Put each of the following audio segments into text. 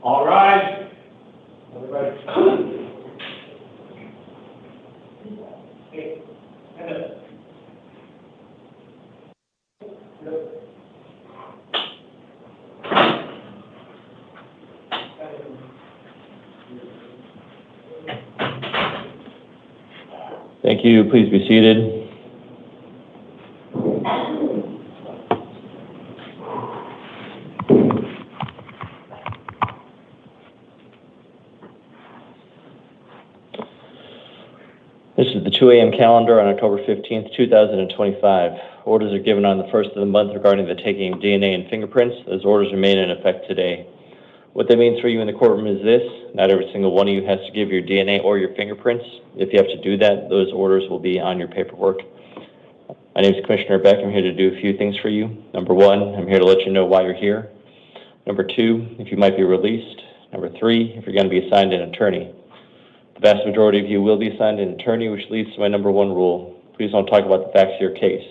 All right. Everybody. Hey, stand up. Thank you. Please be seated. This is the 2 a.m. calendar on October 15th, 2025. Orders are given on the first of the month regarding the taking of DNA and fingerprints. Those orders remain in effect today. What that means for you in the courtroom is this: not every single one of you has to give your DNA or your fingerprints. If you have to do that, those orders will be on your paperwork. My name is Commissioner Beck. I'm here to do a few things for you. Number one, I'm here to let you know why you're here. Number two, if you might be released. Number three, if you're going to be assigned an attorney. The vast majority of you will be assigned an attorney, which leads to my number one rule. Please don't talk about the facts of your case.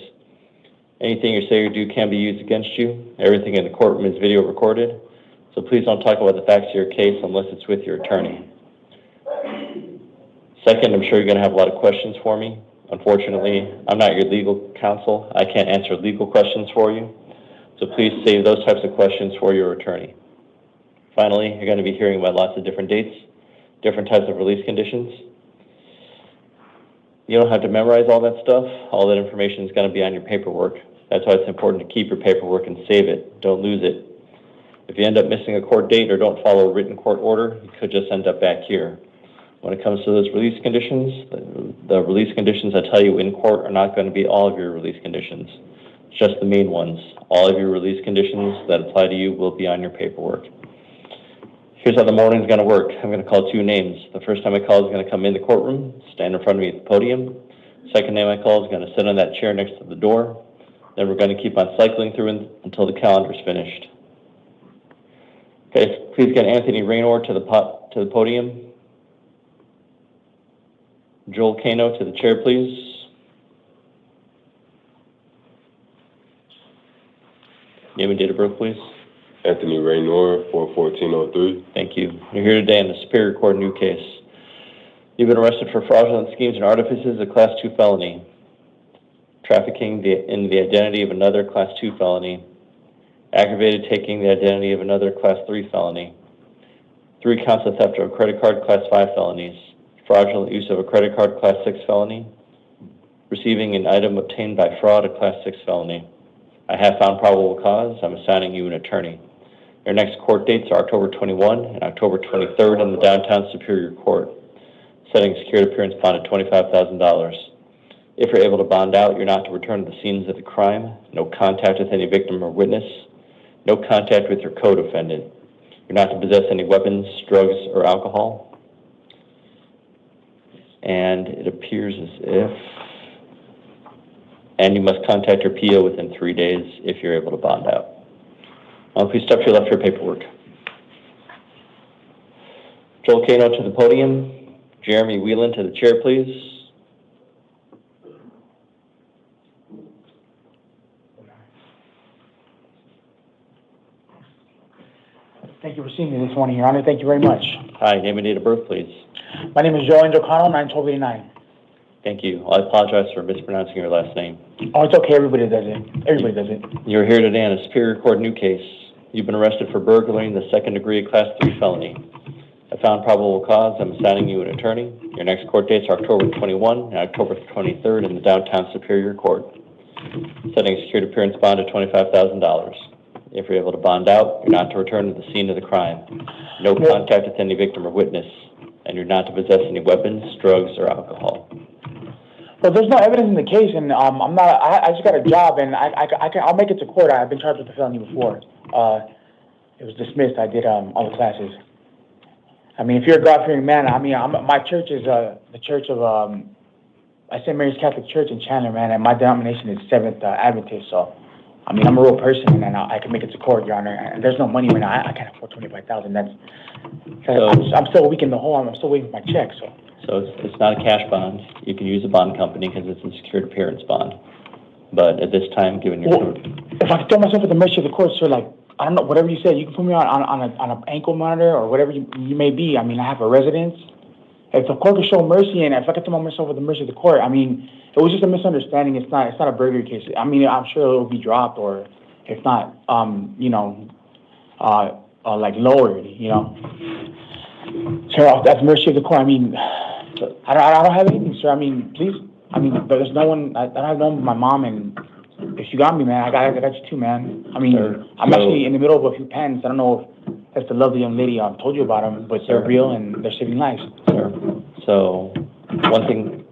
Anything you say or do can be used against you. Everything in the courtroom is video recorded. So please don't talk about the facts of your case unless it's with your attorney. Second, I'm sure you're going to have a lot of questions for me. Unfortunately, I'm not your legal counsel. I can't answer legal questions for you. So please save those types of questions for your attorney. Finally, you're going to be hearing about lots of different dates, different types of release conditions. You don't have to memorize all that stuff. All that information is going to be on your paperwork. That's why it's important to keep your paperwork and save it. Don't lose it. If you end up missing a court date or don't follow a written court order, you could just end up back here. When it comes to those release conditions, the release conditions I tell you in court are not going to be all of your release conditions. It's just the main ones. All of your release conditions that apply to you will be on your paperwork. Here's how the morning is going to work. I'm going to call two names. The first time I call is going to come in the courtroom, stand in front of me at the podium. Second name I call is going to sit on that chair next to the door. Then we're going to keep on cycling through until the calendar is finished. Okay, please get Anthony Raynor to the podium. Joel Kano to the chair, please. Name and date of birth, please. Anthony Raynor, 4/14/03. Thank you. You're here today in the Superior Court new case. You've been arrested for fraudulent schemes and artifices, a Class 2 felony. Trafficking in the identity of another Class 2 felony. Aggravated taking the identity of another Class 3 felony. 3 counts of theft of a credit card, Class 5 felonies. Fraudulent use of a credit card, Class 6 felony. Receiving an item obtained by fraud, a Class 6 felony. I have found probable cause. I'm assigning you an attorney. Your next court dates are October 21 and October 23rd in the downtown Superior Court. Setting secured appearance bond at $25,000. If you're able to bond out, you're not to return to the scenes of the crime. No contact with any victim or witness. No contact with your co-defendant. You're not to possess any weapons, drugs, or alcohol. And it appears as if... And you must contact your PO within 3 days if you're able to bond out. Please step to your left for your paperwork. Joel Kano to the podium. Jeremy Whelan to the chair, please. Thank you for seeing me this morning, Your Honor. Thank you very much. Hi, name and date of birth, please. My name is Joe Angel Connell, 9/12/89. Thank you. I apologize for mispronouncing your last name. Oh, it's okay. Everybody does it. Everybody does it. You're here today on a Superior Court new case. You've been arrested for burglary in the second degree of Class 3 felony. I found probable cause. I'm assigning you an attorney. Your next court dates are October 21 and October 23rd in the downtown Superior Court. Setting a secured appearance bond at $25,000. If you're able to bond out, you're not to return to the scene of the crime. No contact with any victim or witness. And you're not to possess any weapons, drugs, or alcohol. Well, there's no evidence in the case, and I'm not. I just got a job, and I'll make it to court. I've been charged with a felony before. It was dismissed. I did all the classes. I mean, if you're a God-fearing man, I mean, my church is the church of St. Mary's Catholic Church in Chandler, man, and my denomination is Seventh Adventist. So, I mean, I'm a real person, and I can make it to court, Your Honor. And there's no money right now. I can't afford $25,000. I'm still a week in the hole. I'm still waiting for my check. So it's not a cash bond. You can use a bond company because it's a secured appearance bond. But at this time, given your... Well, if I could throw myself at the mercy of the court, sir, like, I don't know, whatever you said, you can put me on an ankle monitor or whatever you may be. I mean, I have a residence. If the court could show mercy, and if I could throw myself at the mercy of the court, I mean, it was just a misunderstanding. It's not a burglary case. I mean, I'm sure it will be dropped, or if not, like lowered, Sir, that's mercy of the court. I mean, I don't have anything, sir. I mean, please. I mean, there's no one. I don't have no one but my mom, and if you got me, man, I got you too, man. I mean, I'm actually in the middle of a few pens. I don't know if the lovely young lady told you about them, but they're real and they're saving lives. Sure. So one thing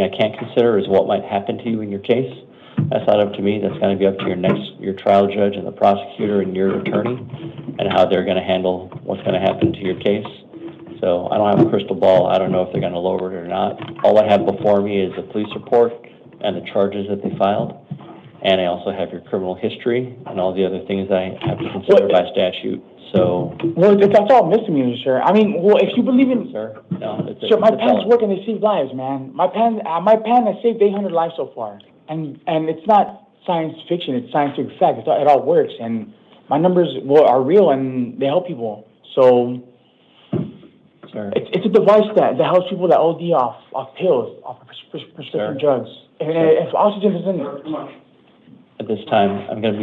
I can't consider is what might happen to you in your case. That's not up to me. That's going to be up to your trial judge and the prosecutor and your attorney, and how they're going to handle what's going to happen to your case. So I don't have a crystal ball. I don't know if they're going to lower it or not. All I have before me is the police report and the charges that they filed. And I also have your criminal history and all the other things I have to consider by statute. So... Well, that's all misdemeanor, sir. I mean, well, if you believe in... Sir, no, it's... Sir, my pens work and they save lives, man. My pen has saved 800 lives so far. And it's not science fiction. It's scientific fact. It all works. And my numbers are real and they help people. So... Sir. It's a device that helps people that OD off pills, off prescription drugs. And if oxygen isn't... At this time, this is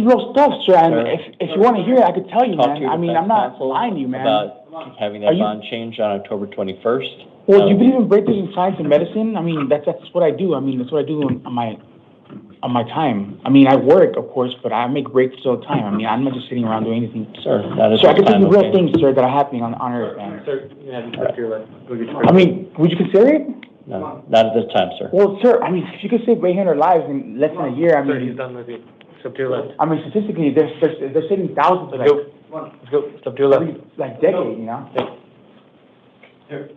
real stuff, sir. And if you want to hear it, I could tell you, man. I mean, I'm not lying to you, man. About having that bond changed on October 21st. Well, do you believe in breakthroughs in science and medicine? I mean, that's what I do. I mean, that's what I do on my time. I mean, I work, of course, but I make breakthroughs all the time. I mean, I'm not just sitting around doing anything. Sir, that is... So I can tell you real things, sir, that are happening on Earth, man. Sir, you have to I mean, would you consider it? No, not at this time, sir. Well, sir, I mean, if you could save 800 lives in less than a year, I mean... Sir, he's done with it. Step to your left. I mean, statistically, they're saving thousands of lives. Let's go. Step to your left. Every, like, decade, Here.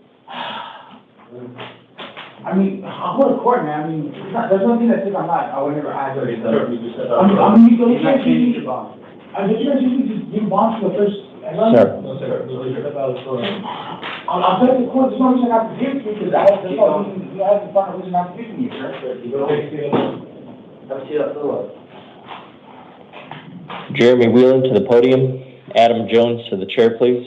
I mean, I'll go to court, man. I mean, there's nothing that says I would never ask. I mean, you can't change your bond. I mean, you guys usually just give bonds to the first... Sir. I'll tell you the court, there's no reason not to give to you, because I have to find a reason not to give to you, sir. Jeremy Whelan to the podium. Adam Jones to the chair, please.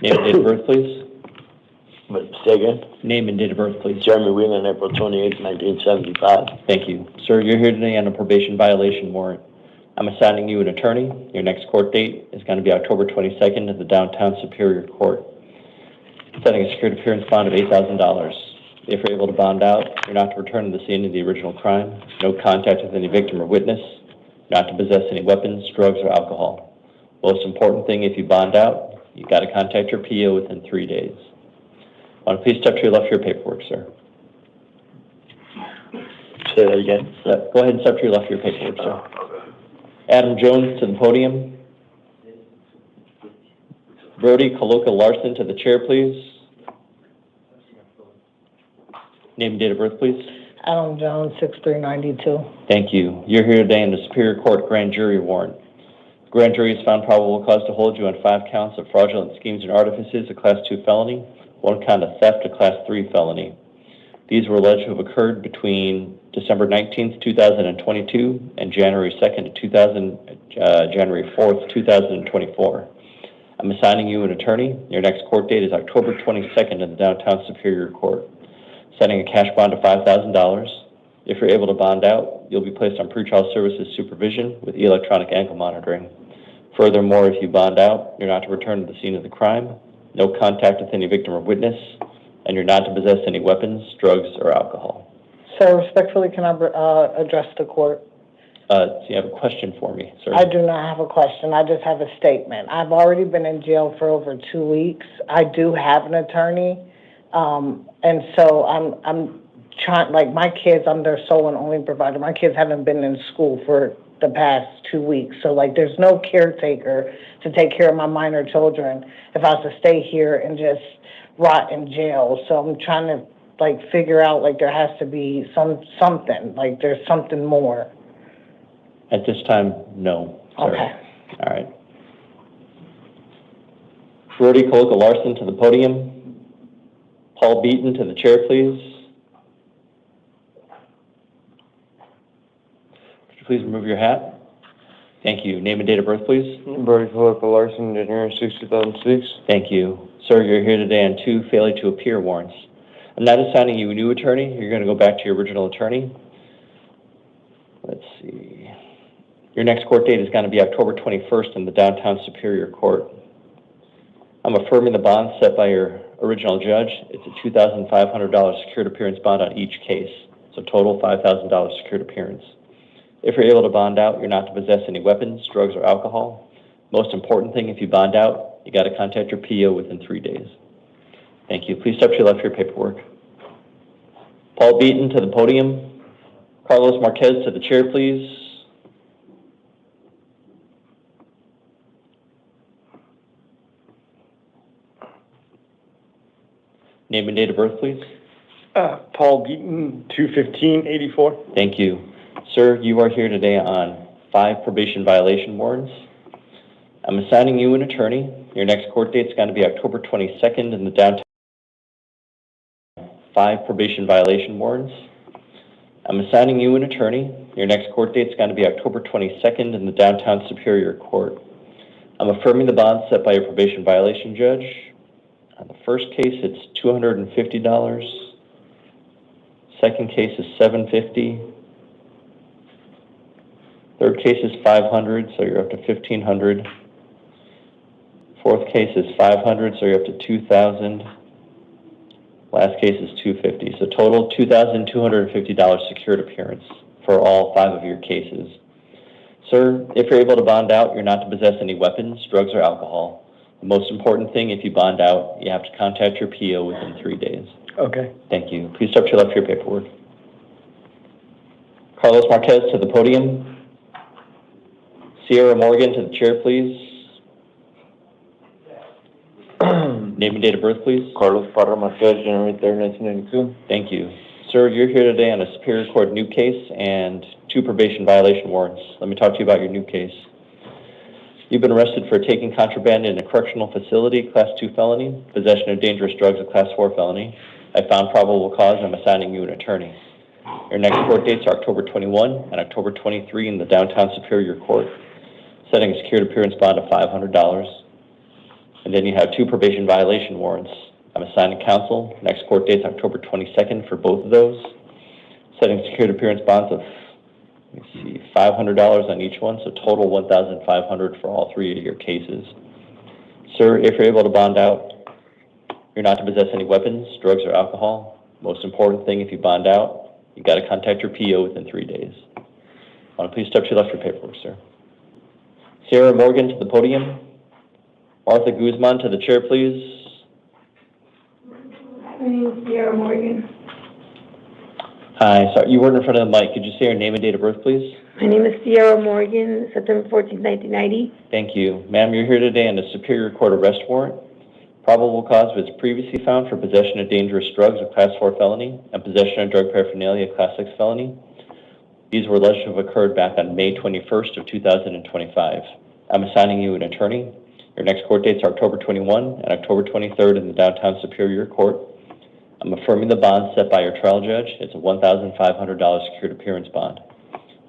Name and date of birth, please. Say again? Name and date of birth, please. Jeremy Whelan, April 28, 1975. Thank you. Sir, you're here today on a probation violation warrant. I'm assigning you an attorney. Your next court date is going to be October 22nd at the Downtown Superior Court. Setting a secured appearance bond of $8,000. If you're able to bond out, you're not to return to the scene of the original crime, no contact with any victim or witness, not to possess any weapons, drugs, or alcohol. Most important thing, if you bond out, you've got to contact your PO within 3 days. Want to please step to your left for your paperwork, sir. Say that again. Go ahead and step to your left for your paperwork, sir. Adam Jones to the podium. Brody Kaloka Larson to the chair, please. Name and date of birth, please. Adam Jones, 6392. Thank you. You're here today in the Superior Court grand jury warrant. The grand jury has found probable cause to hold you on 5 counts of fraudulent schemes and artifices, a Class 2 felony, 1 count of theft, a Class 3 felony. These were alleged to have occurred between December 19th, 2022 and January 4th, 2024. I'm assigning you an attorney. Your next court date is October 22nd in the Downtown Superior Court. Setting a cash bond of $5,000. If you're able to bond out, you'll be placed on pretrial services supervision with electronic ankle monitoring. Furthermore, if you bond out, you're not to return to the scene of the crime, no contact with any victim or witness, and you're not to possess any weapons, drugs, or alcohol. Sir, respectfully, can I address the court? So you have a question for me, sir? I do not have a question. I just have a statement. I've already been in jail for over 2 weeks. I do have an attorney, and so I'm trying, like, my kids, I'm their sole and only provider. My kids haven't been in school for the past 2 weeks. So, like, there's no caretaker to take care of my minor children if I was to stay here and just rot in jail. So I'm trying to, like, figure out, like, there has to be something, like, there's something more. At this time, no. Sorry. Okay. All right. Brody Coloca Larson to the podium. Paul Beaton to the chair, please. Could you please remove your hat? Thank you. Name and date of birth, please. Brody Coloca Larson, January 6, 2006. Thank you. Sir, you're here today on 2 failure to appear warrants. I'm not assigning you a new attorney. You're going to go back to your original attorney. Let's see. Your next court date is going to be October 21st in the downtown Superior Court. I'm affirming the bond set by your original judge. It's a $2,500 secured appearance bond on each case. So total $5,000 secured appearance. If you're able to bond out, you're not to possess any weapons, drugs, or alcohol. Most important thing, if you bond out, you got to contact your PO within 3 days. Thank you. Please step to your left for your paperwork. Paul Beaton to the podium. Carlos Marquez to the chair, please. Name and date of birth, please. Paul Beaton, 2/15/84. Thank you. Sir, you are here today on 5 probation violation warrants. I'm assigning you an attorney. Your next court date is going to be October 22nd in the downtown. 5 probation violation warrants. I'm assigning you an attorney. Your next court date is going to be October 22nd in the downtown Superior Court. I'm affirming the bond set by your probation violation judge. On the first case, it's $250. Second case is $750. Third case is $500, so you're up to $1,500. Fourth case is $500, so you're up to $2,000. Last case is $250. So total $2,250 secured appearance for all 5 of your cases. Sir, if you're able to bond out, you're not to possess any weapons, drugs, or alcohol. The most important thing, if you bond out, you have to contact your PO within 3 days. Okay. Thank you. Please step to your left for your paperwork. Carlos Marquez to the podium. Sierra Morgan to the chair, please. Name and date of birth, please. Carlos Parra Marquez, January 3rd, 1992. Thank you. Sir, you're here today on a Superior Court new case and 2 probation violation warrants. Let me talk to you about your new case. You've been arrested for taking contraband in a correctional facility, Class 2 felony, possession of dangerous drugs, a Class 4 felony. I found probable cause. I'm assigning you an attorney. Your next court dates are October 21 and October 23 in the downtown Superior Court, setting a secured appearance bond of $500. And then you have 2 probation violation warrants. I'm assigning counsel. Next court date's October 22nd for both of those, setting secured appearance bonds of, $500 on each one, so total $1,500 for all 3 of your cases. Sir, if you're able to bond out, you're not to possess any weapons, drugs, or alcohol. Most important thing, if you bond out, you got to contact your PO within 3 days. Want to please step to your left for paperwork, sir. Sierra Morgan to the podium. Martha Guzman to the chair, please. My name is Sierra Morgan. Hi, sorry, you weren't in front of the mic. Could you say your name and date of birth, please? My name is Sierra Morgan, September 14, 1990. Thank you. Ma'am, you're here today on a Superior Court arrest warrant. Probable cause was previously found for possession of dangerous drugs, a Class 4 felony, and possession of drug paraphernalia, a Class 6 felony. These were alleged to have occurred back on May 21st of 2025. I'm assigning you an attorney. Your next court dates are October 21 and October 23rd in the downtown Superior Court. I'm affirming the bond set by your trial judge. It's a $1,500 secured appearance bond.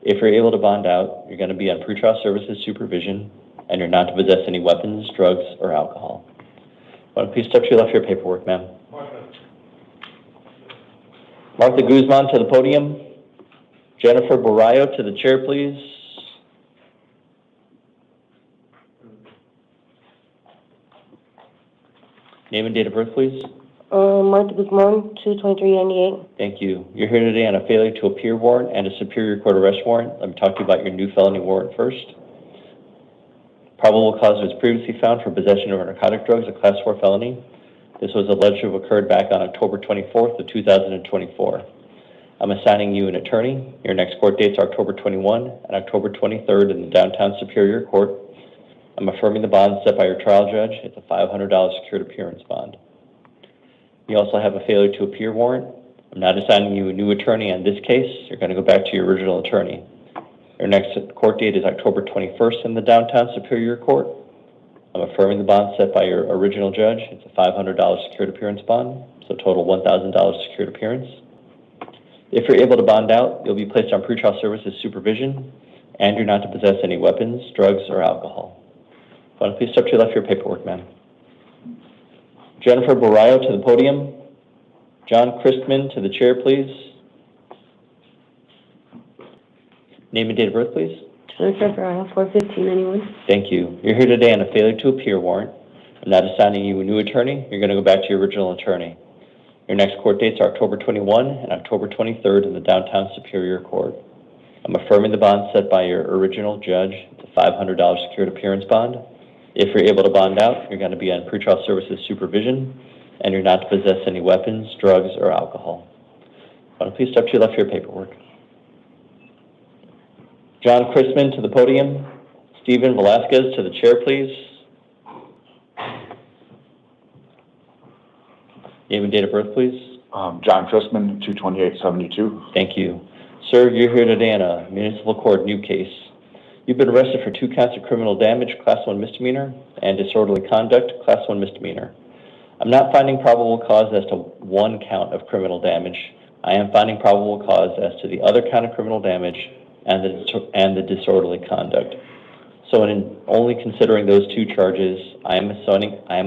If you're able to bond out, you're going to be on pretrial services supervision, and you're not to possess any weapons, drugs, or alcohol. Why don't please step to your left for your paperwork, ma'am. Martha Guzman to the podium. Jennifer Borayo to the chair, please. Name and date of birth, please. Martha Guzman, 2/23/98. Thank you. You're here today on a failure to appear warrant and a Superior Court arrest warrant. Let me talk to you about your new felony warrant first. Probable cause was previously found for possession of narcotic drugs, a Class 4 felony. This was alleged to have occurred back on October 24th of 2024. I'm assigning you an attorney. Your next court dates are October 21 and October 23rd in the downtown Superior Court. I'm affirming the bond set by your trial judge. It's a $500 secured appearance bond. You also have a failure to appear warrant. I'm not assigning you a new attorney on this case. You're going to go back to your original attorney. Your next court date is October 21st in the downtown Superior Court. I'm affirming the bond set by your original judge. It's a $500 secured appearance bond, so total $1,000 secured appearance. If you're able to bond out, you'll be placed on pretrial services supervision, and you're not to possess any weapons, drugs, or alcohol. Why don't you please step to your left for your paperwork, ma'am. Jennifer Borayo to the podium. John Christman to the chair, please. Name and date of birth, please. Jennifer Ferrara, 4/15/91. Thank you. You're here today on a failure to appear warrant. I'm not assigning you a new attorney. You're going to go back to your original attorney. Your next court dates are October 21 and October 23rd in the downtown Superior Court. I'm affirming the bond set by your original judge. It's a $500 secured appearance bond. If you're able to bond out, you're going to be on pretrial services supervision, and you're not to possess any weapons, drugs, or alcohol. Why don't you please step to your left for your paperwork. John Christman to the podium. Stephen Velasquez to the chair, please. Name and date of birth, please. John Christman, 22872. Thank you. Sir, you're here today on a municipal court new case. You've been arrested for 2 counts of criminal damage, Class 1 misdemeanor, and disorderly conduct, Class 1 misdemeanor. I'm not finding probable cause as to 1 count of criminal damage. I am finding probable cause as to the other count of criminal damage and the disorderly conduct. So in only considering those 2 charges, I am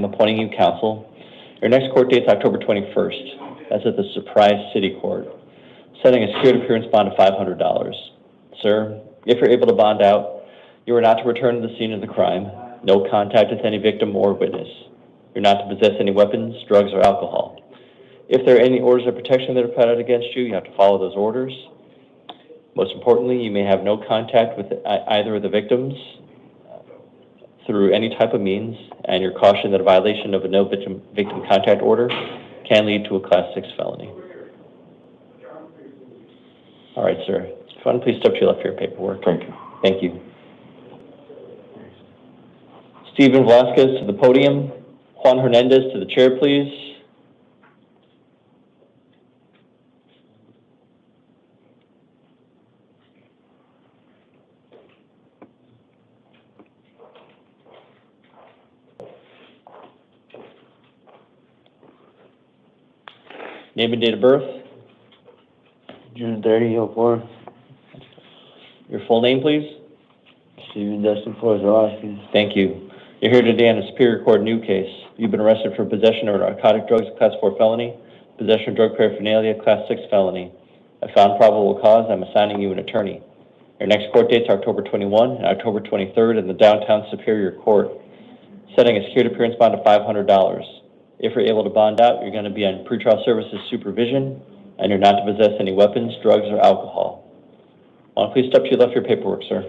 appointing you counsel. Your next court date is October 21st. That's at the Surprise City Court, setting a secured appearance bond of $500. Sir, if you're able to bond out, you are not to return to the scene of the crime, no contact with any victim or witness. You're not to possess any weapons, drugs, or alcohol. If there are any orders of protection that are put out against you, you have to follow those orders. Most importantly, you may have no contact with either of the victims through any type of means, and you're cautioned that a violation of a no victim contact order can lead to a Class 6 felony. All right, sir. If you want to please step to your left for your paperwork. Thank you. Thank you. Stephen Velasquez to the podium. Juan Hernandez to the chair, please. Name and date of birth. June 30/04. Your full name, please. Stephen Dustin Velasquez. Thank you. You're here today on a Superior Court new case. You've been arrested for possession of narcotic drugs, Class 4 felony, possession of drug paraphernalia, Class 6 felony. I found probable cause. I'm assigning you an attorney. Your next court dates are October 21 and October 23rd in the downtown Superior Court, setting a secured appearance bond of $500. If you're able to bond out, you're going to be on pretrial services supervision, and you're not to possess any weapons, drugs, or alcohol. Why don't you please step to your left for your paperwork, sir.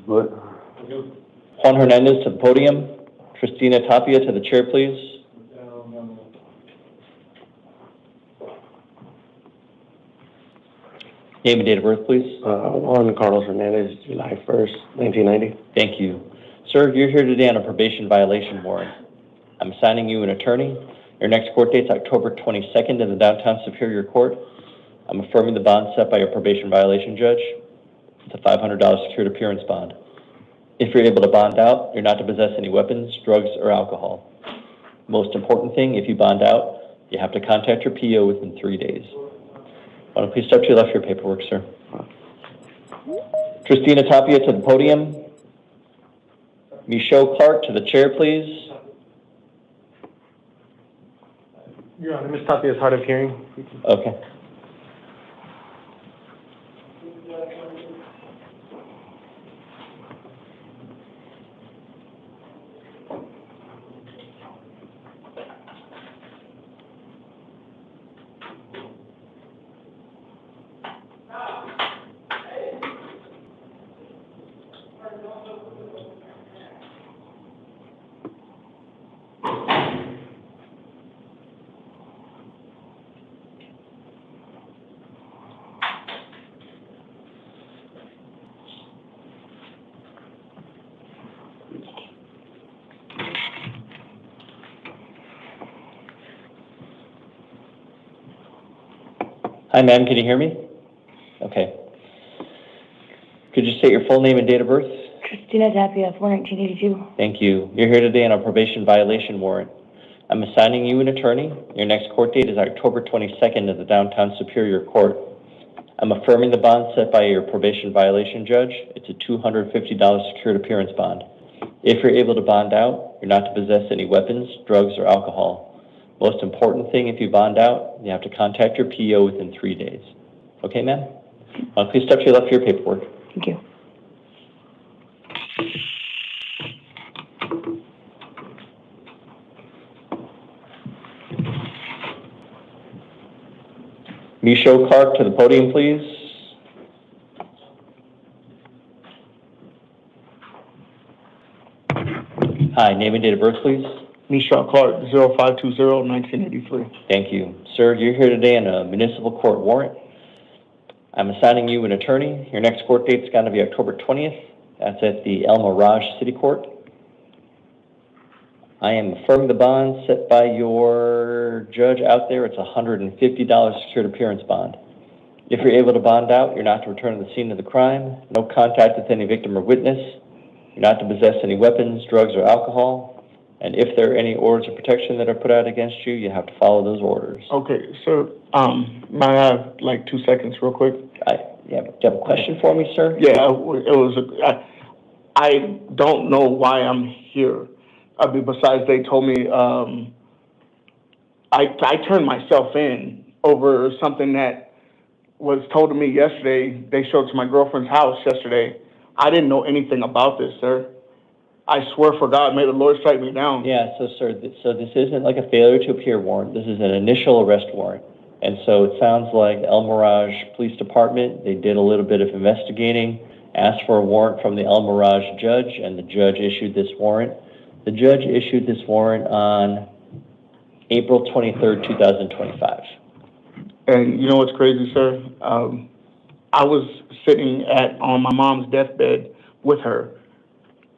What? Juan Hernandez to the podium. Christina Tapia to the chair, please. Name and date of birth, please. Juan Carlos Hernandez, July 1st, 1990. Thank you. Sir, you're here today on a probation violation warrant. I'm assigning you an attorney. Your next court date is October 22nd in the downtown Superior Court. I'm affirming the bond set by your probation violation judge. It's a $500 secured appearance bond. If you're able to bond out, you're not to possess any weapons, drugs, or alcohol. Most important thing, if you bond out, you have to contact your PO within 3 days. Why don't you please step to your left for your paperwork, sir. Christina Tapia to the podium. Michaud Clark to the chair, please. Your Honor, Ms. Tapia is hard of hearing. Okay. Hi, ma'am, can you hear me? Okay. Could you state your full name and date of birth? Christina Tapia, 4/1982. Thank you. You're here today on a probation violation warrant. I'm assigning you an attorney. Your next court date is October 22nd at the Downtown Superior Court. I'm affirming the bond set by your probation violation judge. It's a $250 secured appearance bond. If you're able to bond out, you're not to possess any weapons, drugs, or alcohol. Most important thing, if you bond out, you have to contact your PO within 3 days. Okay, ma'am? Please step to your left for your paperwork. Thank you. Michaud Clark to the podium, please. Hi, name and date of birth, please. Michaud Clark, 0520-1983. Thank you. Sir, you're here today on a municipal court warrant. I'm assigning you an attorney. Your next court date's going to be October 20th. That's at the El Mirage City Court. I am affirming the bond set by your judge out there. It's a $150 secured appearance bond. If you're able to bond out, you're not to return to the scene of the crime, no contact with any victim or witness, you're not to possess any weapons, drugs, or alcohol, and if there are any orders of protection that are put out against you, you have to follow those orders. Okay, so, may I have like 2 seconds real quick? Do you have a question for me, sir? Yeah, I don't know why I'm here. I mean, besides they told me, I turned myself in over something that was told to me yesterday. They showed to my girlfriend's house yesterday. I didn't know anything about this, sir. I swear for God, may the Lord strike me down. Yeah, so sir, so this isn't like a failure to appear warrant. This is an initial arrest warrant. And so it sounds like El Mirage Police Department, they did a little bit of investigating, asked for a warrant from the El Mirage judge, and the judge issued this warrant. The judge issued this warrant on April 23rd, 2025. And you know what's crazy, sir? I was sitting on my mom's deathbed with her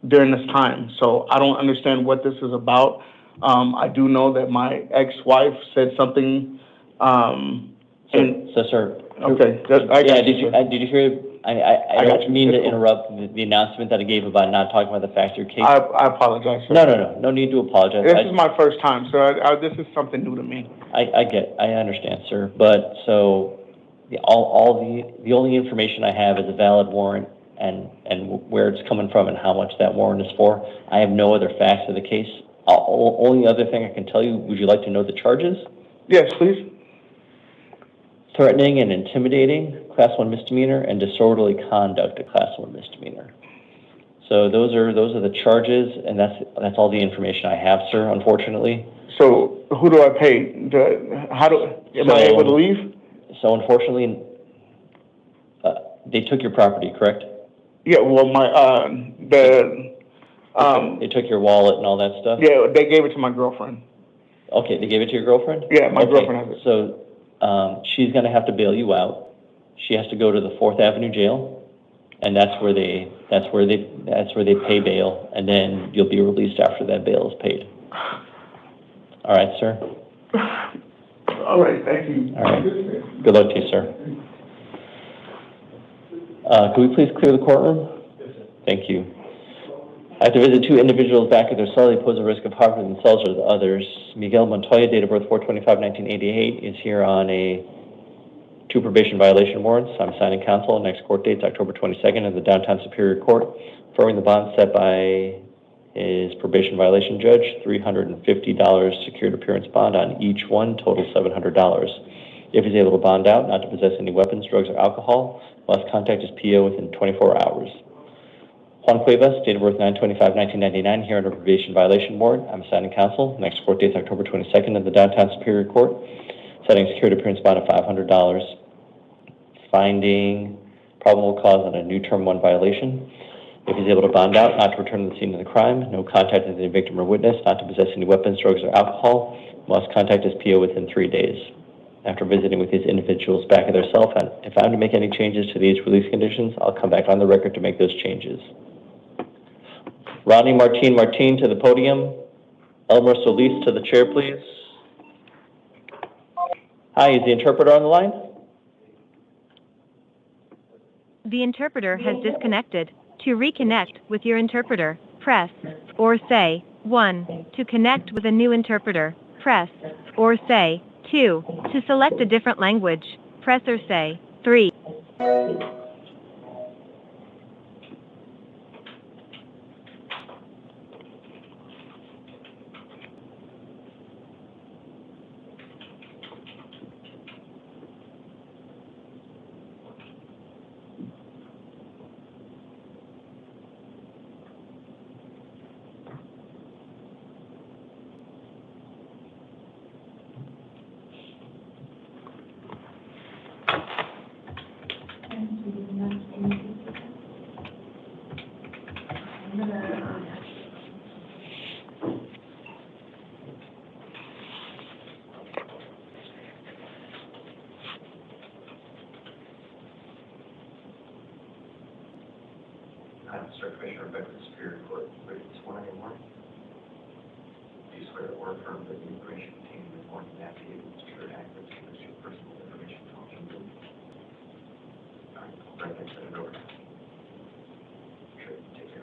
during this time, so I don't understand what this is about. I do know that my ex-wife said something. Sir. Okay. Did you hear? I don't mean to interrupt the announcement that I gave about not talking about the facts of your case. I apologize, sir. No need to apologize. This is my first time, so this is something new to me. I understand, sir. But so the only information I have is a valid warrant and where it's coming from and how much that warrant is for. I have no other facts of the case. Only other thing I can tell you, would you like to know the charges? Yes, please. Threatening and intimidating, Class 1 misdemeanor, and disorderly conduct, a Class 1 misdemeanor. So those are the charges, and that's all the information I have, sir, unfortunately. So who do I pay? Am I able to leave? So unfortunately, they took your property, correct? Yeah, well, they took your wallet and all that stuff? Yeah, they gave it to my girlfriend. Okay, they gave it to your girlfriend? Yeah, my girlfriend has it. So she's going to have to bail you out. She has to go to the 4th Avenue jail, and that's where they pay bail, and then you'll be released after that bail is paid. All right, sir. All right, thank you. All right. Good luck to you, sir. Can we please clear the courtroom? Yes, sir. Thank you. I have to visit 2 individuals back at their cell. They pose a risk of harm to themselves or the others. Miguel Montoya, date of birth 4/25/1988, is here on 2 probation violation warrants. I'm signing counsel. Next court date's October 22nd at the Downtown Superior Court, affirming the bond set by his probation violation judge, $350 secured appearance bond on each one, total $700. If he's able to bond out, not to possess any weapons, drugs, or alcohol, must contact his PO within 24 hours. Juan Cuevas, date of birth 9/25/1999, here under probation violation warrant. I'm signing counsel. Next court date is October 22nd at the Downtown Superior Court, setting secured appearance bond of $500. Finding probable cause on a new term 1 violation. If he's able to bond out, not to return to the scene of the crime, no contact with any victim or witness, not to possess any weapons, drugs, or alcohol, must contact his PO within 3 days. After visiting with these individuals back at their cell, if I'm to make any changes to these release conditions, I'll come back on the record to make those changes. Ronnie Martin to the podium. Elmer Solis to the chair, please. Hi, is the interpreter on the line? The interpreter has disconnected. To reconnect with your interpreter, press or say 1. To connect with a new interpreter, press or say 2. To select a different language, press or say 3. Sir Commissioner of the Superior Court, ready to swear anymore? Do you swear or affirm that the information contained in the morning affidavit is true and accurate to the your personal information function? All right, right there, send it over. Sure, take care.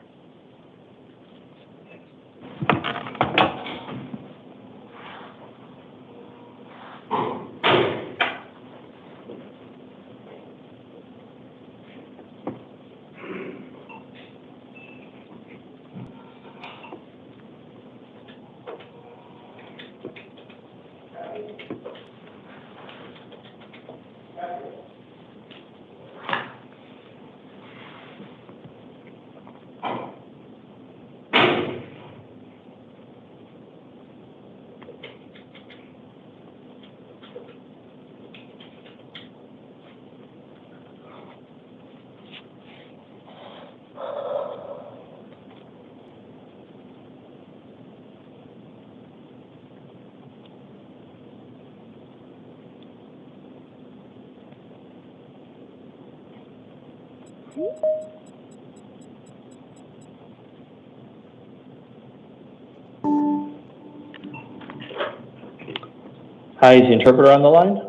Hi, is the interpreter on the line?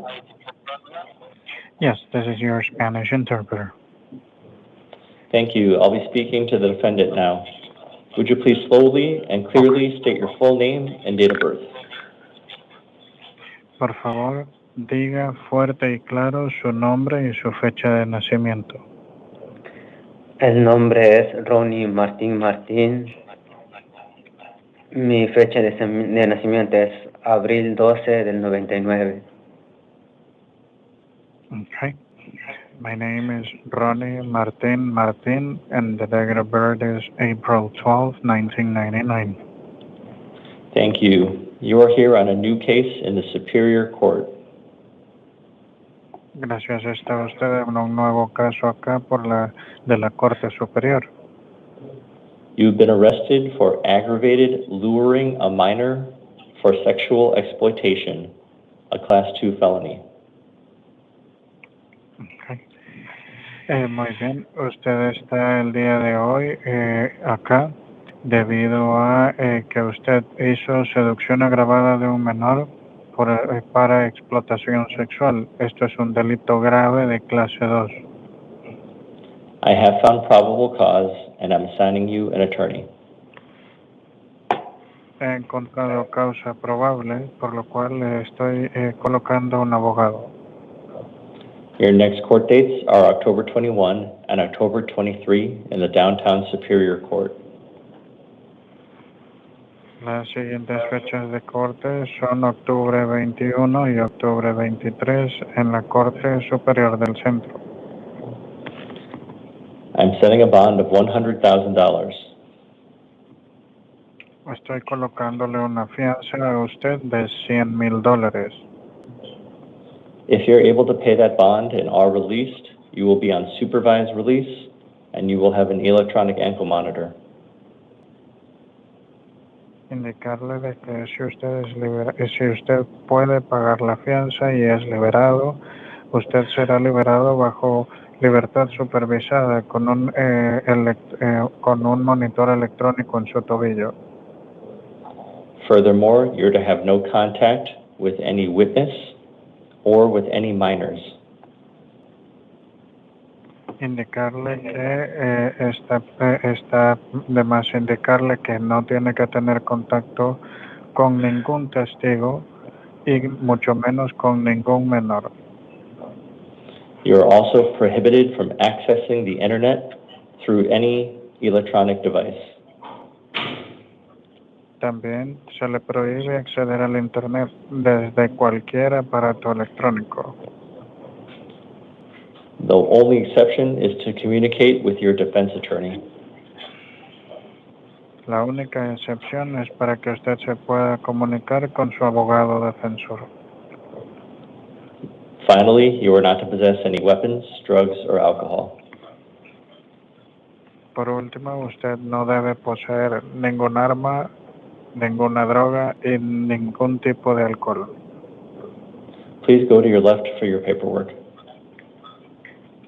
Yes, this is your Spanish interpreter. Thank you. I'll be speaking to the defendant now. Would you please slowly and clearly state your full name and date of birth? Por favor, diga fuerte y claro su nombre y su fecha de nacimiento. El nombre es Ronnie Martín Martín. Mi fecha de nacimiento es abril 12 del 99. Okay. My name is Ronnie Martin Martin, and the date of birth is April 12, 1999. Thank you. You are here on a new case in the Superior Court. Gracias. Está usted en un nuevo caso acá de la Corte Superior. You've been arrested for aggravated luring a minor for sexual exploitation, a Class 2 felony. Okay. Muy bien. Usted está el día de hoy acá debido a que usted hizo seducción agravada de un menor para explotación sexual. Esto es un delito grave de clase 2. I have found probable cause, and I'm assigning you an attorney. He encontrado causa probable, por lo cual le estoy colocando un abogado. Your next court dates are October 21 and October 23 in the Downtown Superior Court. Las siguientes fechas de corte son octubre 21 y octubre 23 en la Corte Superior del Centro. I'm setting a bond of $100,000. Estoy colocándole una fianza a usted de $100,000. If you're able to pay that bond and are released, you will be on supervised release and you will have an electronic ankle monitor. Indicarle de que si usted puede pagar la fianza y es liberado, usted será liberado bajo libertad supervisada con un monitor electrónico en su tobillo. Furthermore, you're to have no contact with any witness or with any minors. Indicarle que está de más indicarle que no tiene que tener contacto con ningún testigo y mucho menos con ningún menor. You are also prohibited from accessing the internet through any electronic device. También se le prohíbe acceder al internet desde cualquier aparato electrónico. The only exception is to communicate with your defense attorney. La única excepción es para que usted se pueda comunicar con su abogado defensor. Finally, you are not to possess any weapons, drugs, or alcohol. Por último, usted no debe poseer ningún arma, ninguna droga y ningún tipo de alcohol. Please go to your left for your paperwork.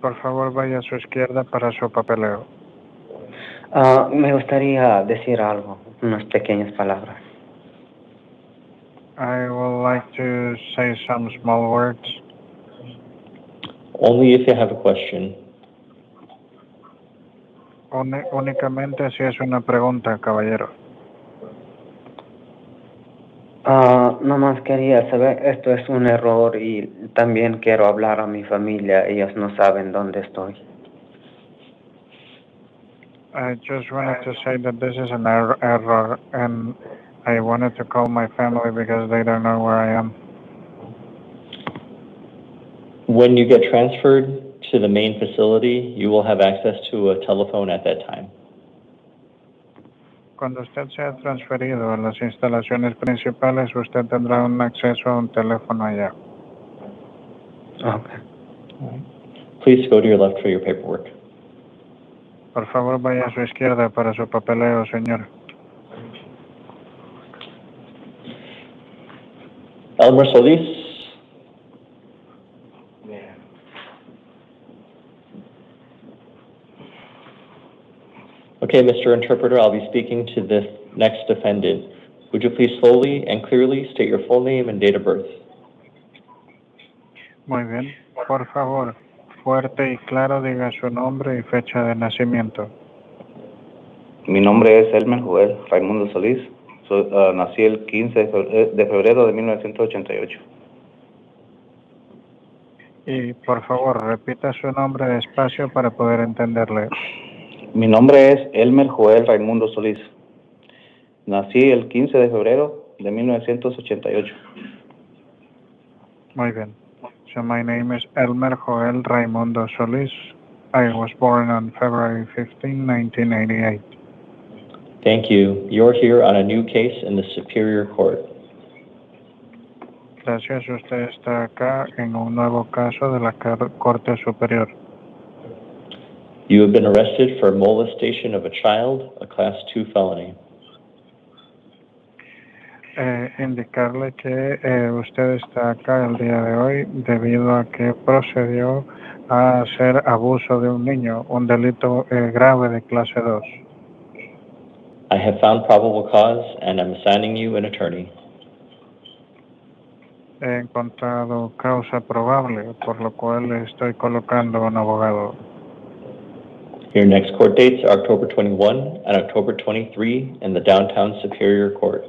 Por favor, vaya a su izquierda para su papeleo. Me gustaría decir algo, unas pequeñas palabras. I would like to say some small words. Only if you have a question. Únicamente si es una pregunta, caballero. Nomás quería saber, esto es un error y también quiero hablar a mi familia, ellos no saben dónde estoy. I just wanted to say that this is an error and I wanted to call my family because they don't know where I am. When you get transferred to the main facility, you will have access to a telephone at that time. Cuando usted sea transferido a las instalaciones principales, usted tendrá un acceso a un teléfono allá. Okay. Please go to your left for your paperwork. Por favor, vaya a su izquierda para su papeleo, señor. Elmer Solis. Okay, Mr. Interpreter, I'll be speaking to this next defendant. Would you please slowly and clearly state your full name and date of birth? Muy bien. Por favor, fuerte y claro diga su nombre y fecha de nacimiento. Mi nombre es Elmer Joel Raimundo Solís. Nací el 15 de febrero de 1988. Y por favor, repita su nombre despacio para poder entenderle. Mi nombre es Elmer Joel Raimundo Solís. Nací el 15 de febrero de 1988. Muy bien. So my name is Elmer Joel Raimundo Solís. I was born on February 15, 1988. Thank you. You're here on a new case in the Superior Court. Gracias. Usted está acá en un nuevo caso de la Corte Superior. You have been arrested for molestation of a child, a Class 2 felony. Indicarle que usted está acá el día de hoy debido a que procedió a hacer abuso de un niño, un delito grave de clase 2. I have found probable cause and I'm assigning you an attorney. He encontrado causa probable, por lo cual le estoy colocando un abogado. Your next court dates are October 21 and October 23 in the Downtown Superior Court.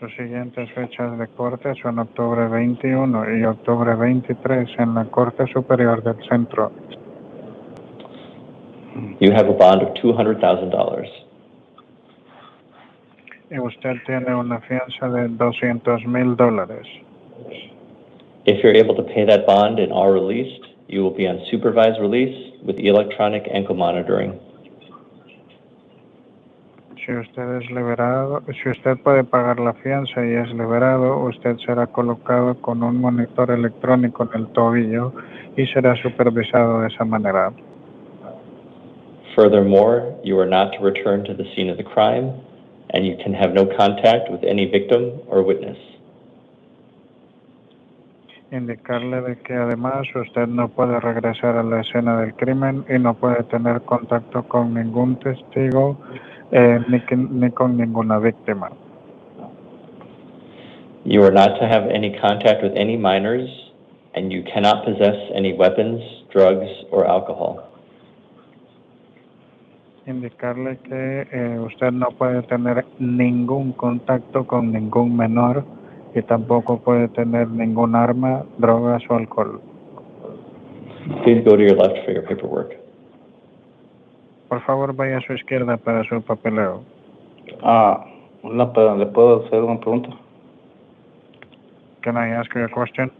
Sus siguientes fechas de corte son octubre 21 y octubre 23 en la Corte Superior del Centro. You have a bond of $200,000. Y usted tiene una fianza de $200,000. If you're able to pay that bond and are released, you will be on supervised release with electronic ankle monitoring. Si usted es liberado, si usted puede pagar la fianza y es liberado, usted será colocado con un monitor electrónico en el tobillo y será supervisado de esa manera. Furthermore, you are not to return to the scene of the crime, and you can have no contact with any victim or witness. Indicarle de que además usted no puede regresar a la escena del crimen y no puede tener contacto con ningún testigo ni con ninguna víctima. You are not to have any contact with any minors, and you cannot possess any weapons, drugs, or alcohol. Indicarle que usted no puede tener ningún contacto con ningún menor y tampoco puede tener ningún arma, drogas o alcohol. Please go to your left for your paperwork. Por favor, vaya a su izquierda para su papeleo. ¿Le puedo hacer una pregunta? Can I ask you a question?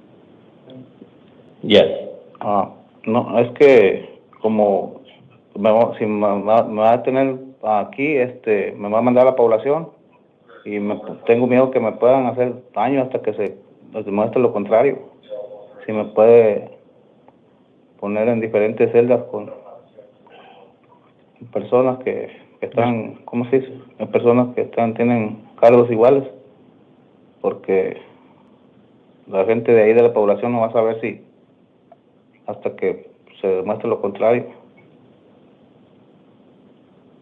Yes. No, es que como si me va a tener aquí, me va a mandar a la población y tengo miedo que me puedan hacer daño hasta que se demuestre lo contrario. Si me puede poner en diferentes celdas con personas que están, ¿cómo se dice? Personas que tienen cargos iguales, porque la gente de ahí de la población no va a saber si hasta que se demuestre lo contrario.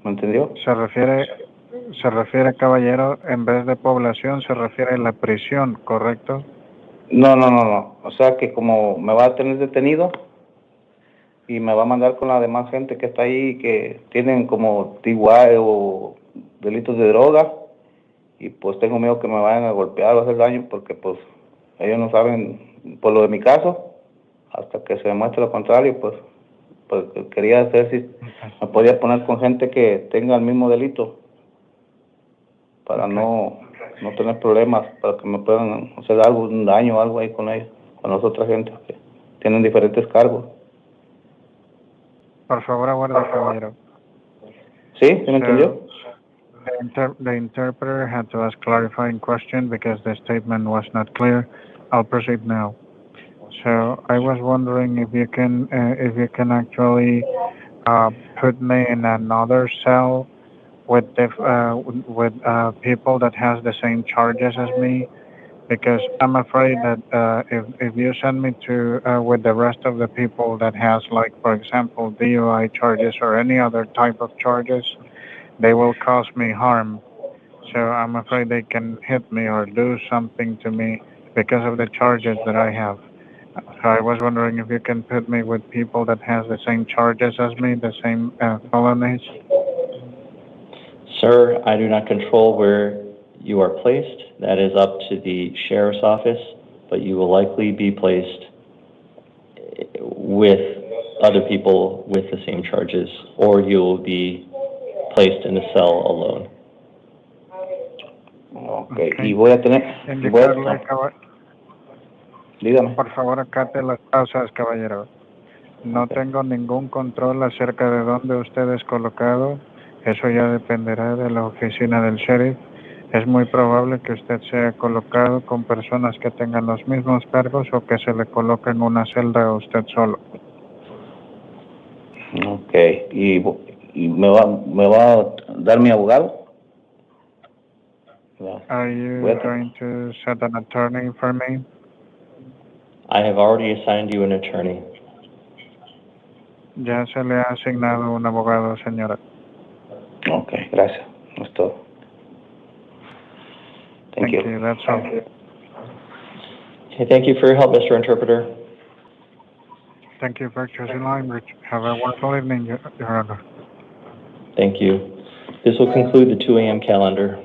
¿Me entendió? Se refiere, caballero, en vez de población, se refiere a la prisión, ¿correcto? No. O sea que como me va a tener detenido y me va a mandar con la demás gente que está ahí que tienen como DUI o delitos de droga, y pues tengo miedo que me vayan a golpear o hacer daño porque pues ellos no saben por lo de mi caso hasta que se demuestre lo contrario. Pues quería saber si me podía poner con gente que tenga el mismo delito para no tener problemas, para que me puedan hacer un daño o algo ahí con ellos, con las otras gentes que tienen diferentes cargos. Por favor, aguarde, caballero. ¿Sí? ¿Me entendió? The interpreter had to ask clarifying question because the statement was not clear. I'll proceed now. So I was wondering if you can actually put me in another cell with people that has the same charges as me, because I'm afraid that if you send me to with the rest of the people that has, like, for example, DUI charges or any other type of charges, they will cause me harm. So I'm afraid they can hit me or do something to me because of the charges that I have. So I was wondering if you can put me with people that has the same charges as me, the same felonies. Sir, I do not control where you are placed. That is up to the sheriff's office, but you will likely be placed with other people with the same charges, or you will be placed in a cell alone. Okay. Y voy a tener... Dígame. Por favor, acate las pausas, caballero. No tengo ningún control acerca de dónde usted es colocado. Eso ya dependerá de la oficina del sheriff. Es muy probable que usted sea colocado con personas que tengan los mismos cargos o que se le coloque en una celda a usted solo. Okay. ¿Y me va a dar mi abogado? Are you going to set an attorney for me? I have already assigned you an attorney. Ya se le ha asignado un abogado, señora. Okay, gracias. No es todo. Thank you. That's all. Okay, thank you for your help, Mr. Interpreter. Thank you for choosing language. Have a wonderful evening, Your Honor. Thank you. This will conclude the 2 a.m. calendar.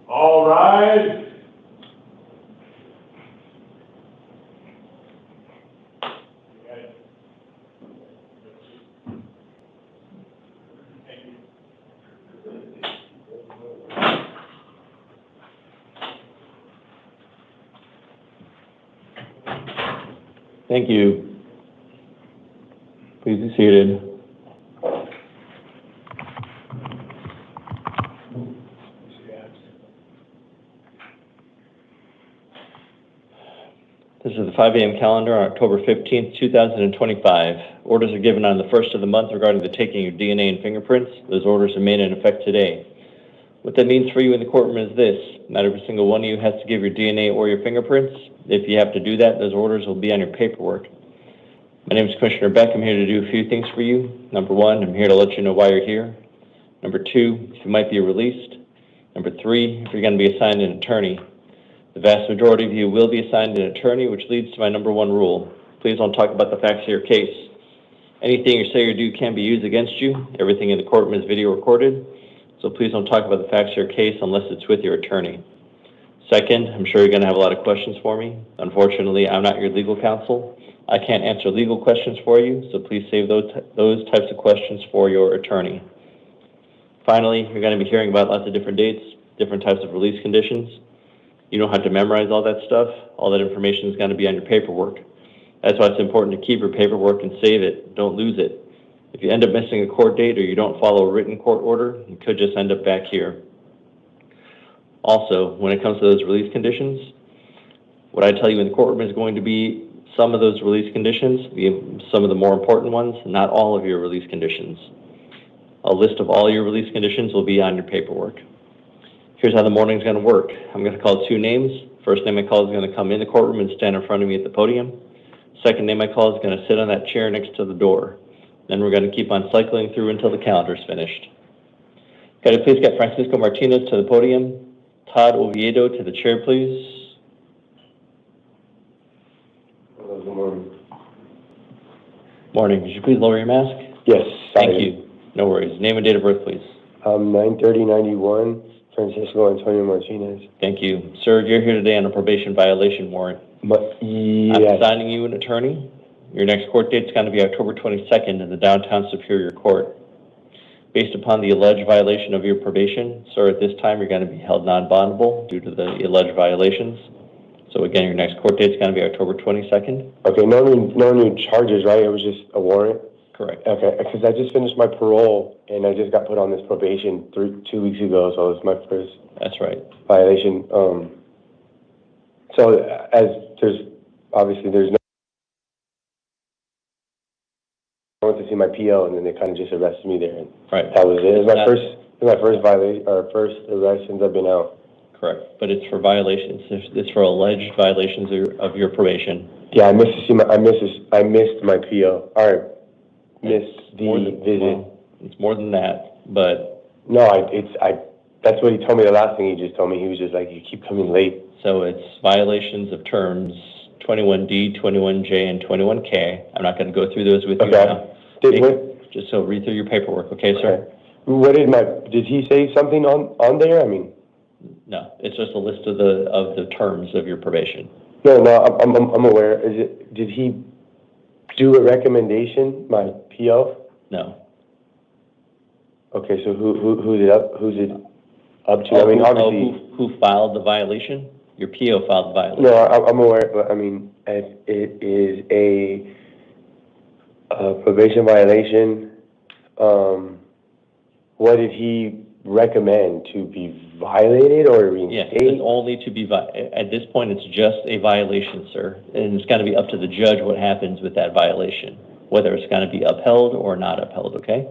All rise. Thank you. Please be seated. This is the 5 a.m. calendar on October 15th, 2025. Orders are given on the first of the month regarding the taking of DNA and fingerprints. Those orders remain in effect today. What that means for you in the courtroom is this. Not every single one of you has to give your DNA or your fingerprints. If you have to do that, those orders will be on your paperwork. My name is Commissioner Beck. I'm here to do a few things for you. Number one, I'm here to let you know why you're here. Number two, if you might be released. Number three, if you're going to be assigned an attorney. The vast majority of you will be assigned an attorney, which leads to my number one rule. Please don't talk about the facts of your case. Anything you say or do can be used against you. Everything in the courtroom is video recorded, so please don't talk about the facts of your case unless it's with your attorney. Second, I'm sure you're going to have a lot of questions for me. Unfortunately, I'm not your legal counsel. I can't answer legal questions for you, so please save those types of questions for your attorney. Finally, you're going to be hearing about lots of different dates, different types of release conditions. You don't have to memorize all that stuff. All that information is going to be on your paperwork. That's why it's important to keep your paperwork and save it. Don't lose it. If you end up missing a court date or you don't follow a written court order, you could just end up back here. Also, when it comes to those release conditions, what I tell you in the courtroom is going to be some of those release conditions, some of the more important ones, not all of your release conditions. A list of all your release conditions will be on your paperwork. Here's how the morning's going to work. I'm going to call two names. First name I call is going to come in the courtroom and stand in front of me at the podium. Second name I call is going to sit on that chair next to the door. Then we're going to keep on cycling through until the calendar's finished. Could I please get Francisco Martinez to the podium? Todd Oviedo to the chair, please. Hello, good morning. Morning. Would you please lower your mask? Yes. Thank you. No worries. Name and date of birth, please. 9/30/91, Francisco Antonio Martinez. Thank you. Sir, you're here today on a probation violation warrant. Yes. I'm assigning you an attorney. Your next court date is going to be October 22nd in the downtown Superior Court. Based upon the alleged violation of your probation, sir, at this time you're going to be held non-bondable due to the alleged violations. So again, your next court date is going to be October 22nd. Okay, no new charges, right? It was just a warrant? Correct. Okay, because I just finished my parole and I just got put on this probation 2 weeks ago, so it's my first That's right. violation. So as there's no. I went to see my PO and then they kind of just arrested me there. And right. That was it. It was my first violation or first arrest since I've been out. Correct, but it's for violations. It's for alleged violations of your probation. Yeah, I missed my PO. All right. Missed the visit. Well, it's more than that, but no, that's what he told me. The last thing he just told me, he was just like, you keep coming late. So it's violations of terms 21D, 21J, and 21K. I'm not going to go through those with you now. Just so read through your paperwork, okay, sir? What did he say something on there? I mean, no, it's just a list of the terms of your probation. No, I'm aware. Did he do a recommendation, my PO? No. Okay, so who's it up to? I mean, obviously. Who filed the violation? Your PO filed the violation. No, I'm aware, but I mean, if it is a probation violation, what did he recommend? To be violated or reinstated? Yes, it's only to be, at this point, it's just a violation, sir. And it's got to be up to the judge what happens with that violation, whether it's going to be upheld or not upheld, okay?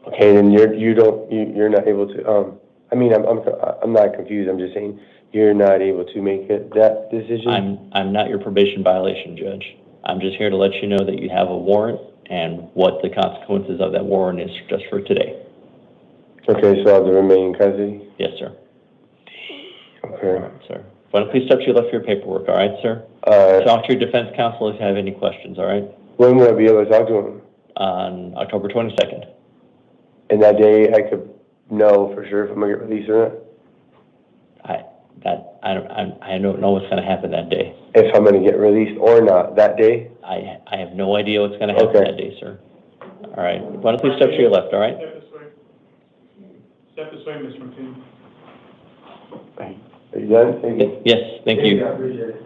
Okay, then you're not able to, I mean, I'm not confused. I'm just saying you're not able to make that decision? I'm not your probation violation judge. I'm just here to let you know that you have a warrant and what the consequences of that warrant is just for today. Okay, so I have to remain in custody? Yes, sir. Okay. All right, sir. Why don't please step to your left for your paperwork, all right, sir? Talk to your defense counsel if you have any questions, all right? When will I be able to talk to him? On October 22nd. And that day I could know for sure if I'm gonna get released or not? I don't know what's gonna happen that day. If I'm gonna get released or not that day? I have no idea what's gonna happen that day, sir. All right, why don't you please step to your left, all right? Step this way, Mr. McKinney. Are you done? Thank you. Yes, thank you. I appreciate it.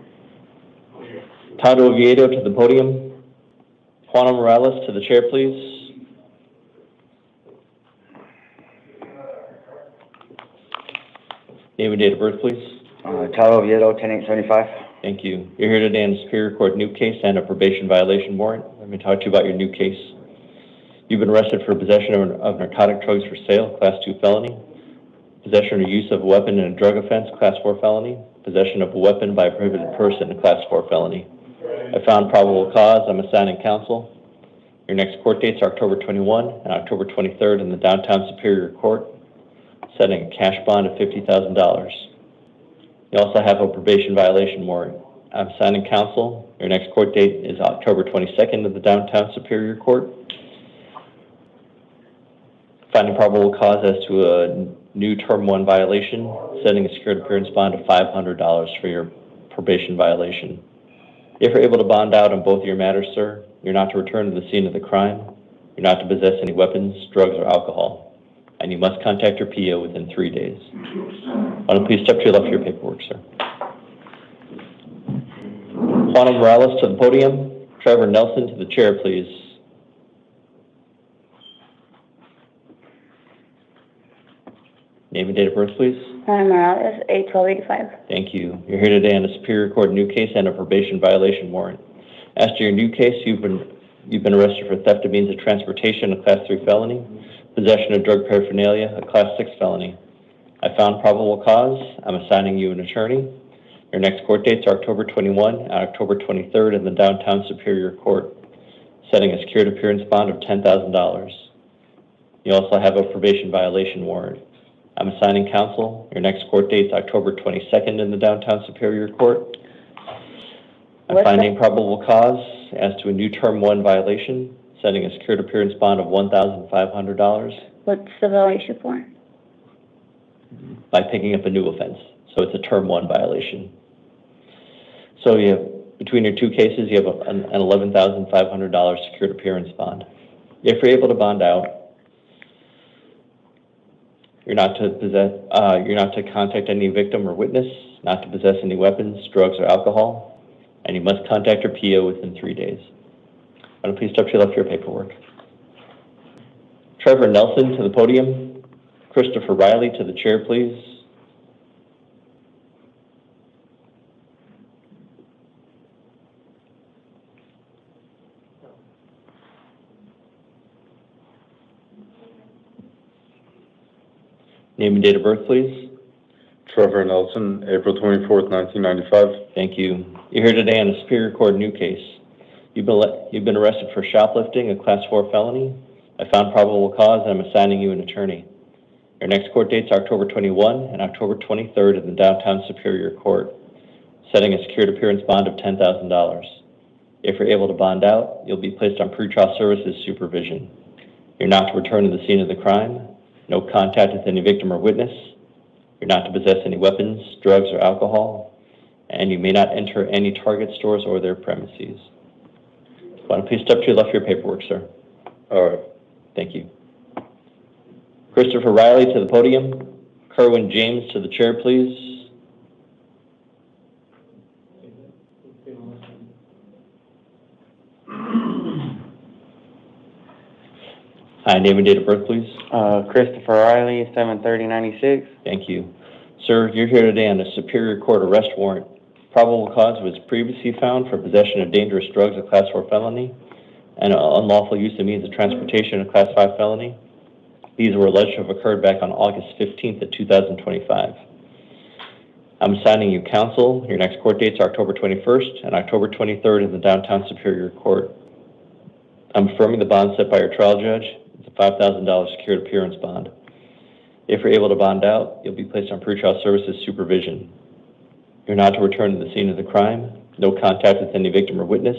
Todd Oviedo to the podium. Juana Morales to the chair, please. Name and date of birth, please. Todd Oviedo, 10-875. Thank you. You're here today in the Superior Court new case and a probation violation warrant. Let me talk to you about your new case. You've been arrested for possession of narcotic drugs for sale, Class 2 felony. Possession or use of a weapon in a drug offense, Class 4 felony. Possession of a weapon by a prohibited person, a Class 4 felony. I found probable cause. I'm assigning counsel. Your next court dates are October 21 and October 23rd in the Downtown Superior Court, setting a cash bond of $50,000. You also have a probation violation warrant. I'm assigning counsel. Your next court date is October 22nd in the Downtown Superior Court. Finding probable cause as to a new Term 1 violation, setting a secured appearance bond of $500 for your probation violation. If you're able to bond out on both of your matters, sir, you're not to return to the scene of the crime, you're not to possess any weapons, drugs, or alcohol, and you must contact your PO within 3 days. Why don't you please step to your left for your paperwork, sir. Juana Morales to the podium. Trevor Nelson to the chair, please. Name and date of birth, please. Juana Morales, 8/12/85. Thank you. You're here today on a Superior Court new case and a probation violation warrant. As to your new case, you've been arrested for theft of means of transportation, a Class 3 felony, possession of drug paraphernalia, a Class 6 felony. I found probable cause. I'm assigning you an attorney. Your next court dates are October 21 and October 23rd in the Downtown Superior Court, setting a secured appearance bond of $10,000. You also have a probation violation warrant. I'm assigning counsel. Your next court date is October 22nd in the Downtown Superior Court. I'm finding probable cause as to a new Term 1 violation, setting a secured appearance bond of $1,500 What's the violation for? by picking up a new offense. So it's a Term 1 violation. So you have, between your two cases, you have an $11,500 secured appearance bond. If you're able to bond out, you're not to contact any victim or witness, not to possess any weapons, drugs, or alcohol, and you must contact your PO within 3 days. Why don't you please step to your left for your paperwork. Trevor Nelson to the podium. Christopher Riley to the chair, please. Name and date of birth, please. Trevor Nelson, April 24th, 1995. Thank you. You're here today on a Superior Court new case. You've been arrested for shoplifting, a Class 4 felony. I found probable cause and I'm assigning you an attorney. Your next court dates are October 21 and October 23rd in the Downtown Superior Court, setting a secured appearance bond of $10,000. If you're able to bond out, you'll be placed on pretrial services supervision. You're not to return to the scene of the crime, no contact with any victim or witness. You're not to possess any weapons, drugs, or alcohol, and you may not enter any Target stores or their premises. Why don't you please step to your left for your paperwork, sir. All right. Thank you. Christopher Riley to the podium. Kerwin James to the chair, please. Hi, name and date of birth, please. Christopher Riley, 7/30/96. Thank you. Sir, you're here today on a Superior Court arrest warrant. Probable cause was previously found for possession of dangerous drugs, a Class 4 felony, and unlawful use of means of transportation, a Class 5 felony. These were alleged to have occurred back on August 15th of 2025. I'm assigning you counsel. Your next court dates are October 21st and October 23rd in the Downtown Superior Court. I'm affirming the bond set by your trial judge. It's a $5,000 secured appearance bond. If you're able to bond out, you'll be placed on pretrial services supervision. You're not to return to the scene of the crime, no contact with any victim or witness,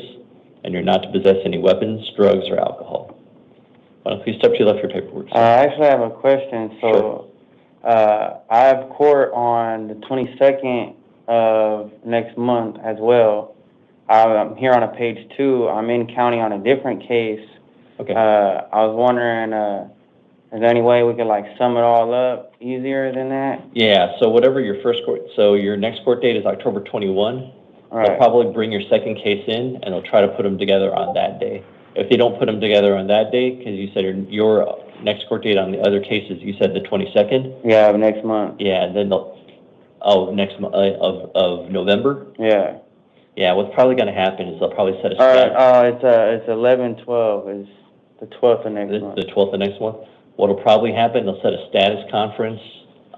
and you're not to possess any weapons, drugs, or alcohol. Please step to your left for your paperwork, sir. I actually have a question. So, I have court on the 22nd of next month as well. I'm here on a page 2. I'm in county on a different case. Okay. I was wondering, is there any way we could like sum it all up easier than that? Yeah, so whatever your first court, so your next court date is October 21. All right. They'll probably bring your second case in, and they'll try to put them together on that day. If they don't put them together on that day, because you said your next court date on the other cases, you said the 22nd? Yeah, of next month. Yeah, then next month, of November? Yeah. Yeah, what's probably going to happen is they'll probably set a All status. right, it's 11/12 is the 12th of next month. The 12th of next month? What'll probably happen, they'll set a status conference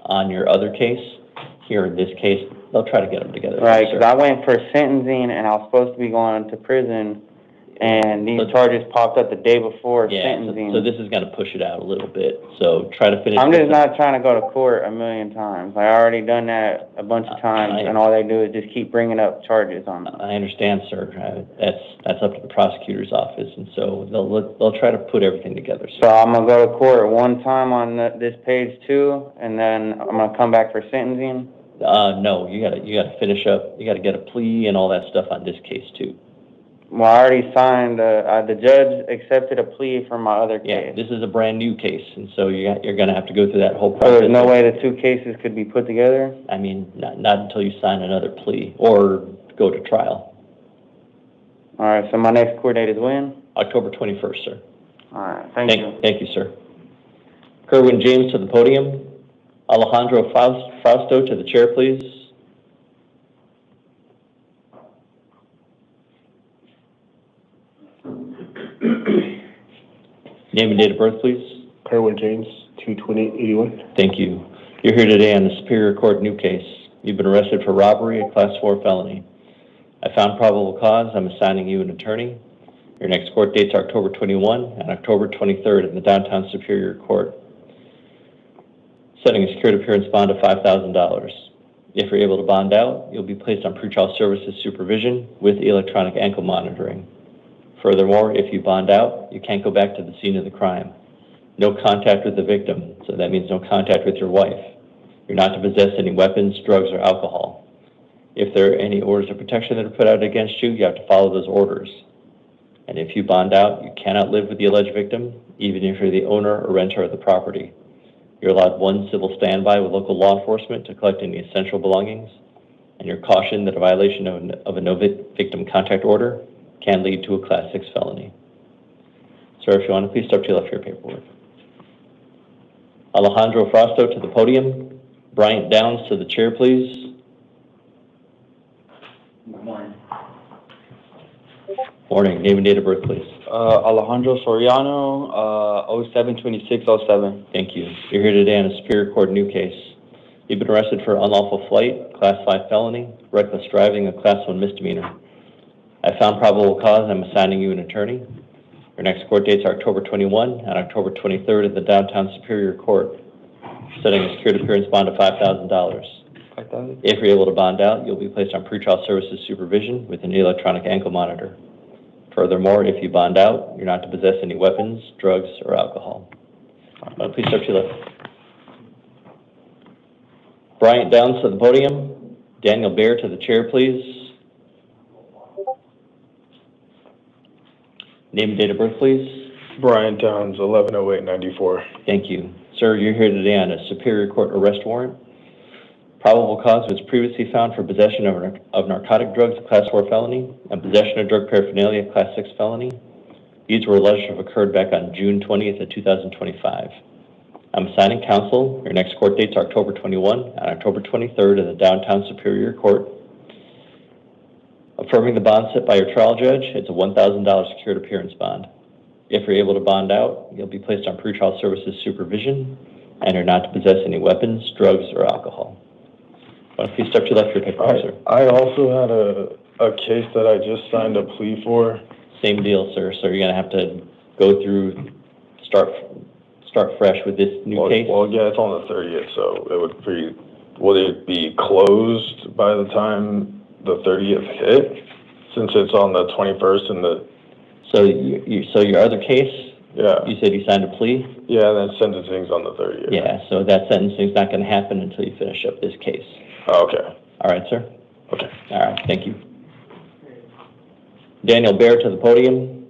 on your other case. Here in this case, they'll try to get them together. Right, because I went for sentencing and I was supposed to be going to prison, and these charges popped up the day before sentencing. So this is going to push it out a little bit. So try to finish. I'm just not trying to go to court a million times. I already done that a bunch of times, and all they do is just keep bringing up charges on me. I understand, sir. That's up to the prosecutor's office, and so they'll try to put everything together. So I'm gonna go to court one time on this page 2, and then I'm gonna come back for sentencing. No, you gotta finish up. You gotta get a plea and all that stuff on this case too. Well, I already signed. The judge accepted a plea for my other case. Yeah, this is a brand new case, and so you're gonna have to go through that whole So process. there's no way the 2 cases could be put together? I mean, not until you sign another plea or go to trial. All right, so my next court date is when? October 21st, sir. All right, thank you. Thank you, sir. Kerwin James to the podium. Alejandro Fausto to the chair, please. Name and date of birth, please. Kerwin James, 22881. Thank you. You're here today on the Superior Court new case. You've been arrested for robbery, a Class 4 felony. I found probable cause. I'm assigning you an attorney. Your next court dates are October 21 and October 23rd in the Downtown Superior Court. Setting a secured appearance bond of $5,000. If you're able to bond out, you'll be placed on pretrial services supervision with electronic ankle monitoring. Furthermore, if you bond out, you can't go back to the scene of the crime. No contact with the victim, so that means no contact with your wife. You're not to possess any weapons, drugs, or alcohol. If there are any orders of protection that are put out against you, you have to follow those orders. And if you bond out, you cannot live with the alleged victim, even if you're the owner or renter of the property. You're allowed 1 civil standby with local law enforcement to collect any essential belongings, and you're cautioned that a violation of a no victim contact order can lead to a Class 6 felony. Sir, if you want to please step to your left for your paperwork. Alejandro Fausto to the podium. Bryant Downs to the chair, please. Good morning. Morning. Name and date of birth, please. Alejandro Soriano, 07/26/07. Thank you. You're here today on a Superior Court new case. You've been arrested for unlawful flight, Class 5 felony, reckless driving, a Class 1 misdemeanor. I found probable cause. I'm assigning you an attorney. Your next court dates are October 21 and October 23rd at the Downtown Superior Court. Setting a secured appearance bond of $5,000. If you're able to bond out, you'll be placed on pretrial services supervision with an electronic ankle monitor. Furthermore, if you bond out, you're not to possess any weapons, drugs, or alcohol. Please step to your left. Bryant Downs to the podium. Daniel Baer to the chair, please. Name and date of birth, please. Brian Downs, 11/08/94. Thank you. Sir, you're here today on a Superior Court arrest warrant. Probable cause was previously found for possession of narcotic drugs, a Class 4 felony, and possession of drug paraphernalia, a Class 6 felony. These were alleged to have occurred back on June 20th of 2025. I'm assigning counsel. Your next court dates are October 21 and October 23rd in the Downtown Superior Court. Affirming the bond set by your trial judge, it's a $1,000 secured appearance bond. If you're able to bond out, you'll be placed on pretrial services supervision, and you're not to possess any weapons, drugs, or alcohol. If you step to the left of your paperwork, sir. I also had a case that I just signed a plea for. Same deal, sir. So you're gonna have to go through, start fresh with this new case? Well, yeah, it's on the 30th, so would it be closed by the time the 30th hit? Since it's on the 21st and the... So your other case, Yeah, You said you signed a plea? yeah, and then sentencing's on the 30th. Yeah, so that sentencing's not gonna happen until you finish up this case. Okay, All right, sir? okay. All right, thank you. Daniel Bear to the podium.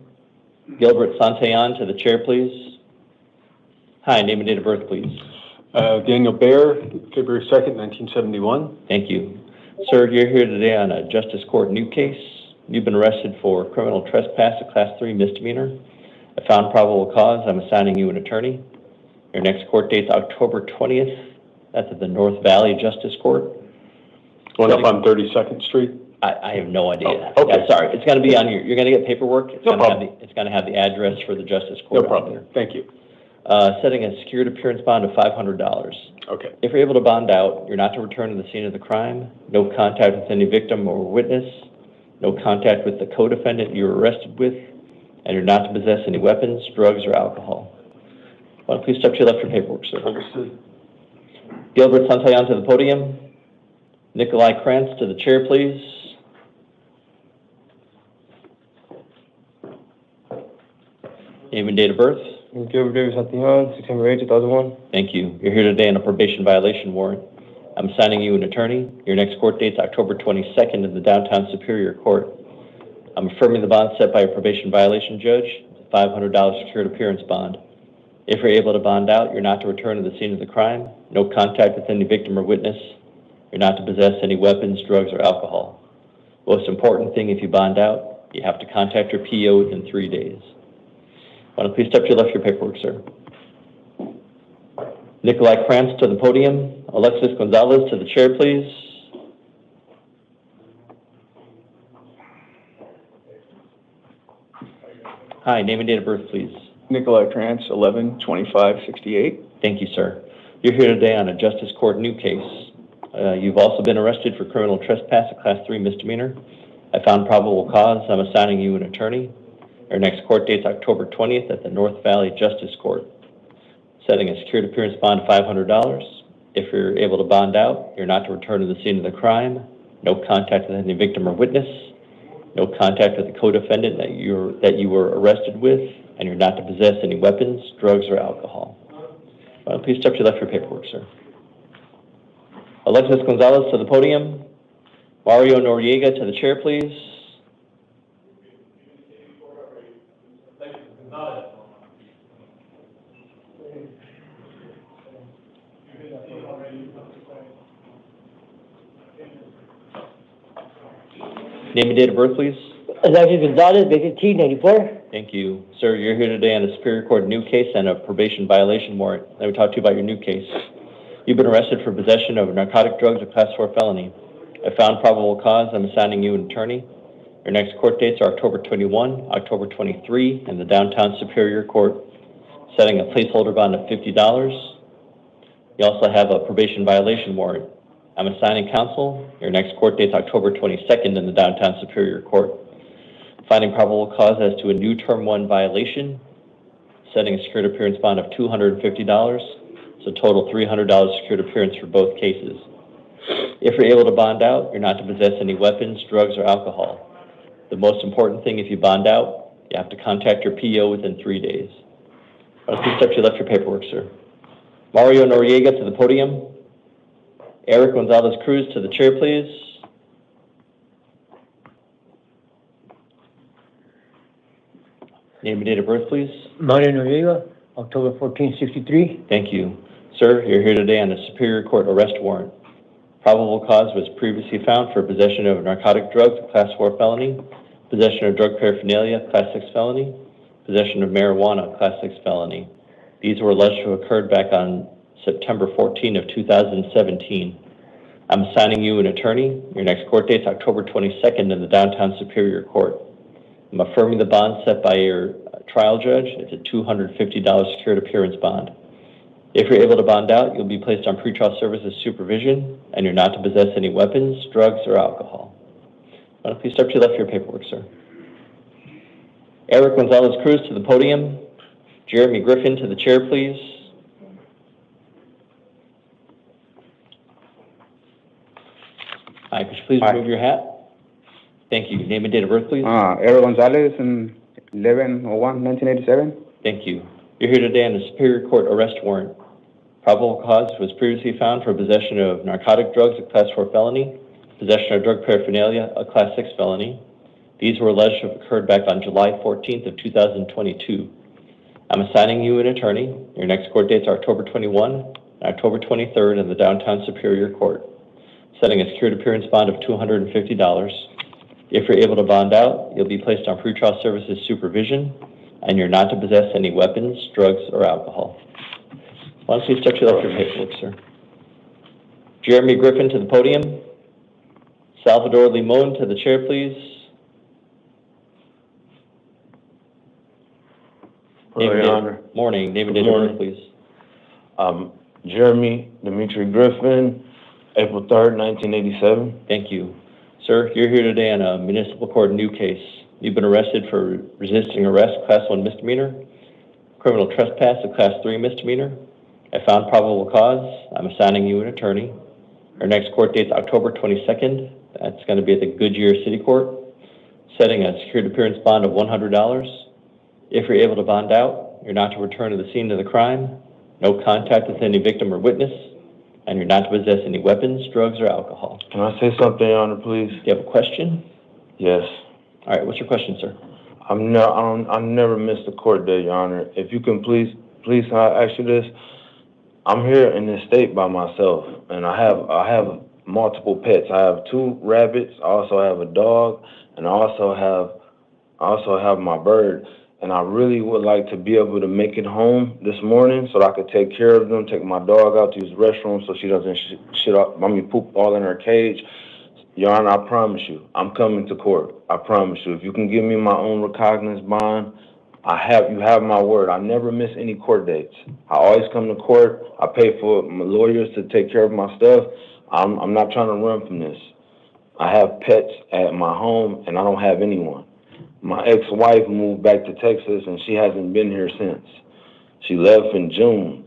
Gilbert Santillan to the chair, please. Hi, name and date of birth, please. Daniel Bear, February 2nd, 1971. Thank you. Sir, you're here today on a Justice Court new case. You've been arrested for criminal trespass, a Class 3 misdemeanor. I found probable cause. I'm assigning you an attorney. Your next court date's October 20th. That's at the North Valley Justice Court. Going up on 32nd Street? I have no idea. Oh, okay. Yeah, sorry. It's gonna be on you're gonna get paperwork. It's No gonna problem. it's gonna have the address for the Justice Court. No on problem. there. Thank you. Setting a secured appearance bond of $500. Okay. If you're able to bond out, you're not to return to the scene of the crime, no contact with any victim or witness, no contact with the co-defendant you were arrested with, and you're not to possess any weapons, drugs, or alcohol. Why don't you please step to your left for paperwork, sir? Understood. Gilbert Santillan to the podium. Nikolai Krantz to the chair, please. Name and date of birth. Gilbert Davis Santillan, September 8, 2001. Thank you. You're here today on a probation violation warrant. I'm assigning you an attorney. Your next court date's October 22nd in the downtown Superior Court. I'm affirming the bond set by a probation violation judge, a $500 secured appearance bond. If you're able to bond out, you're not to return to the scene of the crime, no contact with any victim or witness. You're not to possess any weapons, drugs, or alcohol. Most important thing, if you bond out, you have to contact your PO within 3 days. Why don't you please step to your left for your paperwork, sir? Nikolai Krantz to the podium. Alexis Gonzalez to the chair, please. Hi, name and date of birth, please. Nikolai Krantz, 11/25/68. Thank you, sir. You're here today on a Justice Court new case. You've also been arrested for criminal trespass, a Class 3 misdemeanor. I found probable cause. I'm assigning you an attorney. Our next court date's October 20th at the North Valley Justice Court. Setting a secured appearance bond of $500. If you're able to bond out, you're not to return to the scene of the crime, no contact with any victim or witness, no contact with the co-defendant that you were arrested with, and you're not to possess any weapons, drugs, or alcohol. Please step to your left for paperwork, sir. Alexis Gonzalez to the podium. Mario Noriega to the chair, please. Name and date of birth, please. Alexis Gonzalez, vacancy T94. Thank you. Sir, you're here today on a Superior Court new case and a probation violation warrant. Let me talk to you about your new case. You've been arrested for possession of narcotic drugs, a Class 4 felony. I found probable cause. I'm assigning you an attorney. Your next court dates are October 21, October 23 in the downtown Superior Court, setting a placeholder bond of $50. You also have a probation violation warrant. I'm assigning counsel. Your next court date's October 22nd in the downtown Superior Court. Finding probable cause as to a new Term 1 violation, setting a secured appearance bond of $250, so total $300 secured appearance for both cases. If you're able to bond out, you're not to possess any weapons, drugs, or alcohol. The most important thing, if you bond out, you have to contact your PO within 3 days. Please step to your left for paperwork, sir. Mario Noriega to the podium. Eric Gonzalez Cruz to the chair, please. Name and date of birth, please. Mario Noriega, October 14, 63. Thank you. Sir, you're here today on a Superior Court arrest warrant. Probable cause was previously found for possession of narcotic drugs, a Class 4 felony, possession of drug paraphernalia, Class 6 felony, possession of marijuana, Class 6 felony. These were alleged to have occurred back on September 14 of 2017. I'm assigning you an attorney. Your next court date's October 22nd in the downtown Superior Court. I'm affirming the bond set by your trial judge. It's a $250 secured appearance bond. If you're able to bond out, you'll be placed on pretrial services supervision, and you're not to possess any weapons, drugs, or alcohol. Why don't you please step to your left for your paperwork, sir. Eric Gonzalez Cruz to the podium. Jeremy Griffin to the chair, please. Hi, could you please remove your hat? Thank you. Name and date of birth, please. Eric Gonzalez, 11/01/1987. Thank you. You're here today on a Superior Court arrest warrant. Probable cause was previously found for possession of narcotic drugs, a Class 4 felony, possession of drug paraphernalia, a Class 6 felony. These were alleged to have occurred back on July 14th of 2022. I'm assigning you an attorney. Your next court dates are October 21 and October 23rd in the Downtown Superior Court. Setting a secured appearance bond of $250. If you're able to bond out, you'll be placed on pretrial services supervision, and you're not to possess any weapons, drugs, or alcohol. Why don't you step to the left of your paperwork, sir? Jeremy Griffin to the podium. Salvador Limon to the chair, please. Your Honor. Morning. Name and date of birth, please. Jeremy Dimitri Griffin, April 3rd, 1987. Thank you. Sir, you're here today on a municipal court new case. You've been arrested for resisting arrest, Class 1 misdemeanor, criminal trespass, a Class 3 misdemeanor. I found probable cause. I'm assigning you an attorney. Our next court date's October 22nd. That's going to be at the Goodyear City Court. Setting a secured appearance bond of $100. If you're able to bond out, you're not to return to the scene of the crime, no contact with any victim or witness, and you're not to possess any weapons, drugs, or alcohol. Can I say something, Your Honor, please? Do you have a question? Yes. All right, what's your question, sir? I never missed a court day, Your Honor. If you can please I ask you this. I'm here in this state by myself, and I have multiple pets. I have 2 rabbits. I also have a dog, and I also have my bird. And I really would like to be able to make it home this morning so that I could take care of them, take my dog out to use the restroom so she doesn't poop all in her cage. Your Honor, I promise you, I'm coming to court. I promise you. If you can give me my own recognizance bond, you have my word. I never miss any court dates. I always come to court. I pay for my lawyers to take care of my stuff. I'm not trying to run from this. I have pets at my home, and I don't have anyone. My ex-wife moved back to Texas, and she hasn't been here since. She left in June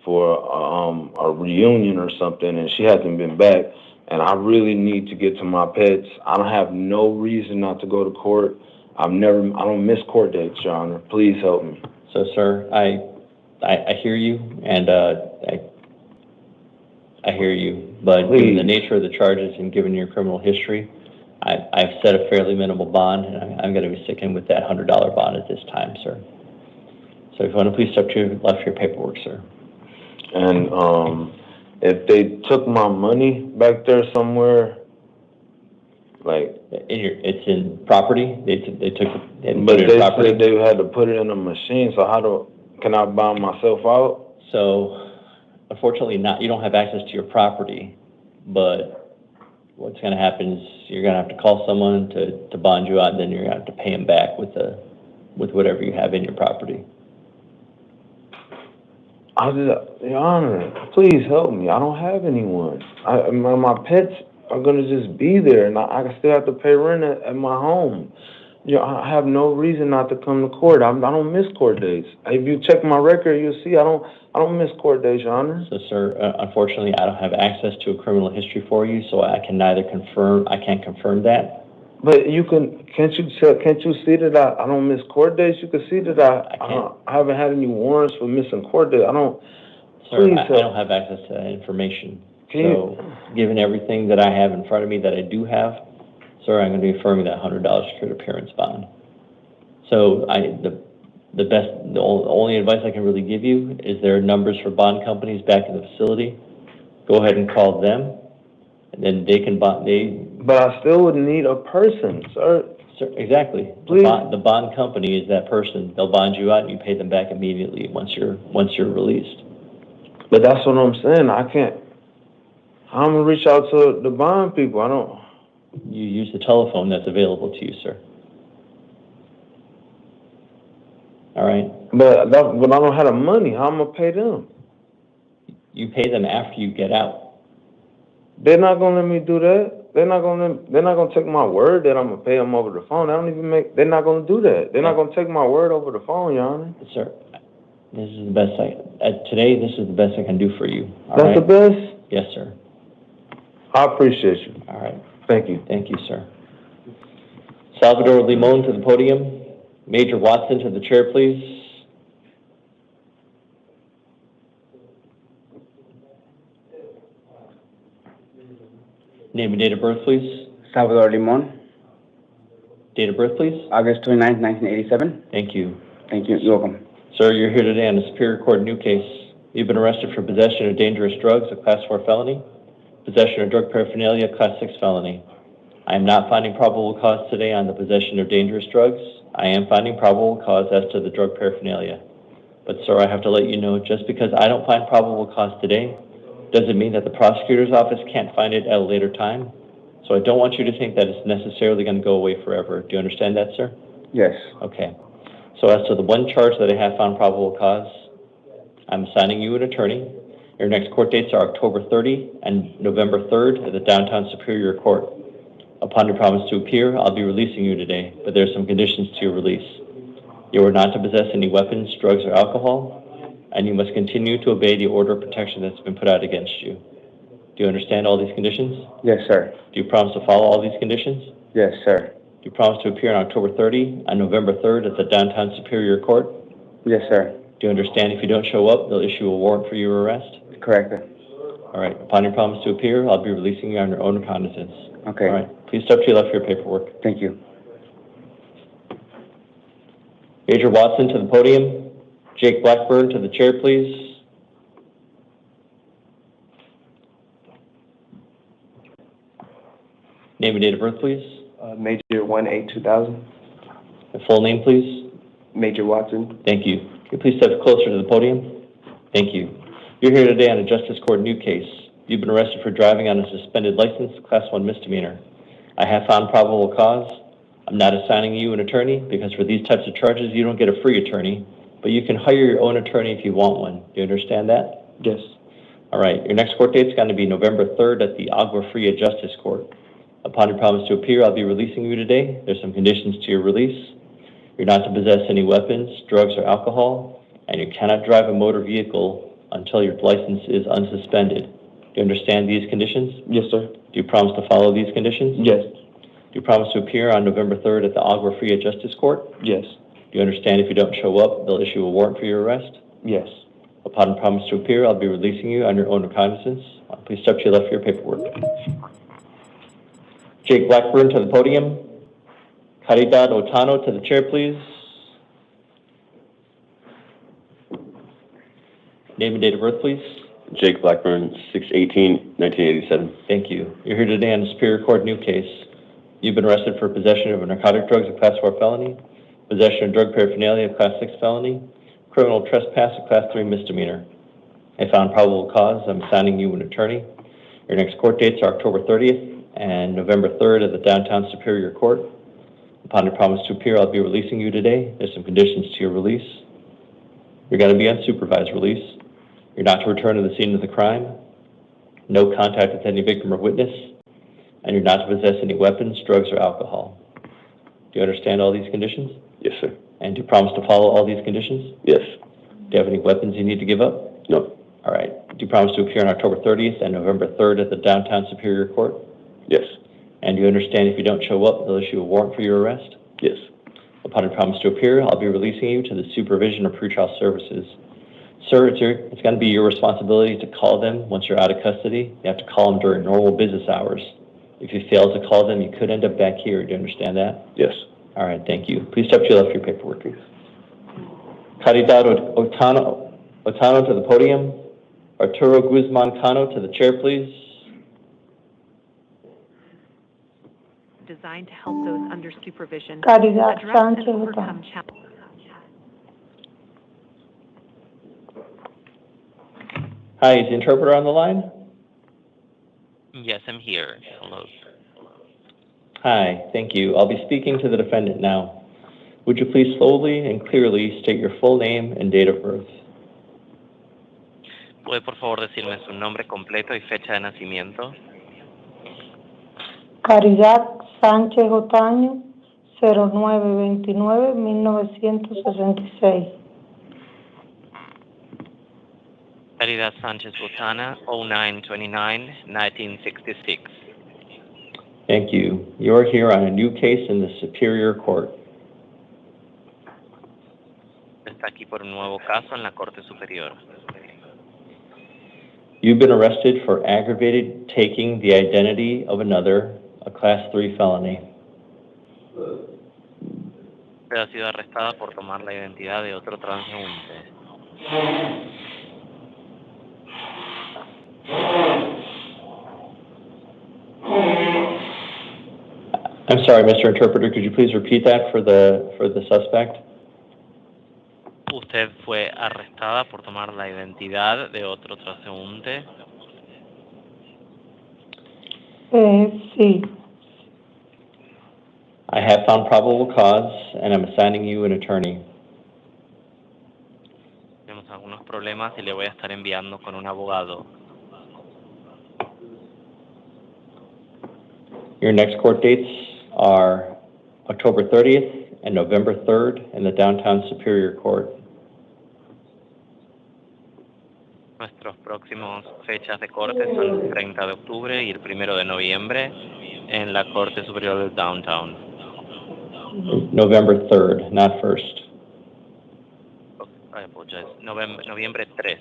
for a reunion or something, and she hasn't been back. And I really need to get to my pets. I don't have no reason not to go to court. I don't miss court dates, Your Honor. Please help me. So, sir, I hear you, and I hear you. But given the nature of the charges and given your criminal history, I've set a fairly minimal bond, and I'm going to be sticking with that $100 bond at this time, sir. So if you want to please step to your left for your paperwork, sir. And if they took my money back there somewhere, like it's in property. They took it. But they said they had to put it in a machine. So can I buy myself out? So unfortunately, you don't have access to your property, but what's going to happen is you're going to have to call someone to bond you out, and then you're going to have to pay them back with whatever you have in your property. Your Honor, please help me. I don't have anyone. My pets are going to just be there, and I still have to pay rent at my home. I have no reason not to come to court. I don't miss court dates. If you check my record, you'll see I don't miss court dates, Your Honor. So, sir, unfortunately, I don't have access to a criminal history for you, so I can't confirm that. But can't you see that I don't miss court dates? You can see that I haven't had any warrants for missing court dates. I don't have access to that information. Given everything that I have in front of me that I do have, sir, I'm going to be affirming that $100 secured appearance bond. So the only advice I can really give you is there are numbers for bond companies back in the facility. Go ahead and call them, and then they can bond. But I still would need a person, sir. Sir, exactly. Please. The bond company is that person. They'll bond you out, and you pay them back immediately once you're released. But that's what I'm saying. I can't. I'm gonna reach out to the bond people. I don't. You use the telephone that's available to you, sir. All right. But I don't have the money. How am I gonna pay them? You pay them after you get out. They're not gonna let me do that. They're not gonna take my word that I'm gonna pay them over the phone. They're not gonna do that. They're not gonna take my word over the phone, Your Honor. Sir, this is the best today. This is the best I can do for you. That's the best? Yes, sir. I appreciate you. All right. Thank you. Thank you, sir. Salvador Limon to the podium. Major Watson to the chair, please. Name and date of birth, please. Salvador Limon, Date of birth, please. August 29th, 1987. Thank you. Thank you. You're welcome. Sir, you're here today on the Superior Court new case. You've been arrested for possession of dangerous drugs, a Class 4 felony, possession of drug paraphernalia, Class 6 felony. I am not finding probable cause today on the possession of dangerous drugs. I am finding probable cause as to the drug paraphernalia. But sir, I have to let you know, just because I don't find probable cause today, doesn't mean that the prosecutor's office can't find it at a later time. So I don't want you to think that it's necessarily going to go away forever. Do you understand that, sir? Yes. Okay. So as to the one charge that I have found probable cause, I'm assigning you an attorney. Your next court dates are October 30 and November 3rd at the Downtown Superior Court. Upon your promise to appear, I'll be releasing you today, but there are some conditions to your release. You are not to possess any weapons, drugs, or alcohol, and you must continue to obey the order of protection that's been put out against you. Do you understand all these conditions? Yes, sir. Do you promise to follow all these conditions? Yes, sir. Do you promise to appear on October 30 and November 3rd at the Downtown Superior Court? Yes, sir. Do you understand if you don't show up, they'll issue a warrant for your arrest? Correct, sir. All right. Upon your promise to appear, I'll be releasing you on your own recognizance. Okay. All right. Please step to your left for your paperwork. Thank you. Major Watson to the podium. Jake Blackburn to the chair, please. Name and date of birth, please. Major 1-8-2000. The full name, please. Major Watson. Thank you. Can you please step closer to the podium? Thank you. You're here today on a Justice Court new case. You've been arrested for driving on a suspended license, Class 1 misdemeanor. I have found probable cause. I'm not assigning you an attorney because for these types of charges, you don't get a free attorney, but you can hire your own attorney if you want one. Do you understand that? Yes. All right. Your next court date is going to be November 3rd at the Agua Fria Justice Court. Upon your promise to appear, I'll be releasing you today. There's some conditions to your release. You're not to possess any weapons, drugs, or alcohol, and you cannot drive a motor vehicle until your license is unsuspended. Do you understand these conditions? Yes, sir. Do you promise to follow these conditions? Yes. Do you promise to appear on November 3rd at the Agua Fria Justice Court? Yes. Do you understand if you don't show up, they'll issue a warrant for your arrest? Yes. Upon promise to appear, I'll be releasing you on your own recognizance. Please step to your left for your paperwork. Jake Blackburn to the podium. Caridad Otano to the chair, please. Name and date of birth, please. Jake Blackburn, 6/18/1987. Thank you. You're here today on the Superior Court new case. You've been arrested for possession of narcotic drugs, a Class 4 felony, possession of drug paraphernalia, a Class 6 felony, criminal trespass, a Class 3 misdemeanor. I found probable cause. I'm assigning you an attorney. Your next court dates are October 30th and November 3rd at the Downtown Superior Court. Upon your promise to appear, I'll be releasing you today. There's some conditions to your release. You're going to be on supervised release. You're not to return to the scene of the crime. No contact with any victim or witness. And you're not to possess any weapons, drugs, or alcohol. Do you understand all these conditions? Yes, sir. And do you promise to follow all these conditions? Yes. Do you have any weapons you need to give up? No. All right. Do you promise to appear on October 30th and November 3rd at the Downtown Superior Court? Yes. And do you understand if you don't show up, they'll issue a warrant for your arrest? Yes. Upon a promise to appear, I'll be releasing you to the supervision of pretrial services. Sir, it's going to be your responsibility to call them once you're out of custody. You have to call them during normal business hours. If you fail to call them, you could end up back here. Do you understand that? Yes. All right, thank you. Please step to your left for your paperwork, please. Caridad Otano to the podium. Arturo Guzman Cano to the chair, please. Designed to help those under supervision. Caridad address Sánchez and overcome Otano. challenges. Hi, is the interpreter on the line? Yes, I'm here. Hello. Hi, thank you. I'll be speaking to the defendant now. Would you please slowly and clearly state your full name and date of birth? ¿Puede por favor decirme su nombre completo y fecha de nacimiento? Caridad Sánchez Otaño, 0929-1966. Caridad Sánchez Botana, 09/29/1966. Thank you. You are here on a new case in the Superior Court. Está aquí por un nuevo caso en la Corte Superior. You've been arrested for aggravated taking the identity of another, a Class 3 felony. Usted ha sido arrestada por tomar la identidad de otro transeúnte. I'm sorry, Mr. Interpreter, could you please repeat that for the suspect? Usted fue arrestada por tomar la identidad de otro transeúnte. Sí. I have found probable cause, and I'm assigning you an attorney. Tenemos algunos problemas y le voy a estar enviando con un abogado. Your next court dates are October 30th and November 3rd in the Downtown Superior Court. Nuestros próximos fechas de corte son el 30 de octubre y el 1 de noviembre en la Corte Superior del Downtown. November 3rd, not 1st. I apologize. Noviembre 3.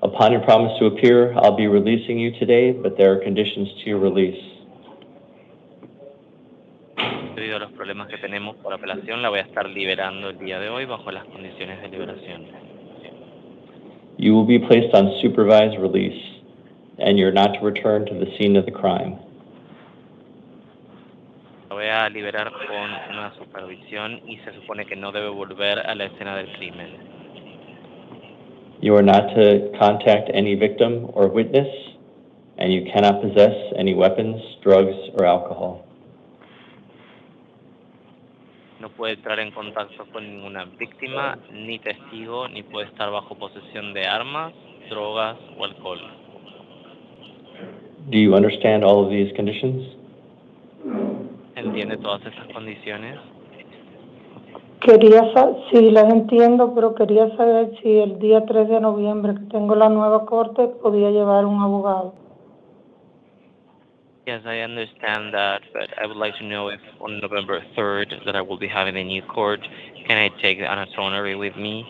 Upon your promise to appear, I'll be releasing you today, but there are conditions to your release. Debido a los problemas que tenemos por apelación, la voy a estar liberando el día de hoy bajo las condiciones de liberación. You will be placed on supervised release, and you're not to return to the scene of the crime. La voy a liberar con una supervisión y se supone que no debe volver a la escena del crimen. You are not to contact any victim or witness, and you cannot possess any weapons, drugs, or alcohol. No puede entrar en contacto con ninguna víctima, ni testigo, ni puede estar bajo posesión de armas, drogas o alcohol. Do you understand all of these conditions? ¿Entiende todas estas condiciones? Sí, las entiendo, pero quería saber si el día 3 de noviembre, que tengo la nueva corte, podía llevar un abogado. Yes, I understand that, but I would like to know if on November 3rd that I will be having a new court, can I take an attorney with me?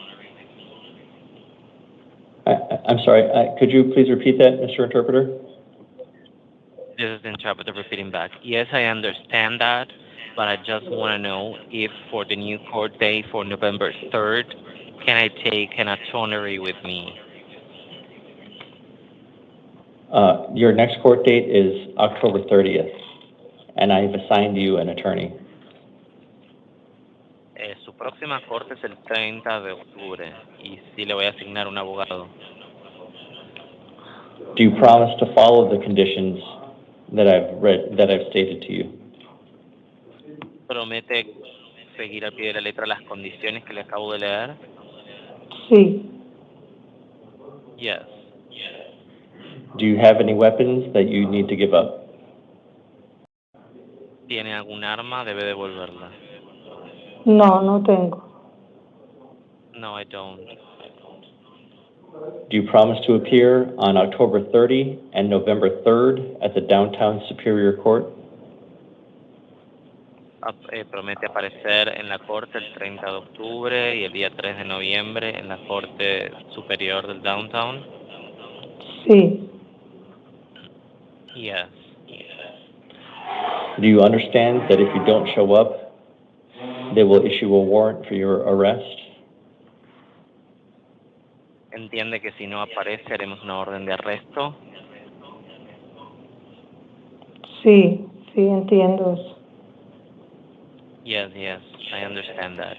I'm sorry, could you please repeat that, Mr. Interpreter? This is the interpreter repeating back. Yes, I understand that, but I just want to know if for the new court date for November 3rd, can I take an attorney with me? Your next court date is October 30th, and I've assigned you an attorney. Su próxima corte es el 30 de octubre y sí le voy a asignar un abogado. Do you promise to follow the conditions that I've stated to you? ¿Promete seguir al pie de la letra las condiciones que le acabo de leer? Sí. Yes. Do you have any weapons that you need to give up? ¿Tiene algún arma? Debe devolverla. No, no tengo. No, I don't. Do you promise to appear on October 30 and November 3rd at the Downtown Superior Court? Promete aparecer en la corte el 30 de octubre y el día 3 de noviembre en la Corte Superior del Downtown? Sí. Yes. Do you understand that if you don't show up, they will issue a warrant for your arrest? ¿Entiende que si no aparece haremos una orden de arresto? Sí, sí, entiendo eso. Yes, I understand that.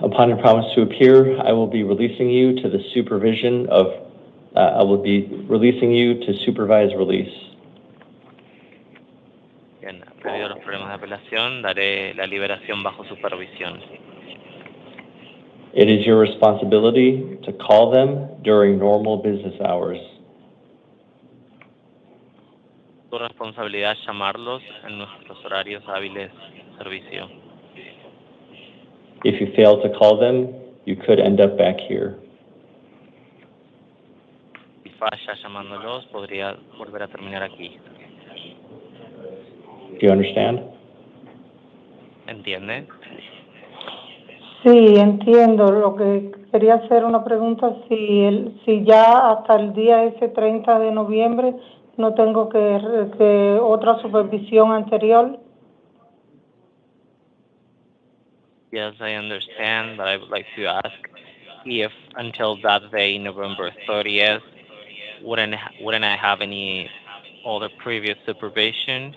Upon your promise to appear, I will be releasing you to the supervision of, I will be releasing you to supervised release. Bien, debido a los problemas de apelación, daré la liberación bajo supervisión. It is your responsibility to call them during normal business hours. Tu responsabilidad es llamarlos en nuestros horarios hábiles de servicio. If you fail to call them, you could end up back here. Si falla llamándolos, podría volver a terminar aquí. Do you understand? ¿Entiende? Sí, entiendo. Lo que quería hacer una pregunta, si ya hasta el día ese 30 de noviembre no tengo que otra supervisión anterior. Yes, I understand, but I would like to ask if until that day, November 30th, wouldn't I have any other previous supervision?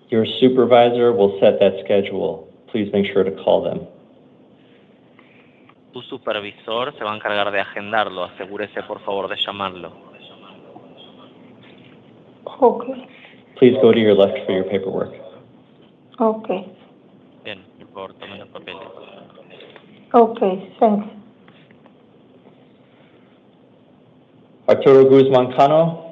Your supervisor will set that schedule. Please make sure to call them. Tu supervisor se va a encargar de agendarlo. Asegúrese, por favor, de llamarlo. Okay. Please go to your left for your paperwork. Okay. Bien, por favor, tomen los papeles. Okay, thanks. Arturo Guzman Cano.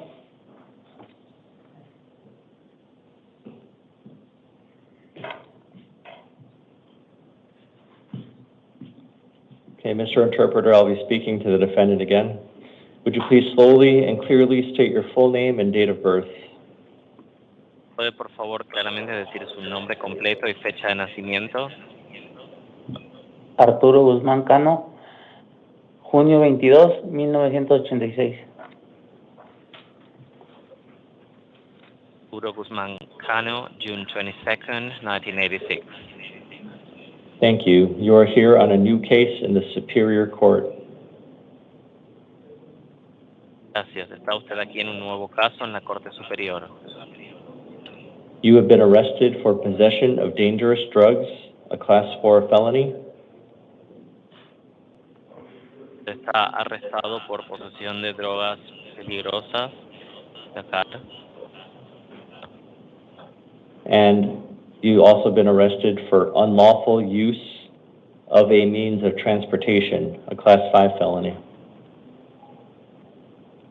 Okay, Mr. Interpreter, I'll be speaking to the defendant again. Would you please slowly and clearly state your full name and date of birth? ¿Puede, por favor, claramente decir su nombre completo y fecha de nacimiento? Arturo Guzmán Cano, junio 22, 1986. Arturo Guzmán Cano, June 22nd, 1986. Thank you. You are here on a new case in the Superior Court. Gracias. Está usted aquí en un nuevo caso en la Corte Superior. You have been arrested for possession of dangerous drugs, a Class 4 felony. Está arrestado por posesión de drogas peligrosas. And you also been arrested for unlawful use of a means of transportation, a Class 5 felony.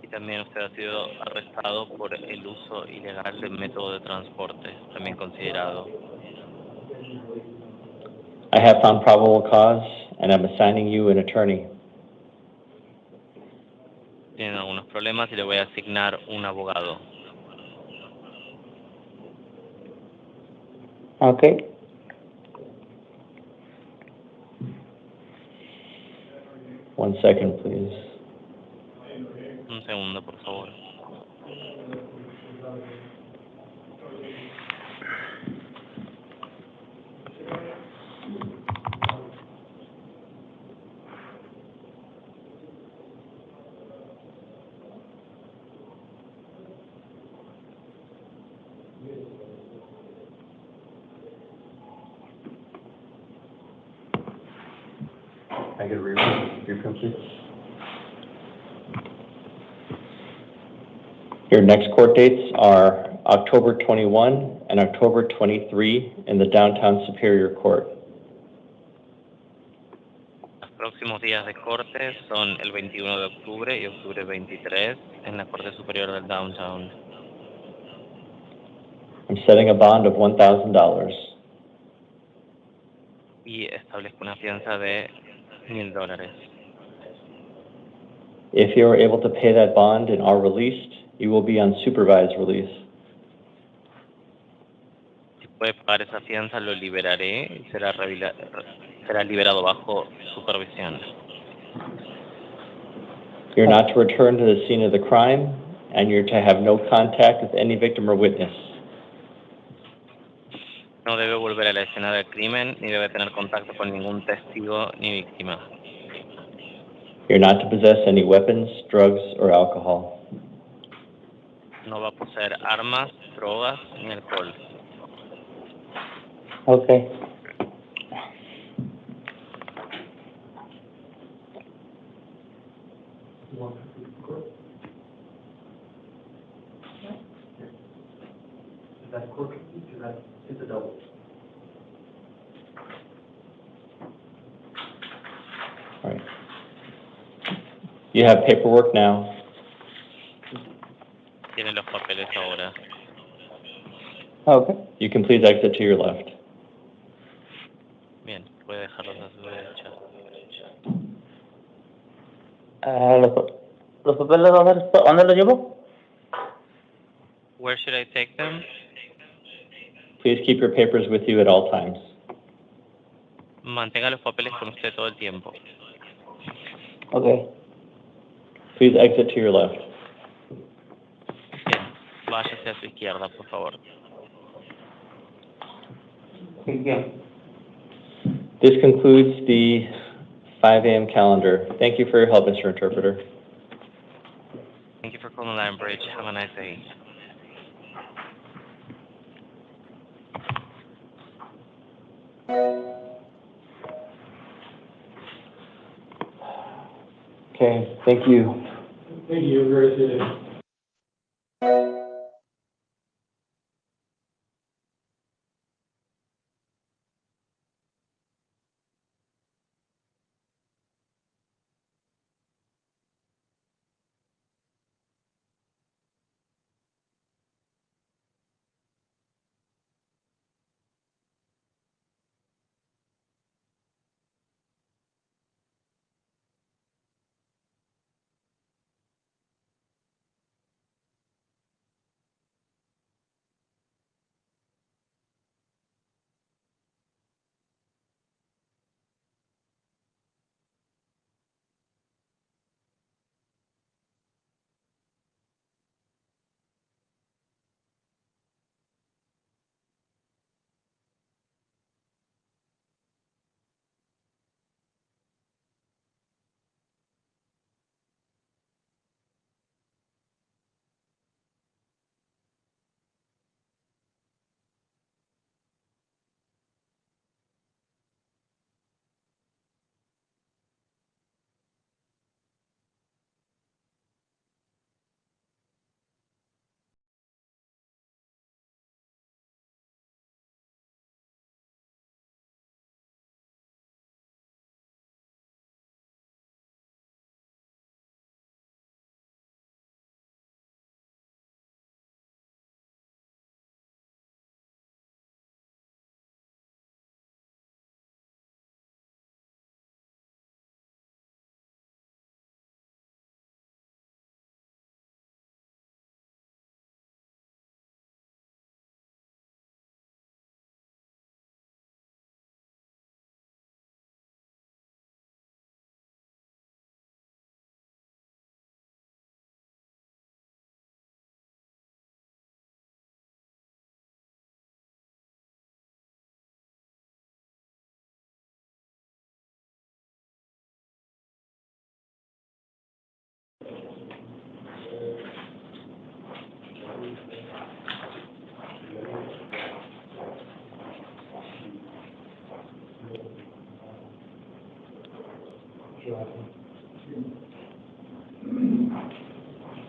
Y también usted ha sido arrestado por el uso ilegal del método de transporte, también considerado. I have found probable cause, and I'm assigning you an attorney. Tienen algunos problemas y le voy a asignar un abogado. Okay. One second, please. Un segundo, por favor. I get a review, please. Your next court dates are October 21 and October 23 in the Downtown Superior Court. Los próximos días de corte son el 21 de octubre y octubre 23 en la Corte Superior del Downtown. I'm setting a bond of $1,000. Y establezco una fianza de $1,000. If you are able to pay that bond and are released, you will be on supervised release. Si puede pagar esa fianza, lo liberaré y será liberado bajo supervisión. You're not to return to the scene of the crime, and you're to have no contact with any victim or witness. No debe volver a la escena del crimen, ni debe tener contacto con ningún testigo ni víctima. You're not to possess any weapons, drugs, or alcohol. No va a poseer armas, drogas, ni alcohol. Okay. All right. You have paperwork now. Tienen los papeles ahora. Okay. You can please exit to your left. Bien, puede dejarlos a su derecha. ¿Los papeles dónde los llevo? Where should I take them? Please keep your papers with you at all times. Mantenga los papeles con usted todo el tiempo. Okay. Please exit to your left. Bien, vaya hacia su izquierda, por favor. This concludes the 5 a.m. calendar. Thank you for your help, Mr. Interpreter. Thank you for calling Lion Bridge. Have a nice day. Okay, thank you. Thank you, very good.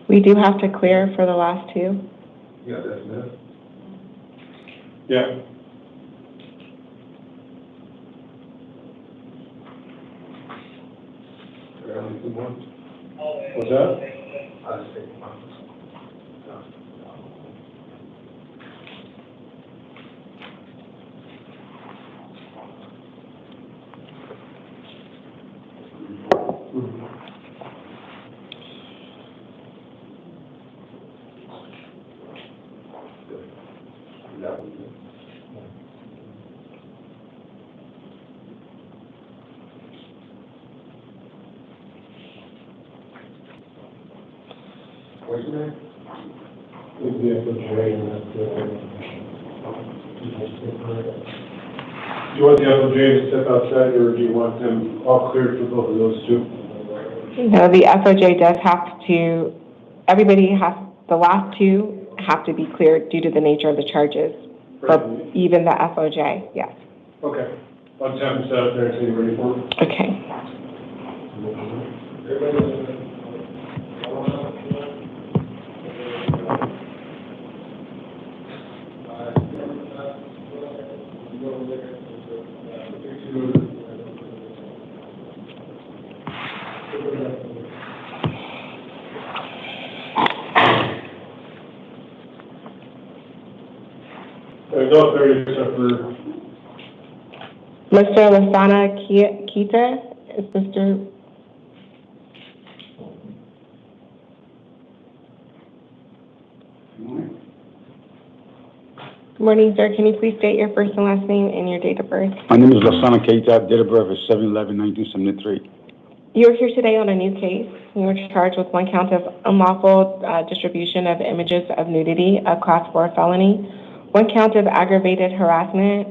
We do have to clear for the last two. Yeah, that's it. Yeah. What's that? What's your name? It's the FOJ, and that's do you want the FOJ to step outside, or do you want them all cleared for both of those two? No, the FOJ does have to, the last two have to be cleared due to the nature of the charges. But even the FOJ, yes. Okay. I'll just have them set up there until you're ready for it. Okay. Go up there, except for Mr. Lasana Kita is Mr. Morning, sir. Can you please state your first and last name and your date of birth? My name is Lasana Keita, date of birth is 7/11/1973. You are here today on a new case. You were charged with one count of unlawful distribution of images of nudity, a Class 4 felony, one count of aggravated harassment,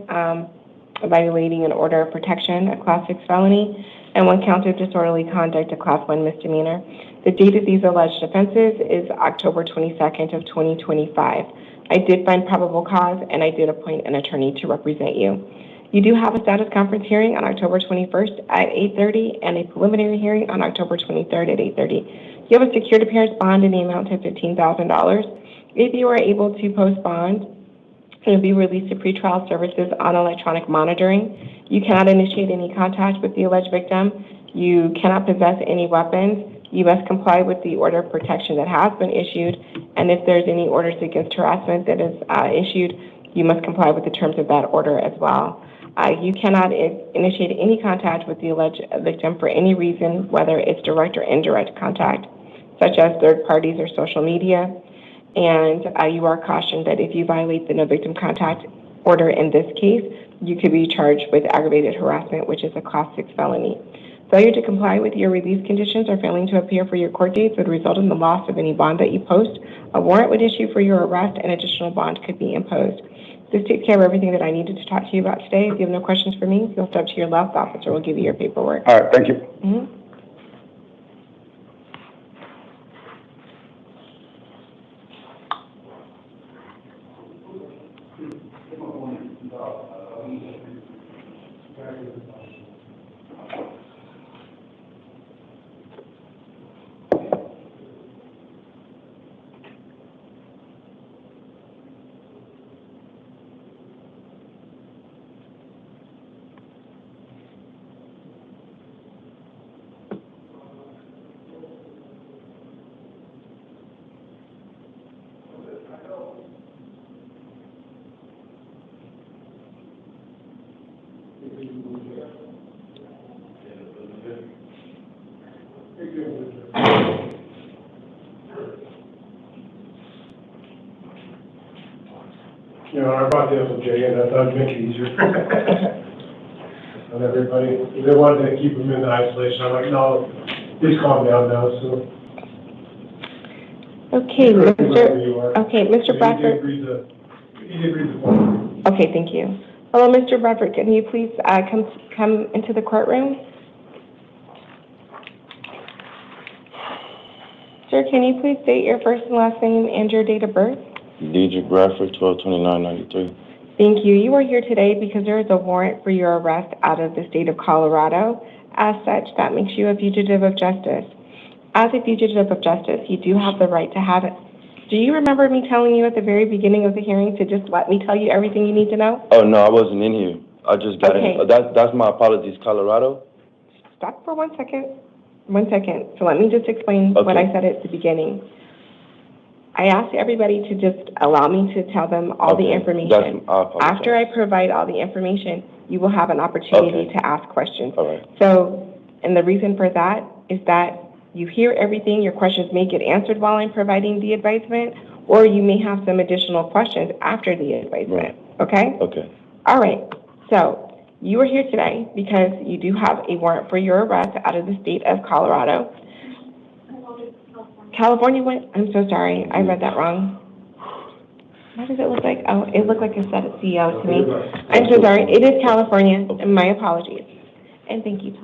violating an order of protection, a Class 6 felony, and one count of disorderly conduct, a Class 1 misdemeanor. The date of these alleged offenses is October 22nd of 2025. I did find probable cause, and I did appoint an attorney to represent you. You do have a status conference hearing on October 21st at 8:30 and a preliminary hearing on October 23rd at 8:30. You have a secured appearance bond in the amount of $15,000. If you are able to post bond, you'll be released to pretrial services on electronic monitoring. You cannot initiate any contact with the alleged victim. You cannot possess any weapons. You must comply with the order of protection that has been issued, and if there's any orders against harassment that is issued, you must comply with the terms of that order as well. You cannot initiate any contact with the alleged victim for any reason, whether it's direct or indirect contact, such as third parties or social media. And you are cautioned that if you violate the no victim contact order in this case, you could be charged with aggravated harassment, which is a Class 6 felony. Failure to comply with your release conditions or failing to appear for your court dates would result in the loss of any bond that you post. A warrant would issue for your arrest, and additional bond could be imposed. This takes care of everything that I needed to talk to you about today. If you have no questions for me, you'll step to your left. The officer will give you your paperwork. All right, thank you. Mm-hmm. You know, I brought the FOJ in, I thought it'd make it easier. On everybody, they wanted to keep them in the isolation, I'm like, no, please calm down now, so. Okay, Mr. Bradford. He did read the form. Okay, thank you. Hello, Mr. Bradford, can you please come into the courtroom? Sir, can you please state your first and last name and your date of birth? Deidre Bradford, 12/29/93. Thank you. You are here today because there is a warrant for your arrest out of the state of Colorado. As such, that makes you a fugitive of justice. As a fugitive of justice, you do have the right to have it. Do you remember me telling you at the very beginning of the hearing to just let me tell you everything you need to know? Oh, no, I wasn't in here. I just got in. That's my apologies, Colorado. Stop for 1 second. 1 second. So let me just explain what I said at the beginning. I asked everybody to just allow me to tell them all the information. After I provide all the information, you will have an opportunity to ask questions. All right. So, and the reason for that is that you hear everything, your questions may get answered while I'm providing the advisement, or you may have some additional questions after the advisement, okay? Okay. All right, so you are here today because you do have a warrant for your arrest out of the state of Colorado. California went, I'm so sorry, I read that wrong. What does it look like? Oh, it looked like it said CO to me. I'm so sorry, it is California, and my apologies. And thank you.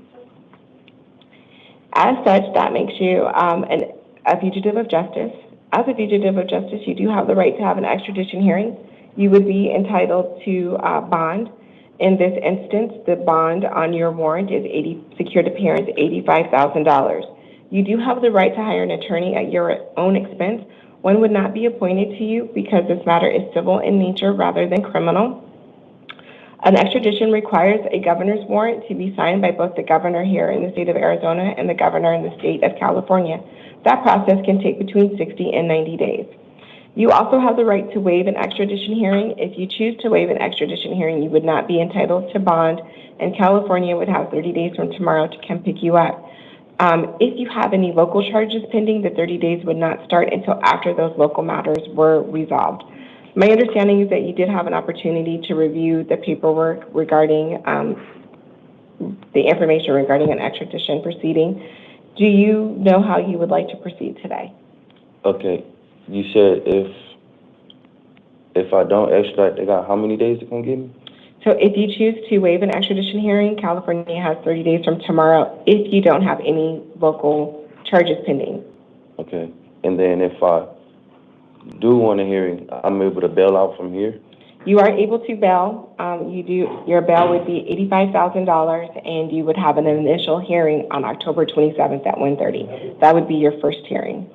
As such, that makes you a fugitive of justice. As a fugitive of justice, you do have the right to have an extradition hearing. You would be entitled to bond. In this instance, the bond on your warrant is secured appearance, $85,000. You do have the right to hire an attorney at your own expense. One would not be appointed to you because this matter is civil in nature rather than criminal. An extradition requires a governor's warrant to be signed by both the governor here in the state of Arizona and the governor in the state of California. That process can take between 60 and 90 days. You also have the right to waive an extradition hearing. If you choose to waive an extradition hearing, you would not be entitled to bond, and California would have 30 days from tomorrow to come pick you up. If you have any local charges pending, the 30 days would not start until after those local matters were resolved. My understanding is that you did have an opportunity to review the paperwork regarding the information regarding an extradition proceeding. Do you know how you would like to proceed today? Okay, you said if I don't extradite, they got how many days to come get me? So if you choose to waive an extradition hearing, California has 30 days from tomorrow if you don't have any local charges pending. Okay, and then if I do want a hearing, I'm able to bail out from here? You are able to bail. Your bail would be $85,000, and you would have an initial hearing on October 27th at 1:30. That would be your first hearing.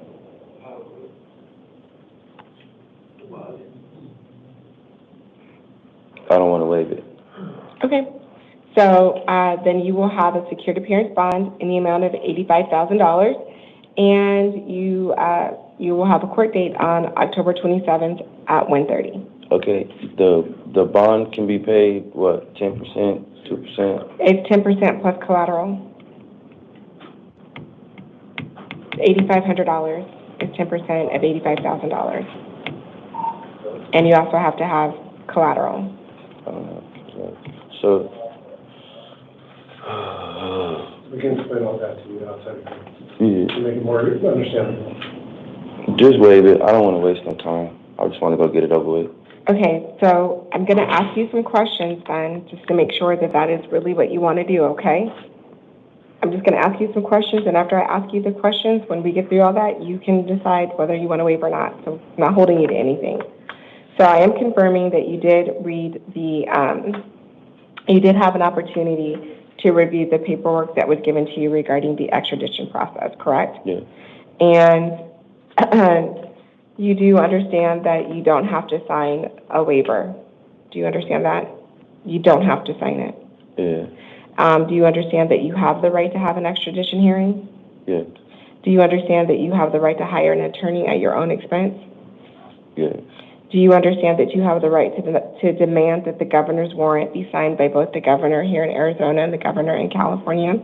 I don't want to waive it. Okay. So then you will have a secured appearance bond in the amount of $85,000, and you will have a court date on October 27th at 1:30. Okay, the bond can be paid, what, 10%, 2%? It's 10% plus collateral. $8,500 is 10% of $85,000. And you also have to have collateral. So, We can explain all that to you outside of yeah, to make it more understandable. just waive it. I don't want to waste no time. I just want to go get it over with. Okay, so I'm going to ask you some questions then, just to make sure that that is really what you want to do, okay? I'm just going to ask you some questions, and after I ask you the questions, when we get through all that, you can decide whether you want to waive or not. So I'm not holding you to anything. So I am confirming that you did read you did have an opportunity to review the paperwork that was given to you regarding the extradition process, correct? Yeah. And you do understand that you don't have to sign a waiver. Do you understand that? You don't have to sign it. Yeah. Do you understand that you have the right to have an extradition hearing? Yeah. Do you understand that you have the right to hire an attorney at your own expense? Yeah. Do you understand that you have the right to demand that the governor's warrant be signed by both the governor here in Arizona and the governor in California?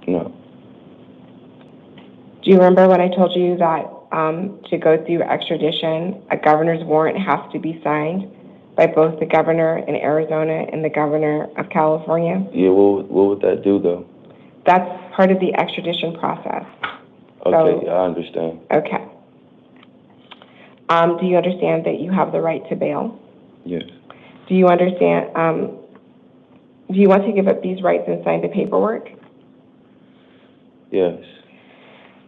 No. Do you remember when I told you that to go through extradition, a governor's warrant has to be signed by both the governor in Arizona and the governor of California? Yeah, what would that do, though? That's part of the extradition process. Okay, I understand. Okay. Do you understand that you have the right to bail? Yes. Do you understand, do you want to give up these rights and sign the paperwork? Yes.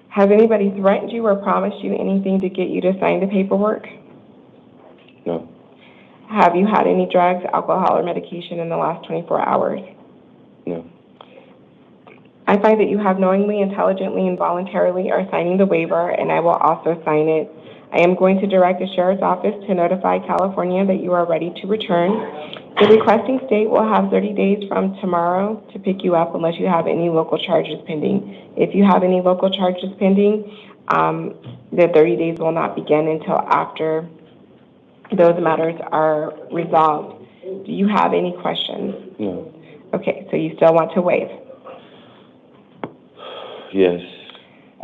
Has anybody threatened you or promised you anything to get you to sign the paperwork? No. Have you had any drugs, alcohol, or medication in the last 24 hours? No. I find that you have knowingly, intelligently, and voluntarily are signing the waiver, and I will also sign it. I am going to direct the Sheriff's Office to notify California that you are ready to return. The requesting state will have 30 days from tomorrow to pick you up unless you have any local charges pending. If you have any local charges pending, the 30 days will not begin until after those matters are resolved. Do you have any questions? No. Okay, so you still want to waive? Yes.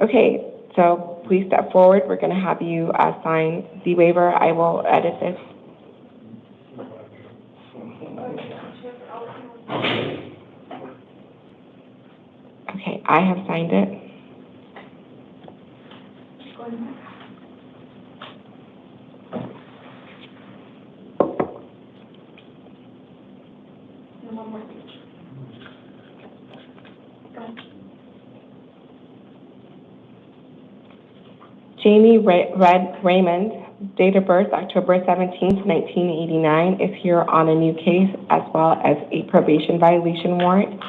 Okay, so please step forward. We're going to have you sign the waiver. I will edit this. Okay, I have signed it. Jamie Raymond, date of birth October 17th, 1989, is here on a new case as well as a probation violation warrant.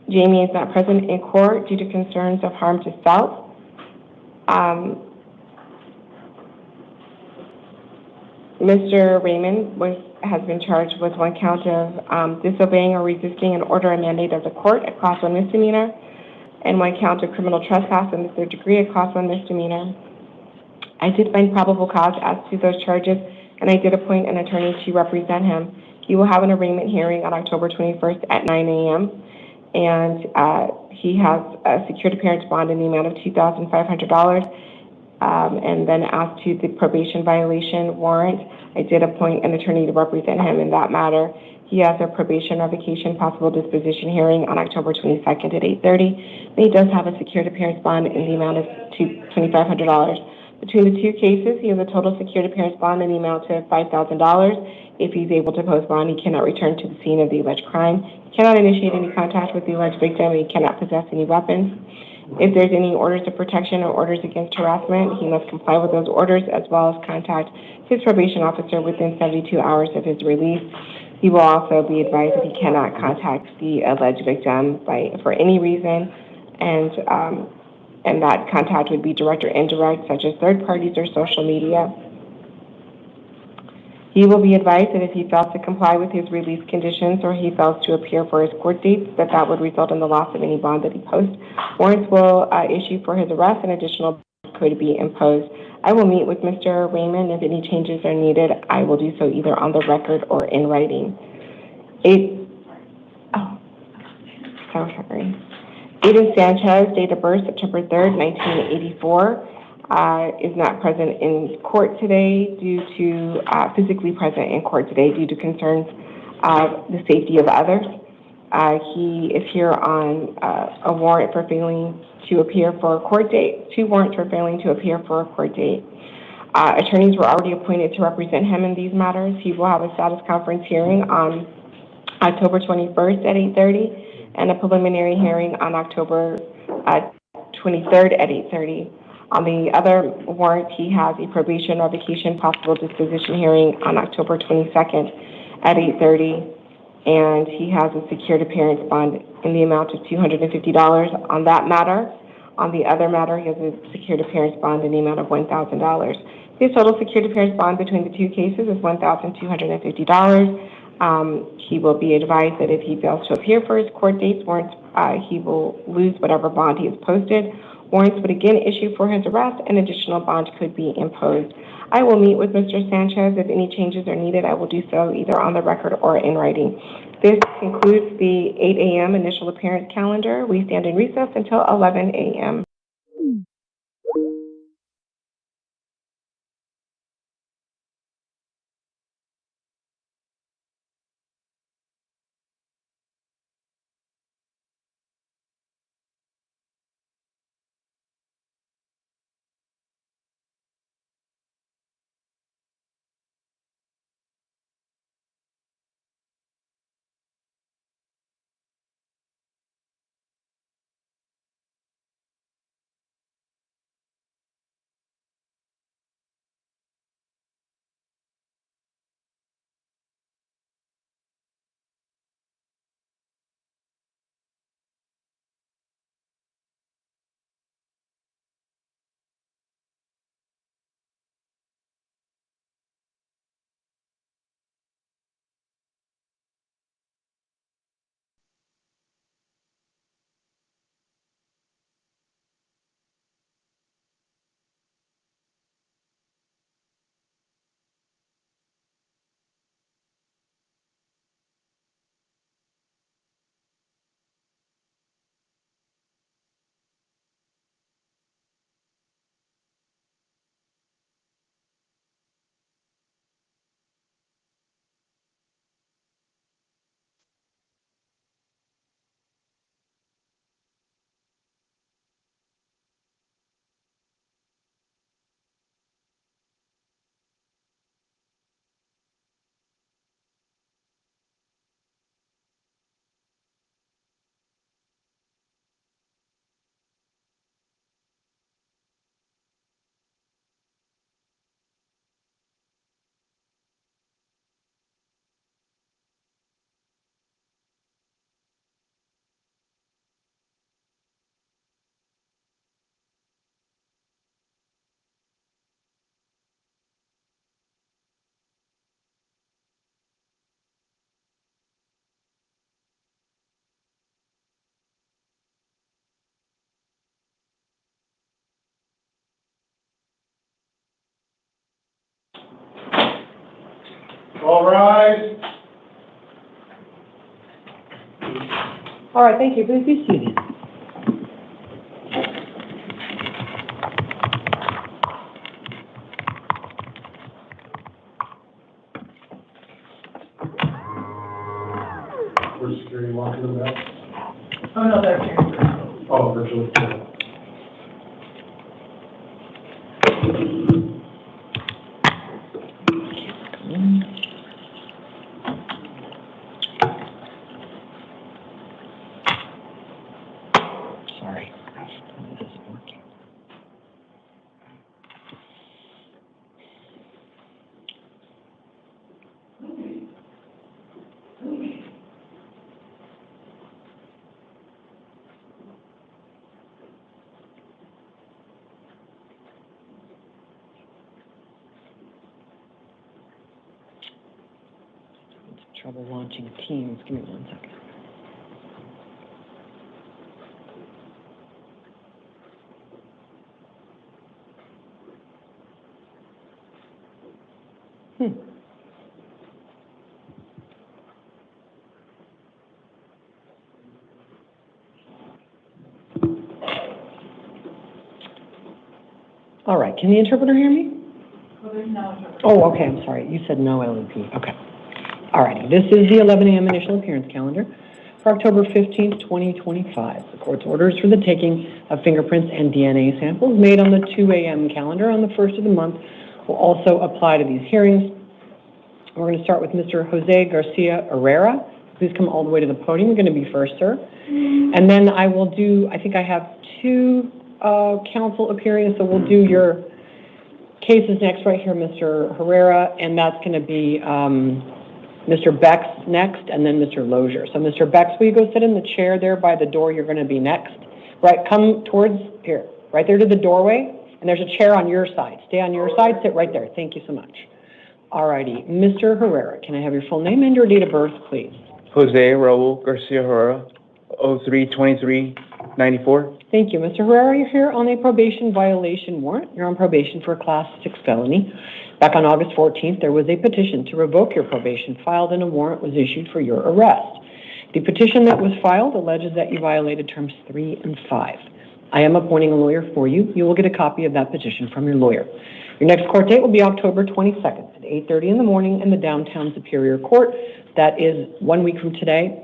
Jamie is not present in court due to concerns of harm to self. Mr. Raymond has been charged with one count of disobeying or resisting an order or mandate of the court, a Class 1 misdemeanor, and one count of criminal trespass in the third degree, a Class 1 misdemeanor. I did find probable cause as to those charges, and I did appoint an attorney to represent him. He will have an arraignment hearing on October 21st at 9 a.m., and He has a secured appearance bond in the amount of $2,500. And then as to the probation violation warrant, I did appoint an attorney to represent him in that matter. He has a probation revocation possible disposition hearing on October 22nd at 8:30. He does have a secured appearance bond in the amount of $2,500. Between the two cases, he has a total secured appearance bond in the amount of $5,000. If he's able to post bond, he cannot return to the scene of the alleged crime. He cannot initiate any contact with the alleged victim, and he cannot possess any weapons. If there's any orders of protection or orders against harassment, he must comply with those orders as well as contact his probation officer within 72 hours of his release. He will also be advised if he cannot contact the alleged victim for any reason, and that contact would be direct or indirect, such as third parties or social media. He will be advised that if he fails to comply with his release conditions or he fails to appear for his court dates, that would result in the loss of any bond that he posts. Warrants will issue for his arrest, and additional could be imposed. I will meet with Mr. Raymond. If any changes are needed, I will do so either on the record or in writing. Aiden Sanchez, date of birth September 3rd, 1984. Is not present in court today physically present in court today due to concerns of the safety of others. He is here on a warrant for failing to appear for a court date, 2 warrants for failing to appear for a court date. Attorneys were already appointed to represent him in these matters. He will have a status conference hearing on October 21st at 8:30 and a preliminary hearing on October 23rd at 8:30. On the other warrant, he has a probation revocation possible disposition hearing on October 22nd at 8:30, and he has a secured appearance bond in the amount of $250 on that matter. On the other matter, he has a secured appearance bond in the amount of $1,000. His total secured appearance bond between the two cases is $1,250. He will be advised that if he fails to appear for his court dates warrants, he will lose whatever bond he has posted. Warrants would again issue for his arrest, and additional bond could be imposed. I will meet with Mr. Sanchez. If any changes are needed, I will do so either on the record or in writing. This concludes the 8 a.m. initial appearance calendar. We stand in recess until 11 a.m. All rise. All right, thank you. Please be seated. for security locking them down? Oh, no, they're here. Oh, virtually. Sorry. This isn't working. Trouble launching Teams. Give me 1 second. All right, can the interpreter hear me? Oh, okay, I'm sorry. You said no LEP. Okay. All righty, this is the 11 a.m. initial appearance calendar for October 15th, 2025. The court's orders for the taking of fingerprints and DNA samples made on the 2 a.m. calendar on the first of the month will also apply to these hearings. We're going to start with Mr. Jose Garcia Herrera. Please come all the way to the podium. You're going to be first, sir. And then I will do, I think I have two counsel appearing, so we'll do your cases next right here, Mr. Herrera, and that's going to be Mr. Bex next, and then Mr. Lozier. So Mr. Bex, will you go sit in the chair there by the door? You're going to be next. Right, come towards here, right there to the doorway, and there's a chair on your side. Stay on your side, sit right there. Thank you so much. All righty, Mr. Herrera, can I have your full name and your date of birth, please? Jose Raul Garcia Herrera, 03-23-94. Thank you, Mr. Herrera. You're here on a probation violation warrant. You're on probation for a Class 6 felony. Back on August 14th, there was a petition to revoke your probation filed and a warrant was issued for your arrest. The petition that was filed alleges that you violated terms 3 and 5. I am appointing a lawyer for you. You will get a copy of that petition from your lawyer. Your next court date will be October 22nd at 8:30 in the morning in the downtown Superior Court. That is 1 week from today.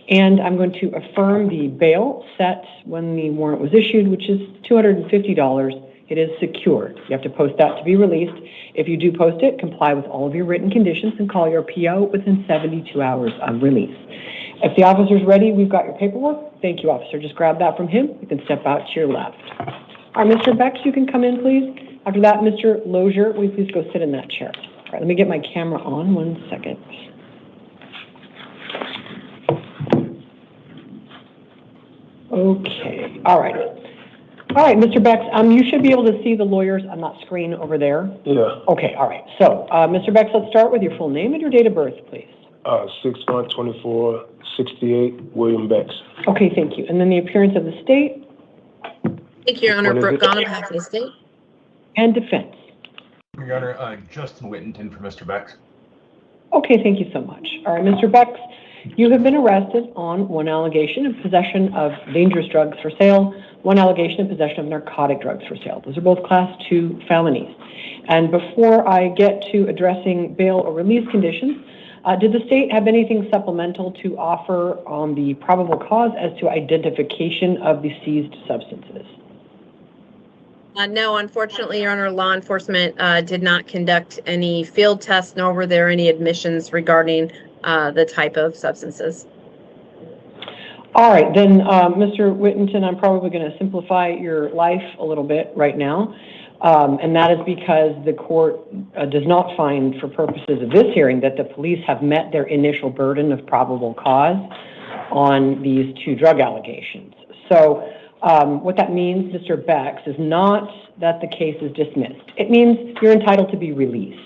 And I'm going to affirm the bail set when the warrant was issued, which is $250. It is secured. You have to post that to be released. If you do post it, comply with all of your written conditions and call your PO within 72 hours of release. If the officer's ready, we've got your paperwork. Thank you, officer. Just grab that from him. You can step out to your left. All right, Mr. Bex, you can come in, please. After that, Mr. Lozier, will you please go sit in that chair? All right, let me get my camera on. 1 second. Okay, all right. All right, Mr. Bex, you should be able to see the lawyers on that screen over there. Yeah. Okay, all right. So, Mr. Bex, let's start with your full name and your date of birth, please. 6/1/24/68, William Bex. Okay, thank you. And then the appearance of the state. Thank you, Your Honor. Brooke Gone on behalf of the state. And defense. Your Honor, Justin Whittington for Mr. Bex. Okay, thank you so much. All right, Mr. Bex, you have been arrested on one allegation of possession of dangerous drugs for sale, one allegation of possession of narcotic drugs for sale. Those are both Class 2 felonies. And before I get to addressing bail or release conditions, did the state have anything supplemental to offer on the probable cause as to identification of the seized substances? No, unfortunately, Your Honor, law enforcement did not conduct any field tests, nor were there any admissions regarding the type of substances. All right, then, Mr. Whittington, I'm probably going to simplify your life a little bit right now, and that is because the court does not find, for purposes of this hearing, that the police have met their initial burden of probable cause on these two drug allegations. So what that means, Mr. Bex, is not that the case is dismissed. It means you're entitled to be released.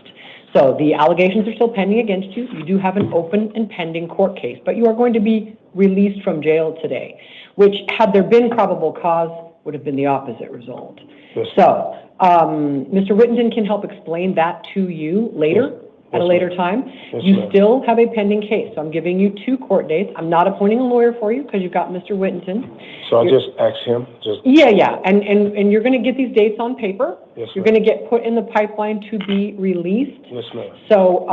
So the allegations are still pending against you. You do have an open and pending court case, but you are going to be released from jail today, which, had there been probable cause, would have been the opposite result. Yes. So Mr. Whittington can help explain that to you later, at a later time. Yes, You ma'am. still have a pending case, so I'm giving you 2 court dates. I'm not appointing a lawyer for you because you've got Mr. Whittington. So I just asked him, Yeah, and you're going to get these dates on paper. Yes, You're ma'am. going to get put in the pipeline to be released. Yes, ma'am. So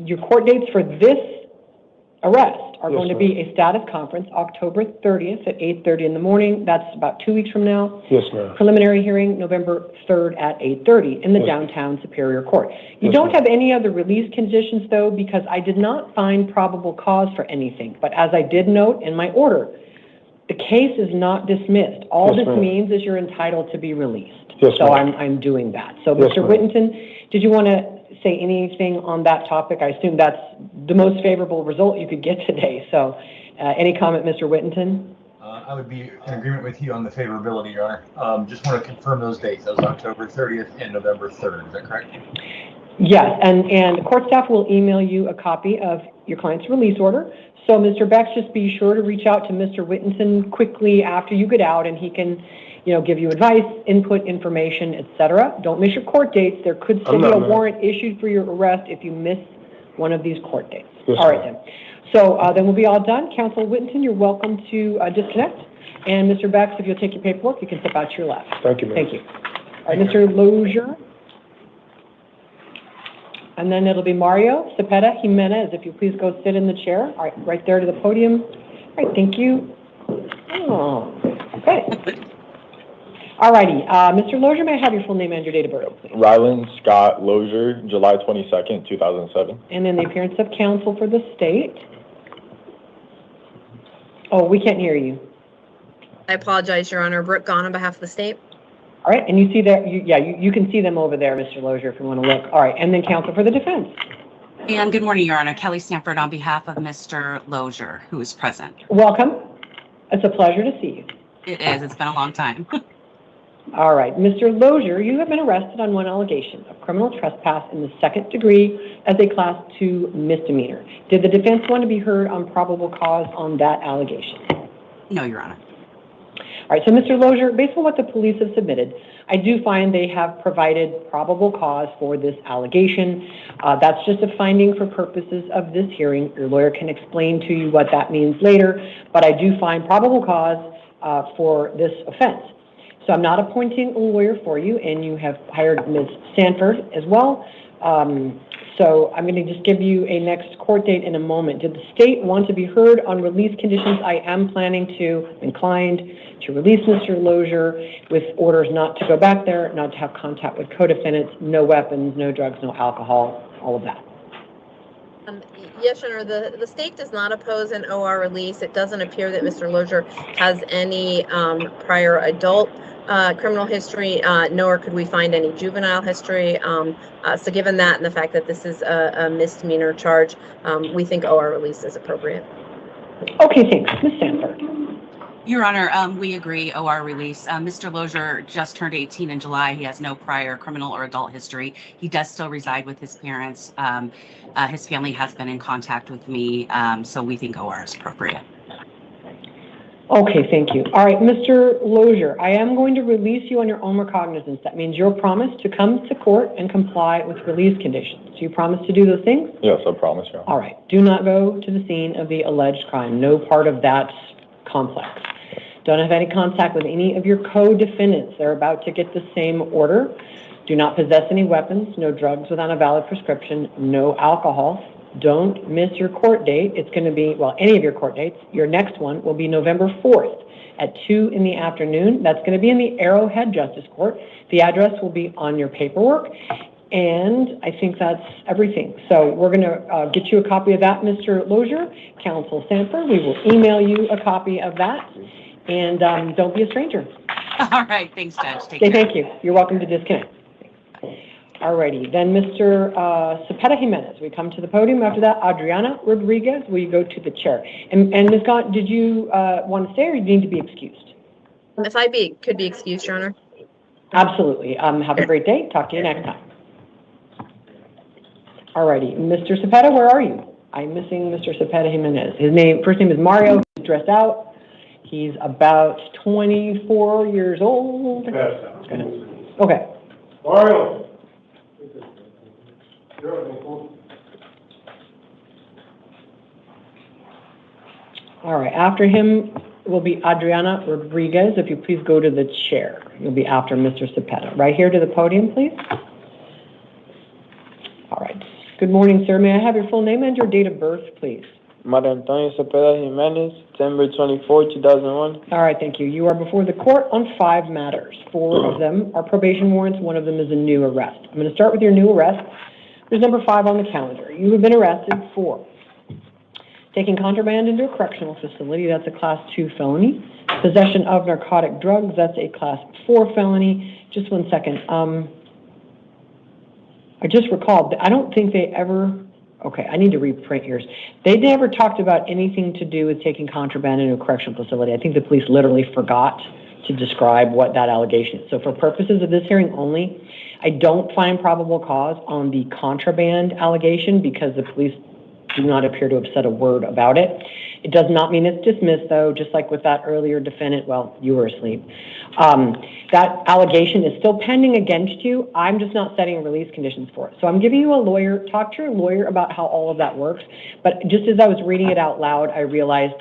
your court dates for this arrest are Yes, going to ma'am. be a status conference October 30th at 8:30 in the morning. That's about 2 weeks from now. Yes, ma'am. Preliminary hearing November 3rd at 8:30 in the Yes. downtown Superior Court. You Yes, don't ma'am. have any other release conditions though, because I did not find probable cause for anything. But as I did note in my order, the case is not dismissed. All Yes, this ma'am. means is you're entitled to be released. Yes, So ma'am. I'm doing that. So Yes, Mr. ma'am. Whittington, did you want to say anything on that topic? I assume that's the most favorable result you could get today. So any comment, Mr. Whittington? I would be in agreement with you on the favorability, Your Honor. Just want to confirm those dates. That was October 30th and November 3rd. Is that correct? Yes, and court staff will email you a copy of your client's release order. So Mr. Bex, just be sure to reach out to Mr. Whittington quickly after you get out, and he can, give you advice, input, information, etc. Don't miss your court dates. There could still I'm be a not, ma'am. warrant issued for your arrest if you miss one of these court dates. Yes, All right ma'am. then. So then we'll be all done. Counsel Whittington, you're welcome to disconnect. And Mr. Bex, if you'll take your paperwork, you can step out to your left. Thank you, ma'am. Thank you. All right, Mr. Lozier. And then it'll be Mario Cepeda Jimenez. If you please go sit in the chair. All right, right there to the podium. All right, thank you. Oh, okay. All righty, Mr. Lozier, may I have your full name and your date of birth, please? Ryland Scott Lozier, July 22nd, 2007. And then the appearance of counsel for the state. Oh, we can't hear you. I apologize, Your Honor. Brooke Gahn on behalf of the state. All right, and you see that, you can see them over there, Mr. Lozier, if you want to look. All right, and then counsel for the defense. And good morning, Your Honor. Kelly Stanford on behalf of Mr. Lozier, who is present. Welcome. It's a pleasure to see you. It is. It's been a long time. All right, Mr. Lozier, you have been arrested on one allegation of criminal trespass in the second degree as a Class 2 misdemeanor. Did the defense want to be heard on probable cause on that allegation? No, Your Honor. All right, so Mr. Lozier, based on what the police have submitted, I do find they have provided probable cause for this allegation. That's just a finding for purposes of this hearing. Your lawyer can explain to you what that means later, but I do find probable cause for this offense. So I'm not appointing a lawyer for you, and you have hired Ms. Sanford as well. So I'm going to just give you a next court date in a moment. Did the state want to be heard on release conditions? I am inclined to release Mr. Lozier with orders not to go back there, not to have contact with co-defendants, no weapons, no drugs, no alcohol, all of that. Yes, Your Honor, the state does not oppose an OR release. It doesn't appear that Mr. Lozier has any prior adult criminal history, nor could we find any juvenile history. So given that and the fact that this is a misdemeanor charge, we think OR release is appropriate. Okay, thanks. Ms. Sanford. Your Honor, we agree, OR release. Mr. Lozier just turned 18 in July. He has no prior criminal or adult history. He does still reside with his parents. His family has been in contact with me, so we think OR is appropriate. Okay, thank you. All right, Mr. Lozier, I am going to release you on your own recognizance. That means your promise to come to court and comply with release conditions. Do you promise to do those things? Yes, I promise you. All right. Do not go to the scene of the alleged crime. No part of that complex. Don't have any contact with any of your co-defendants. They're about to get the same order. Do not possess any weapons, no drugs without a valid prescription, no alcohol. Don't miss your court date. It's going to be, any of your court dates. Your next one will be November 4th at 2 in the afternoon. That's going to be in the Arrowhead Justice Court. The address will be on your paperwork. And I think that's everything. So we're going to get you a copy of that, Mr. Lozier. Counsel Sanford, we will email you a copy of that. And don't be a stranger. All right. Thanks, Judge. Take Okay, care. thank you. You're welcome to disconnect. All righty. Then Mr. Cepeda Jimenez, we come to the podium. After that, Adriana Rodriguez, we go to the chair. And Ms. Gaunt, did you want to stay or you need to be excused? If I could be excused, Your Honor. Absolutely. Have a great day. Talk to you next time. All righty. Mr. Cepeda, where are you? I'm missing Mr. Cepeda Jimenez. His first name is Mario. He's dressed out. He's about 24 years old. Okay. Mario. All right. After him will be Adriana Rodriguez. If you please go to the chair. You'll be after Mr. Cepeda. Right here to the podium, please. All right. Good morning, sir. May I have your full name and your date of birth, please? Maria Antonia Cepeda Jimenez, September 24, 2001. All right, thank you. You are before the court on 5 matters. 4 of them are probation warrants. 1 of them is a new arrest. I'm going to start with your new arrest. There's number 5 on the calendar. You have been arrested for taking contraband into a correctional facility. That's a Class 2 felony. Possession of narcotic drugs. That's a Class 4 felony. Just one second. I just recalled, I don't think they ever... Okay, I need to reprint yours. They never talked about anything to do with taking contraband into a correctional facility. I think the police literally forgot to describe what that allegation is. So for purposes of this hearing only, I don't find probable cause on the contraband allegation because the police do not appear to have said a word about it. It does not mean it's dismissed, though, just like with that earlier defendant. Well, you were asleep. That allegation is still pending against you. I'm just not setting release conditions for it. So I'm giving you a lawyer. Talk to your lawyer about how all of that works. But just as I was reading it out loud, I realized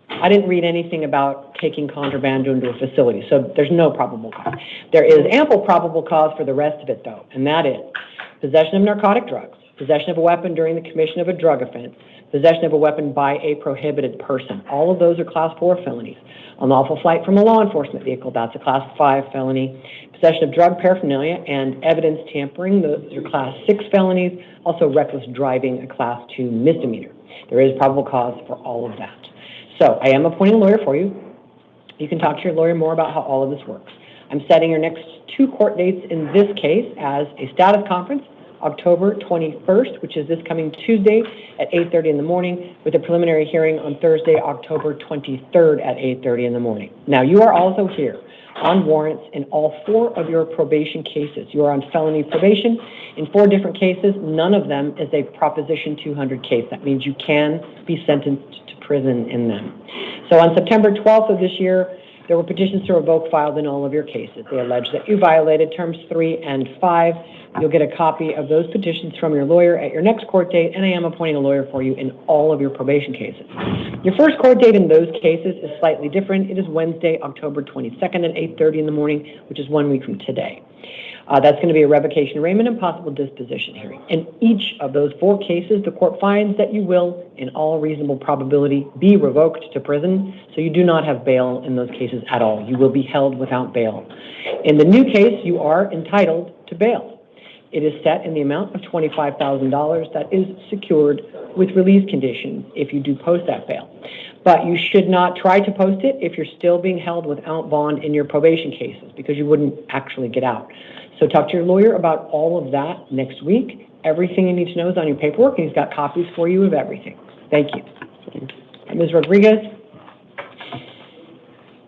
I didn't read anything about taking contraband into a facility. So there's no probable cause. There is ample probable cause for the rest of it, though, and that is possession of narcotic drugs, possession of a weapon during the commission of a drug offense, possession of a weapon by a prohibited person. All of those are Class 4 felonies. Unlawful flight from a law enforcement vehicle, that's a Class 5 felony. Possession of drug paraphernalia and evidence tampering, those are Class 6 felonies. Also reckless driving, a Class 2 misdemeanor. There is probable cause for all of that. So I am appointing a lawyer for you. You can talk to your lawyer more about how all of this works. I'm setting your next 2 court dates in this case as a status conference, October 21st, which is this coming Tuesday at 8:30 in the morning, with a preliminary hearing on Thursday, October 23rd at 8:30 in the morning. Now, you are also here on warrants in all 4 of your probation cases. You are on felony probation in 4 different cases. None of them is a Proposition 200 case. That means you can be sentenced to prison in them. So on September 12th of this year, there were petitions to revoke filed in all of your cases. They allege that you violated terms 3 and 5. You'll get a copy of those petitions from your lawyer at your next court date, and I am appointing a lawyer for you in all of your probation cases. Your first court date in those cases is slightly different. It is Wednesday, October 22nd at 8:30 in the morning, which is 1 week from today. That's going to be a revocation, arraignment, and possible disposition hearing. In each of those 4 cases, the court finds that you will, in all reasonable probability, be revoked to prison, so you do not have bail in those cases at all. You will be held without bail. In the new case, you are entitled to bail. It is set in the amount of $25,000 that is secured with release conditions if you do post that bail. But you should not try to post it if you're still being held without bond in your probation cases because you wouldn't actually get out. So talk to your lawyer about all of that next week. Everything you need to know is on your paperwork, and he's got copies for you of everything. Thank you. Ms. Rodriguez.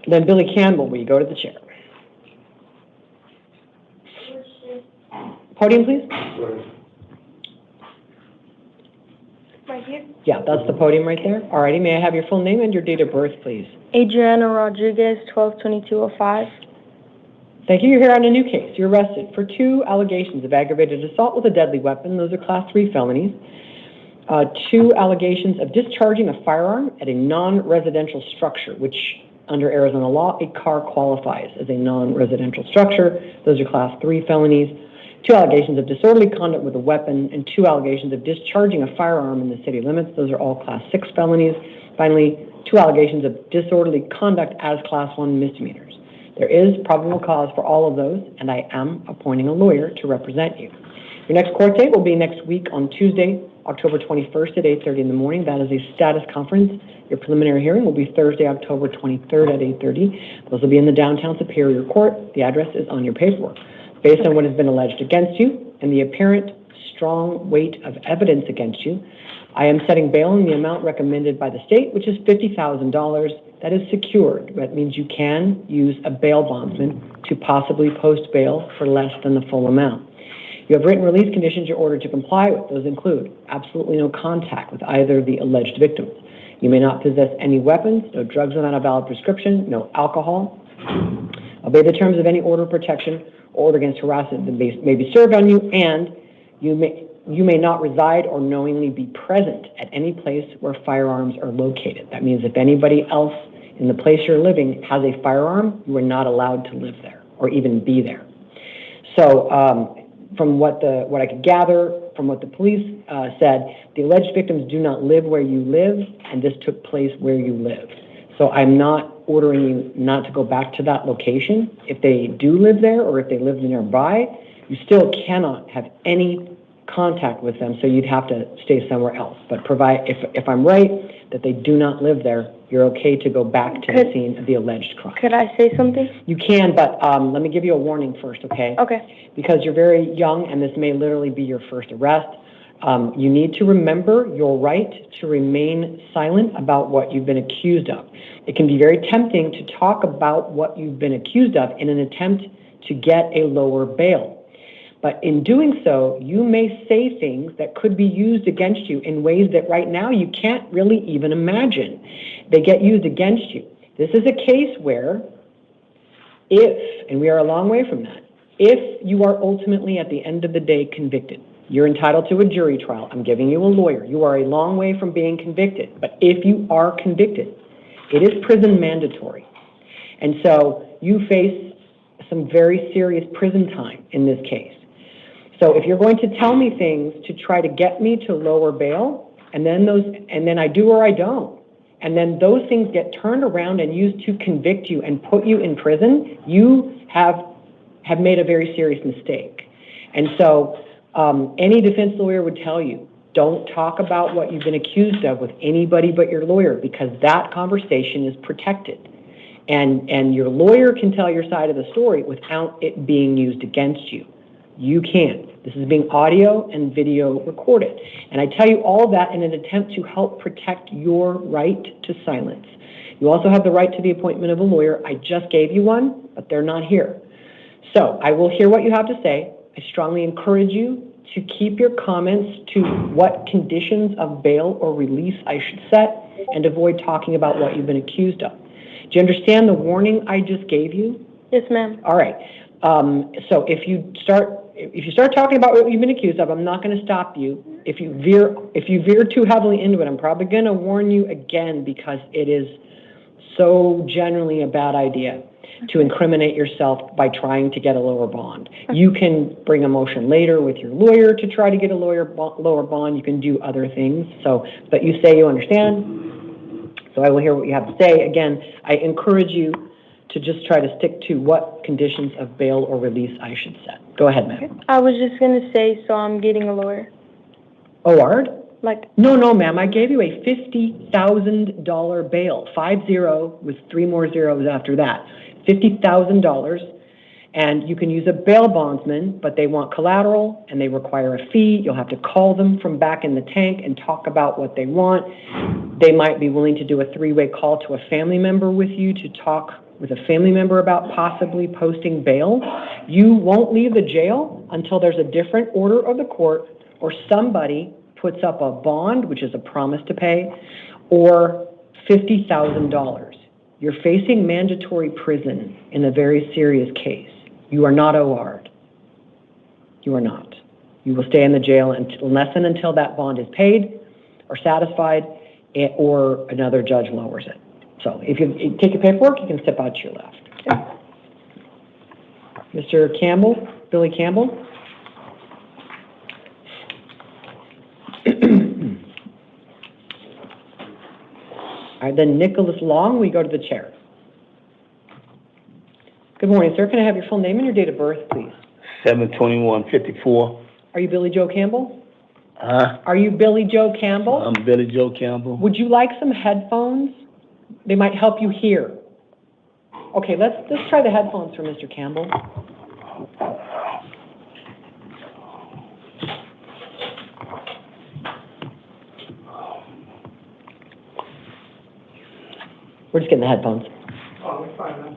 Then Billy Campbell, will you go to the chair? Podium, please. Right here? Yeah, that's the podium right there. All righty, may I have your full name and your date of birth, please? Adriana Rodriguez, 12/22/05. Thank you. You're here on a new case. You're arrested for 2 allegations of aggravated assault with a deadly weapon. Those are Class 3 felonies. 2 allegations of discharging a firearm at a non-residential structure, which under Arizona law, a car qualifies as a non-residential structure. Those are Class 3 felonies. 2 allegations of disorderly conduct with a weapon, and 2 allegations of discharging a firearm in the city limits. Those are all Class 6 felonies. Finally, 2 allegations of disorderly conduct as Class 1 misdemeanors. There is probable cause for all of those, and I am appointing a lawyer to represent you. Your next court date will be next week on Tuesday, October 21st at 8:30 in the morning. That is a status conference. Your preliminary hearing will be Thursday, October 23rd at 8:30. Those will be in the downtown Superior Court. The address is on your paperwork. Based on what has been alleged against you and the apparent strong weight of evidence against you, I am setting bail in the amount recommended by the state, which is $50,000. That is secured. That means you can use a bail bondsman to possibly post bail for less than the full amount. You have written release conditions you're ordered to comply with. Those include absolutely no contact with either of the alleged victims. You may not possess any weapons, no drugs without a valid prescription, no alcohol. Obey the terms of any order of protection or order against harassment that may be served on you, and you may not reside or knowingly be present at any place where firearms are located. That means if anybody else in the place you're living has a firearm, you are not allowed to live there or even be there. So what I could gather from what the police said, the alleged victims do not live where you live, and this took place where you live. So I'm not ordering you not to go back to that location. If they do live there or if they live nearby, you still cannot have any contact with them, so you'd have to stay somewhere else. But if I'm right that they do not live there, you're okay to go back to the scene of the alleged crime. Could I say something? You can, but let me give you a warning first, okay? Okay. Because you're very young and this may literally be your first arrest. You need to remember your right to remain silent about what you've been accused of. It can be very tempting to talk about what you've been accused of in an attempt to get a lower bail. But in doing so, you may say things that could be used against you in ways that right now you can't really even imagine. They get used against you. This is a case where if, and we are a long way from that, if you are ultimately at the end of the day convicted, you're entitled to a jury trial. I'm giving you a lawyer. You are a long way from being convicted. But if you are convicted, it is prison mandatory. And so you face some very serious prison time in this case. So if you're going to tell me things to try to get me to lower bail, and then I do or I don't, and then those things get turned around and used to convict you and put you in prison, you have made a very serious mistake. And so any defense lawyer would tell you, don't talk about what you've been accused of with anybody but your lawyer, because that conversation is protected. And your lawyer can tell your side of the story without it being used against you. You can't. This is being audio and video recorded. And I tell you all of that in an attempt to help protect your right to silence. You also have the right to the appointment of a lawyer. I just gave you one, but they're not here. So I will hear what you have to say. I strongly encourage you to keep your comments to what conditions of bail or release I should set and avoid talking about what you've been accused of. Do you understand the warning I just gave you? Yes, ma'am. All right. So if you start talking about what you've been accused of, I'm not going to stop you. If you veer too heavily into it, I'm probably going to warn you again, because it is so generally a bad idea to incriminate yourself by trying to get a lower bond. You can bring a motion later with your lawyer to try to get a lower bond. You can do other things. But you say you understand, so I will hear what you have to say. Again, I encourage you to just try to stick to what conditions of bail or release I should set. Go ahead, ma'am. I was just going to say, so I'm getting a lawyer. OR'd? Like, No, ma'am. I gave you a $50,000 bail. 50 with 3 more zeros after that. $50,000. And you can use a bail bondsman, but they want collateral and they require a fee. You'll have to call them from back in the tank and talk about what they want. They might be willing to do a 3-way call to a family member with you to talk with a family member about possibly posting bail. You won't leave the jail until there's a different order of the court, or somebody puts up a bond, which is a promise to pay, or $50,000. You're facing mandatory prison in a very serious case. You are not OR'd. You are not. You will stay in the jail unless and until that bond is paid or satisfied, or another judge lowers it. So if you take your paperwork, you can step out to your left. Okay. Mr. Campbell, Billy Campbell. All right, then Nicholas Long, we go to the chair. Good morning, sir. Can I have your full name and your date of birth, please? 7/21/54. Are you Billy Joe Campbell? Huh? Are you Billy Joe Campbell? I'm Billy Joe Campbell. Would you like some headphones? They might help you hear. Okay, let's try the headphones for Mr. Campbell. We're just getting the headphones. Oh, we're fine then.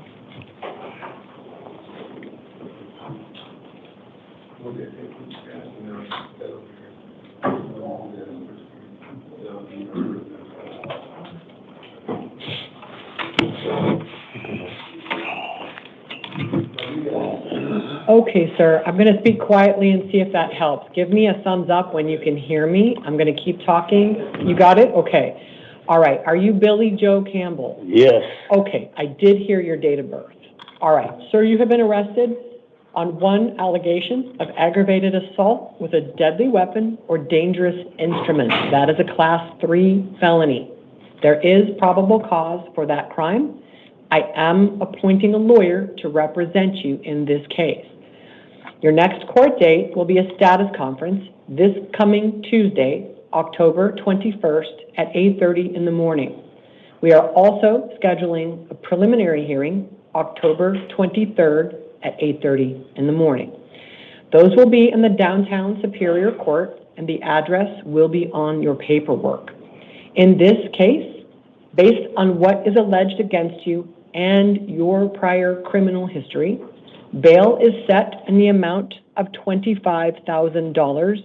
Okay, sir, I'm going to speak quietly and see if that helps. Give me a thumbs up when you can hear me. I'm going to keep talking. You got it? Okay. All right. Are you Billy Joe Campbell? Yes. Okay. I did hear your date of birth. All right. Sir, you have been arrested on one allegation of aggravated assault with a deadly weapon or dangerous instrument. That is a Class 3 felony. There is probable cause for that crime. I am appointing a lawyer to represent you in this case. Your next court date will be a status conference this coming Tuesday, October 21st at 8:30 in the morning. We are also scheduling a preliminary hearing October 23rd at 8:30 in the morning. Those will be in the downtown Superior Court, and the address will be on your paperwork. In this case, based on what is alleged against you and your prior criminal history, bail is set in the amount of $25,000.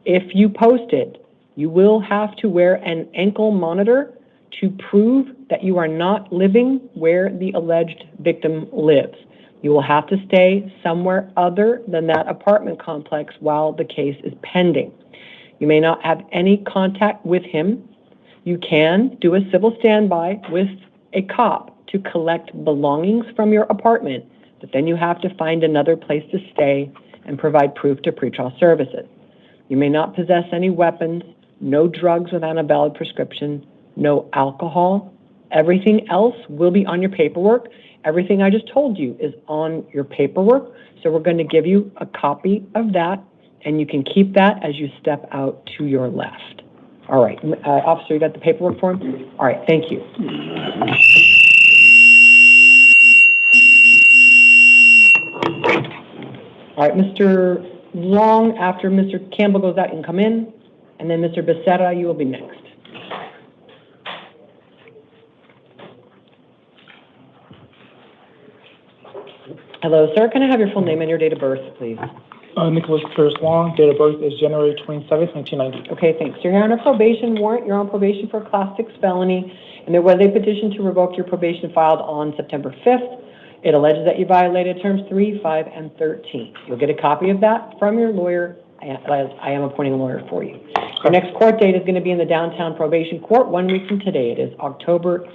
If you post it, you will have to wear an ankle monitor to prove that you are not living where the alleged victim lives. You will have to stay somewhere other than that apartment complex while the case is pending. You may not have any contact with him. You can do a civil standby with a cop to collect belongings from your apartment, but then you have to find another place to stay and provide proof to pretrial services. You may not possess any weapons, no drugs without a valid prescription, no alcohol. Everything else will be on your paperwork. Everything I just told you is on your paperwork, so we're going to give you a copy of that, and you can keep that as you step out to your left. All right, officer, you got the paperwork for him? All right, thank you. All right, Mr. Long, after Mr. Campbell goes out, you can come in, and then Mr. Becerra, you will be next. Hello, sir. Can I have your full name and your date of birth, please? Nicholas Pierce Long, date of birth is January 27th, 1990. Okay, thanks. You're here on a probation warrant. You're on probation for a Class 6 felony, and there was a petition to revoke your probation filed on September 5th. It alleges that you violated terms 3, 5, and 13. You'll get a copy of that from your lawyer. I am appointing a lawyer for you. Your next court date is going to be in the downtown probation court 1 week from today. It is October.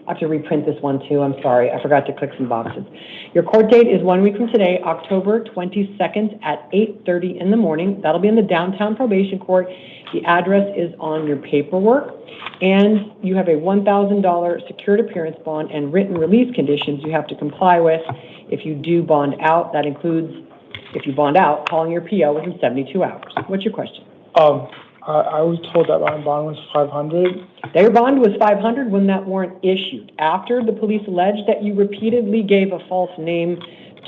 I have to reprint this one too. I'm sorry. I forgot to click some boxes. Your court date is 1 week from today, October 22nd at 8:30 in the morning. That'll be in the downtown probation court. The address is on your paperwork. And you have a $1,000 secured appearance bond and written release conditions you have to comply with. If you do bond out, that includes, if you bond out, calling your PO within 72 hours. What's your question? I was told that my bond was $500. Their bond was $500 when that warrant issued. After the police alleged that you repeatedly gave a false name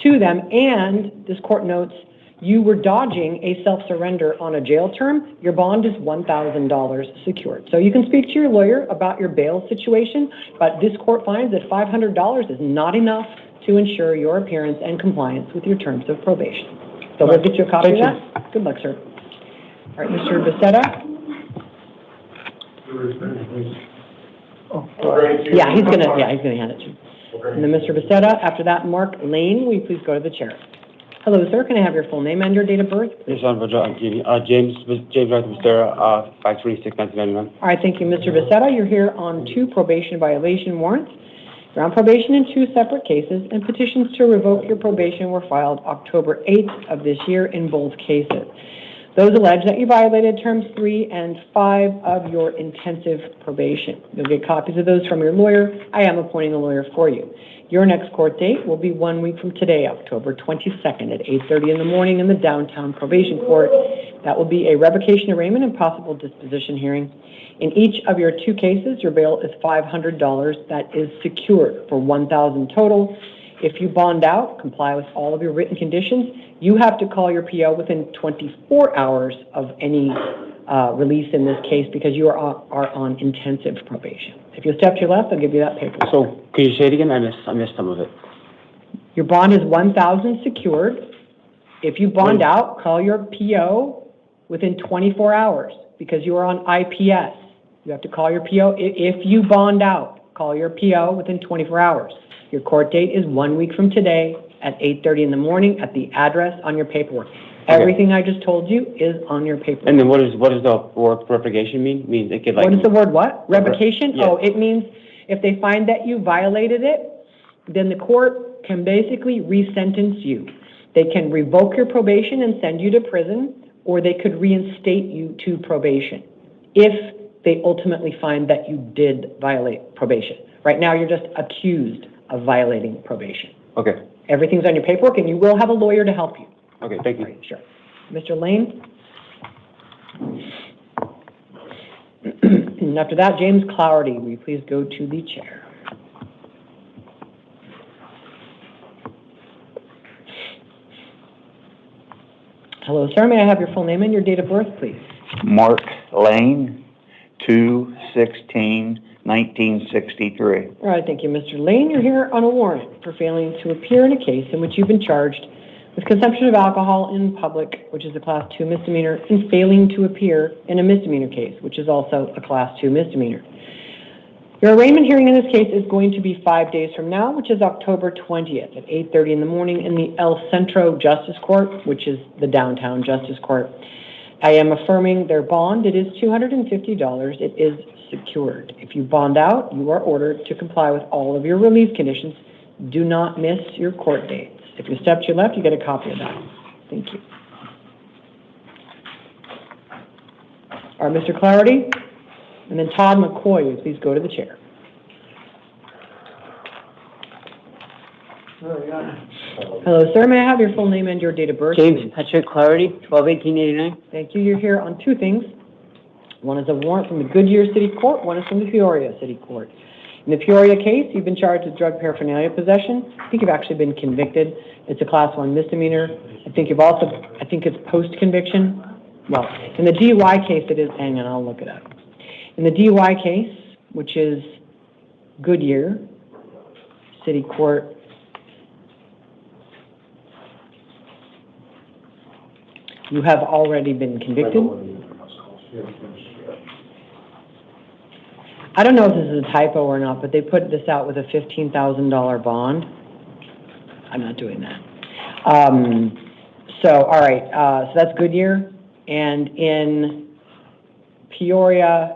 to them, and this court notes you were dodging a self-surrender on a jail term, your bond is $1,000 secured. So you can speak to your lawyer about your bail situation, but this court finds that $500 is not enough to ensure your appearance and compliance with your terms of probation. So we'll get you a copy of that. Good luck, sir. All right, Mr. Becerra? Yeah, he's gonna hand it to you. And then Mr. Becerra, after that, Mark Lane, will you please go to the chair? Hello, sir, can I have your full name and your date of birth? Yes, James Becerra, 5/26/1999. All right, thank you, Mr. Becerra. You're here on 2 probation violation warrants. You're on probation in 2 separate cases, and petitions to revoke your probation were filed October 8th of this year in both cases. Those allege that you violated terms 3 and 5 of your intensive probation. You'll get copies of those from your lawyer. I am appointing a lawyer for you. Your next court date will be 1 week from today, October 22nd at 8:30 in the morning in the downtown probation court. That will be a revocation arraignment and possible disposition hearing. In each of your 2 cases, your bail is $500. That is secured for $1,000 total. If you bond out, comply with all of your written conditions, you have to call your PO within 24 hours of any release in this case because you are on intensive probation. If you step to your left, I'll give you that paper. So, can you say it again? I missed some of it. Your bond is $1,000 secured. If you bond out, call your PO within 24 hours because you are on IPS. You have to call your PO. If you bond out, call your PO within 24 hours. Your court date is 1 week from today at 8:30 in the morning at the address on your paperwork. Everything I just told you is on your paperwork. And then what does the word revocation mean? Means it could like. What is the word what? Revocation? Yeah. Oh, it means if they find that you violated it, then the court can basically resentence you. They can revoke your probation and send you to prison, or they could reinstate you to probation if they ultimately find that you did violate probation. Right now, you're just accused of violating probation. Okay, Everything's on your paperwork, and you will have a lawyer to help you. okay, thank you. Right, sure. Mr. Lane? And after that, James Clougherty, will you please go to the chair? Hello, sir. May I have your full name and your date of birth, please? Mark Lane, 2/16/1963. All right, thank you, Mr. Lane. You're here on a warrant for failing to appear in a case in which you've been charged with consumption of alcohol in public, which is a Class 2 misdemeanor, and failing to appear in a misdemeanor case, which is also a Class 2 misdemeanor. Your arraignment hearing in this case is going to be 5 days from now, which is October 20th at 8:30 in the morning in the El Centro Justice Court, which is the downtown Justice Court. I am affirming their bond. It is $250. It is secured. If you bond out, you are ordered to comply with all of your release conditions. Do not miss your court dates. If you step to your left, you get a copy of that. Thank you. All right, Mr. Clarity, and then Todd McCoy, will you please go to the chair. Hello, sir. May I have your full name and your date of birth? James please? Patrick Clarity, 12/18/89. Thank you. You're here on two things. One is a warrant from the Goodyear City Court. One is from the Peoria City Court. In the Peoria case, you've been charged with drug paraphernalia possession. I think you've actually been convicted. It's a Class 1 misdemeanor. I think it's post-conviction. Well, in the DUI case, it is, hang on, I'll look it up. In the DUI case, which is Goodyear City Court, you have already been convicted. I don't know if this is a typo or not, but they put this out with a $15,000 bond. I'm not doing that. So, all right, so that's Goodyear. And in Peoria,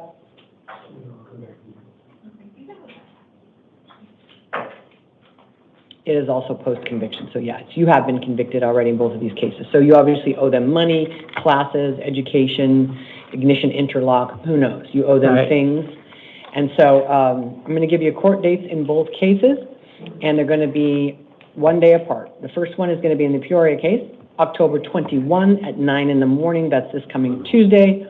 it is also post-conviction. So, yes, you have been convicted already in both of these cases. So you obviously owe them money, classes, education, ignition interlock, who knows? You owe them things. And so I'm going to give you court dates in both cases, and they're going to be 1 day apart. The first one is going to be in the Peoria case, October 21 at 9 in the morning. That's this coming Tuesday.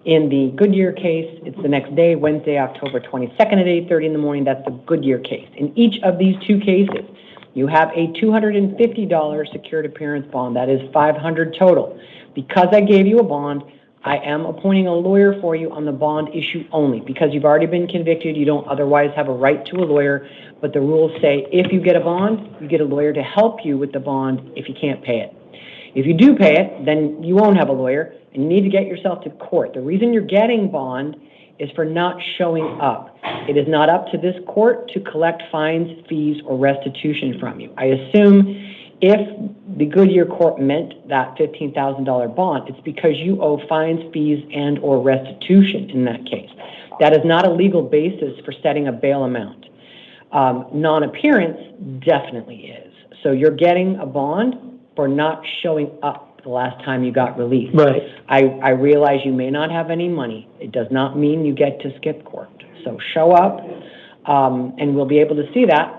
In the Goodyear case, it's the next day, Wednesday, October 22nd at 8:30 in the morning. That's the Goodyear case. In each of these two cases, you have a $250 secured appearance bond. That is $500 total. Because I gave you a bond, I am appointing a lawyer for you on the bond issue only. Because you've already been convicted, you don't otherwise have a right to a lawyer, but the rules say if you get a bond, you get a lawyer to help you with the bond if you can't pay it. If you do pay it, then you won't have a lawyer, and you need to get yourself to court. The reason you're getting bond is for not showing up. It is not up to this court to collect fines, fees, or restitution from you. I assume if the Goodyear court meant that $15,000 bond, it's because you owe fines, fees, and or restitution in that case. That is not a legal basis for setting a bail amount. Non-appearance definitely is. So you're getting a bond for not showing up the last time you got released. Right. I realize you may not have any money. It does not mean you get to skip court. So show up, and we'll be able to see that.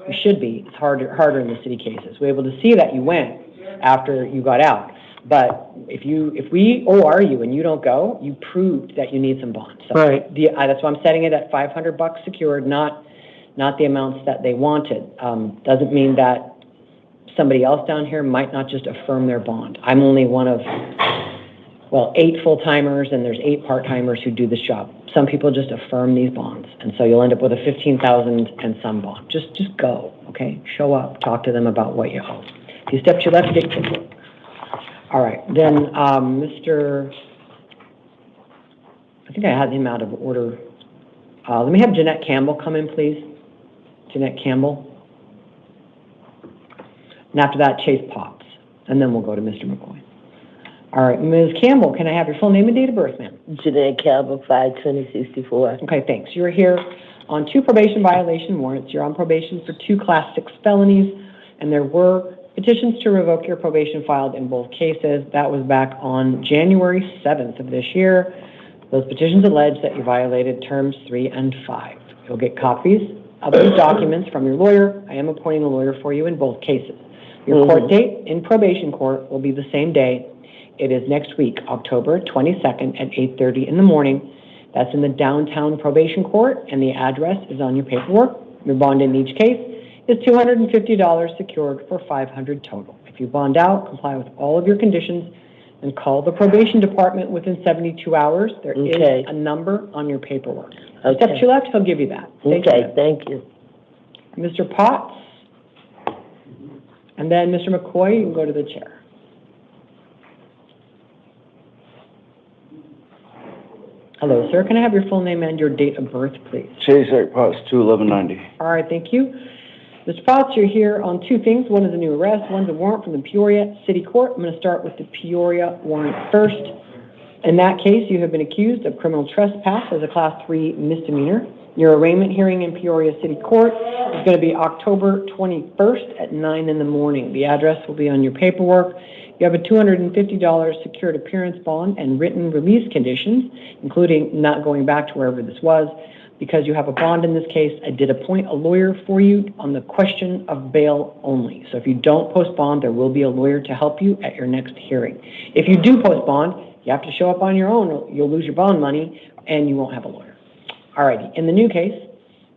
We should be. It's harder in the city cases. We're able to see that you went after you got out. But if we OR you and you don't go, you proved that you need some bonds. So Right. That's why I'm setting it at $500 secured, not the amounts that they wanted. Doesn't mean that somebody else down here might not just affirm their bond. I'm only one of, 8 full-timers, and there's 8 part-timers who do this job. Some people just affirm these bonds, and so you'll end up with a $15,000 and some bond. Just go, okay? Show up, talk to them about what you owe. If you step to your left, you get kicked. All right, then I think I had him out of order. Let me have Jeanette Campbell come in, please. Jeanette Campbell. And after that, Chase Potts. And then we'll go to Mr. McCoy. All right, Ms. Campbell, can I have your full name and date of birth, ma'am? Jeanette Campbell, 5/20/64. Okay, thanks. You're here on 2 probation violation warrants. You're on probation for 2 Class 6 felonies, and there were Petitions to revoke your probation filed in both cases. That was back on January 7th of this year. Those petitions allege that you violated terms 3 and 5. You'll get copies of these documents from your lawyer. I am appointing a lawyer for you in both cases. Your court date in probation court will be the same day. It is next week, October 22nd at 8:30 in the morning. That's in the downtown probation court, and the address is on your paperwork. Your bond in each case is $250 secured for $500 total. If you bond out, comply with all of your conditions, and call the probation department within 72 hours. There is a number on your paperwork. Step to left, he'll give you that. Thank you. Mr. Potts? And then Mr. McCoy, you can go to the chair. Hello, sir. Can I have your full name and your date of birth, please? Chase Eric Potts, 21190. All right, thank you. Mr. Potts, you're here on two things. One is a new arrest. One's a warrant from the Peoria City Court. I'm going to start with the Peoria warrant first. In that case, you have been accused of criminal trespass as a Class 3 misdemeanor. Your arraignment hearing in Peoria City Court is going to be October 21st at 9 in the morning. The address will be on your paperwork. You have a $250 secured appearance bond and written release conditions, including not going back to wherever this was. Because you have a bond in this case, I did appoint a lawyer for you on the question of bail only. So if you don't post bond, there will be a lawyer to help you at your next hearing. If you do post bond, you have to show up on your own. You'll lose your bond money, and you won't have a lawyer. Alrighty, in the new case,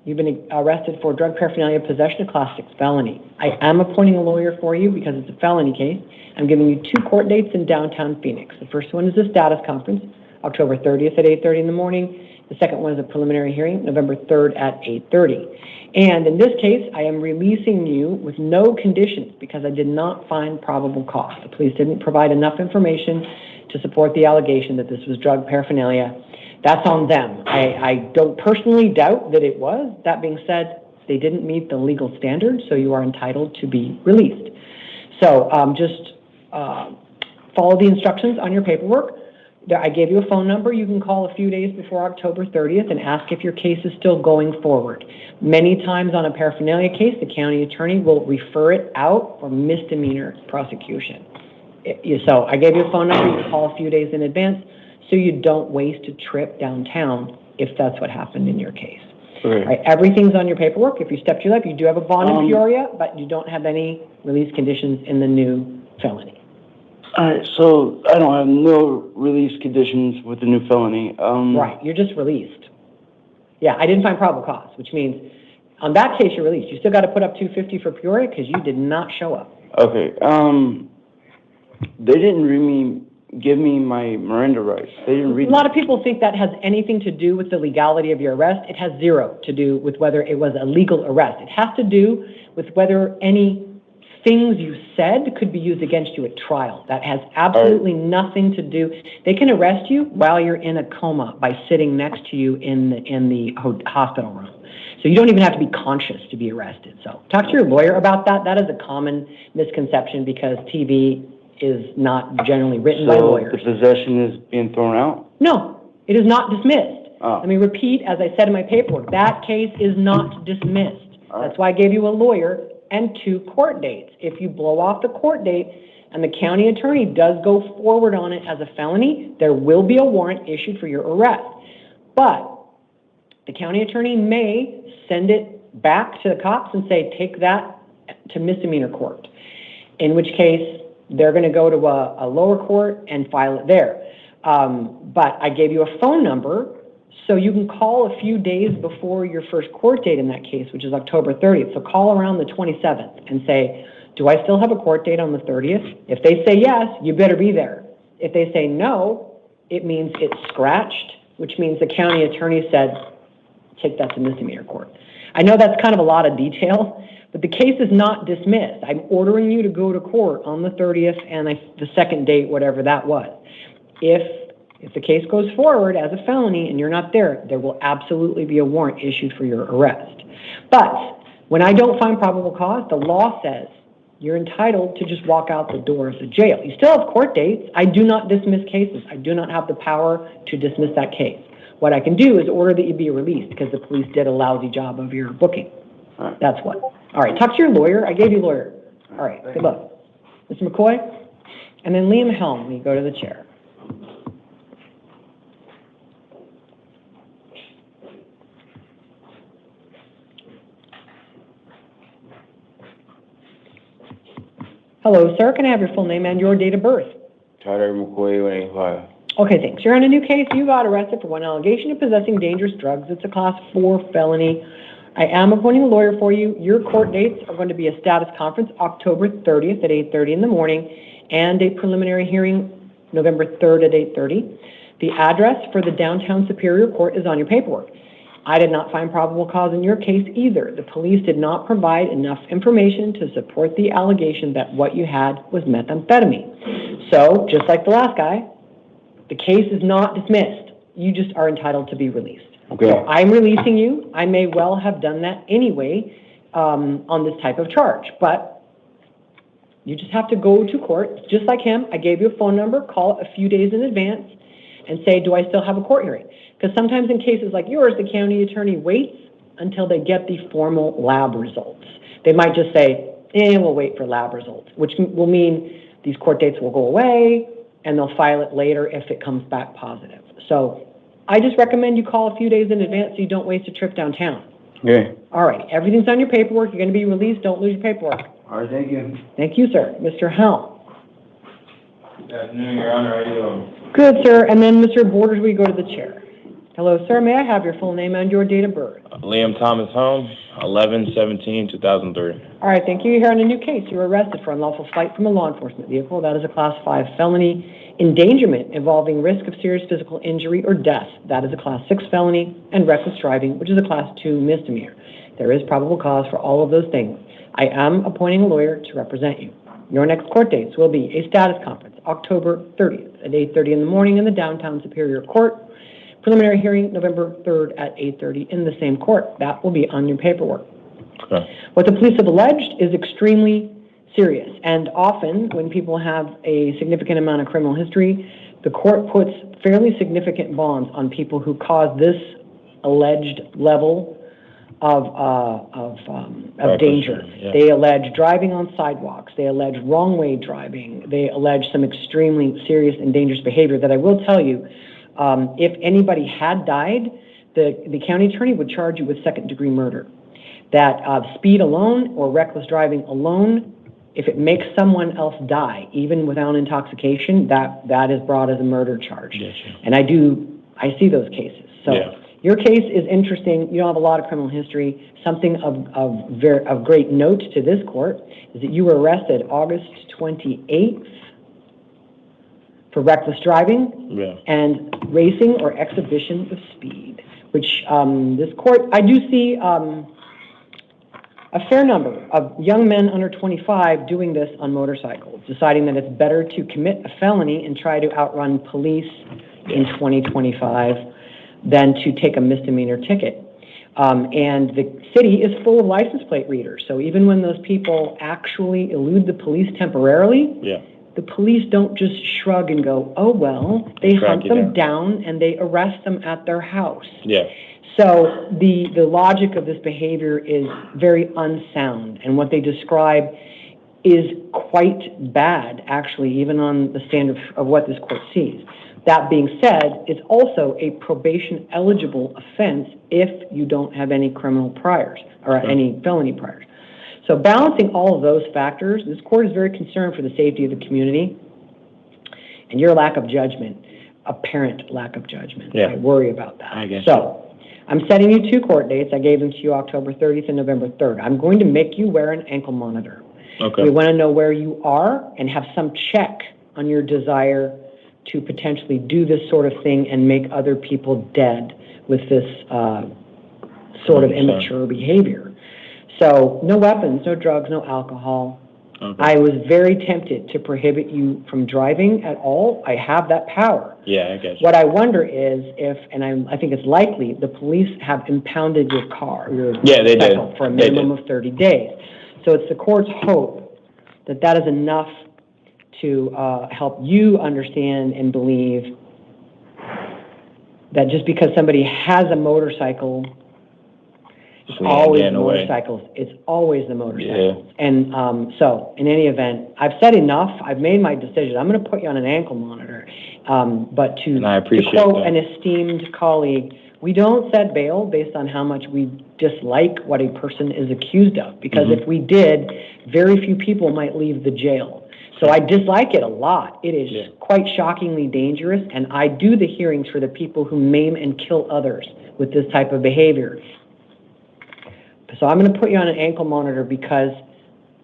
you've been arrested for drug paraphernalia possession of Class 6 felony. I am appointing a lawyer for you because it's a felony case. I'm giving you 2 court dates in downtown Phoenix. The first one is a status conference, October 30th at 8:30 in the morning. The second one is a preliminary hearing, November 3rd at 8:30. And in this case, I am releasing you with no conditions because I did not find probable cause. The police didn't provide enough information to support the allegation that this was drug paraphernalia. That's on them. I don't personally doubt that it was. That being said, they didn't meet the legal standards, so you are entitled to be released. So just follow the instructions on your paperwork. I gave you a phone number. You can call a few days before October 30th and ask if your case is still going forward. Many times on a paraphernalia case, the county attorney will refer it out for misdemeanor prosecution. So I gave you a phone number. You can call a few days in advance so you don't waste a trip downtown if that's what happened in your case. Okay. All right, everything's on your paperwork. If you step to your left, you do have a bond in Peoria, but you don't have any release conditions in the new felony. All right, so I don't have no release conditions with the new felony. Right, you're just released. Yeah, I didn't find probable cause, which means on that case you're released. You still got to put up $250 for Peoria because you did not show up. Okay, they didn't give me my Miranda rights. They didn't read. A lot of people think that has anything to do with the legality of your arrest. It has zero to do with whether it was a legal arrest. It has to do with whether any things you said could be used against you at trial. That has absolutely nothing to do. They can arrest you while you're in a coma by sitting next to you in the hospital room. So you don't even have to be conscious to be arrested. So talk to your lawyer about that. That is a common misconception because TV is not generally written by lawyers. So the possession is being thrown out? No, it is not dismissed. Let me repeat, as I said in my paperwork, that case is not dismissed. That's why I gave you a lawyer and 2 court dates. If you blow off the court date and the county attorney does go forward on it as a felony, there will be a warrant issued for your arrest. But the county attorney may send it back to the cops and say, take that to misdemeanor court, in which case they're going to go to a lower court and file it there. But I gave you a phone number, so you can call a few days before your first court date in that case, which is October 30th. So call around the 27th and say, do I still have a court date on the 30th? If they say yes, you better be there. If they say no, it means it's scratched, which means the county attorney said, take that to misdemeanor court. I know that's kind of a lot of detail, but the case is not dismissed. I'm ordering you to go to court on the 30th and the second date, whatever that was. If the case goes forward as a felony and you're not there, there will absolutely be a warrant issued for your arrest. But when I don't find probable cause, the law says you're entitled to just walk out the door of the jail. You still have court dates. I do not dismiss cases. I do not have the power to dismiss that case. What I can do is order that you be released because the police did a lousy job of your booking. That's what. All right, talk to your lawyer. I gave you a lawyer. All right, good luck. Mr. McCoy? And then Liam Helm, you go to the chair. Hello, sir. Can I have your full name and your date of birth? Tyler McCoy, 185. Okay, thanks. You're on a new case. You got arrested for one allegation of possessing dangerous drugs. It's a class 4 felony. I am appointing a lawyer for you. Your court dates are going to be a status conference October 30th at 8:30 in the morning and a preliminary hearing November 3rd at 8:30. The address for the downtown Superior Court is on your paperwork. I did not find probable cause in your case either. The police did not provide enough information to support the allegation that what you had was methamphetamine. So, just like the last guy, the case is not dismissed. You just are entitled to be released. Okay. So I'm releasing you. I may well have done that anyway on this type of charge, but you just have to go to court, just like him. I gave you a phone number. Call it a few days in advance and say, do I still have a court hearing? Because sometimes in cases like yours, the county attorney waits until they get the formal lab results. They might just say, we'll wait for lab results, which will mean these court dates will go away and they'll file it later if it comes back positive. So I just recommend you call a few days in advance so you don't waste a trip downtown. Okay. All right, everything's on your paperwork. You're going to be released. Don't lose your paperwork. All right, thank you. Thank you, sir. Mr. Helm. Good afternoon, Your Honor. How are you doing? Good, sir. And then Mr. Borders, we go to the chair. Hello, sir. May I have your full name and your date of birth? Liam Thomas Holmes, 11/17/2003. All right, thank you. You're here on a new case. You were arrested for unlawful flight from a law enforcement vehicle. That is a Class 5 felony. Endangerment involving risk of serious physical injury or death. That is a Class 6 felony. And reckless driving, which is a Class 2 misdemeanor. There is probable cause for all of those things. I am appointing a lawyer to represent you. Your next court dates will be a status conference, October 30th at 8:30 in the morning in the downtown Superior Court. Preliminary hearing, November 3rd at 8:30 in the same court. That will be on your paperwork. Okay. What the police have alleged is extremely serious, and often when people have a significant amount of criminal history, the court puts fairly significant bonds on people who cause this alleged level of danger. Yeah. They allege driving on sidewalks. They allege wrong-way driving. They allege some extremely serious and dangerous behavior that I will tell you, if anybody had died, the county attorney would charge you with second-degree murder. That speed alone or reckless driving alone, if it makes someone else die, even without intoxication, that is brought as a murder charge. Yes, And I see those cases. So yeah. Your case is interesting. You don't have a lot of criminal history. Something of great note to this court is that you were arrested August 28th for reckless driving and racing or exhibition of speed, which this court, I do see a fair number of young men under 25 doing this on motorcycles, deciding that it's better to commit a felony and try to outrun police in 2025 than to take a misdemeanor ticket. And the city is full of license plate readers, so even when those people actually elude the police temporarily, the police don't just shrug and go, oh, well, they hunt them down and they arrest them at their house. Yeah. So the logic of this behavior is very unsound, and what they describe is quite bad, actually, even on the standard of what this court sees. That being said, it's also a probation-eligible offense if you don't have any criminal priors or any felony priors. So balancing all of those factors, this court is very concerned for the safety of the community and your lack of judgment, apparent lack of judgment. Yeah. I worry about that. I guess. So I'm setting you 2 court dates. I gave them to you October 30th and November 3rd. I'm going to make you wear an ankle monitor. Okay. We want to know where you are and have some check on your desire to potentially do this sort of thing and make other people dead with this sort of immature behavior. So no weapons, no drugs, no alcohol. Okay. I was very tempted to prohibit you from driving at all. I have that power. Yeah, I guess. What I wonder is if, and I think it's likely, the police have impounded your car, your Yeah, they did. vehicle for a minimum of 30 days. So it's the court's hope that that is enough to help you understand and believe that just because somebody has a motorcycle It's So he ain't always the getting away. motorcycles. It's always the motorcycles. And, so, in any event, I've said enough. I've made my decision. I'm gonna put you on an ankle monitor. But And I to appreciate quote that. an esteemed colleague, we don't set bail based on how much we dislike what a person is accused of. Because if we did, very few people might leave the jail. So I dislike it a lot. It is quite shockingly dangerous, and I do the hearings for the people who maim and kill others with this type of behavior. So I'm going to put you on an ankle monitor because,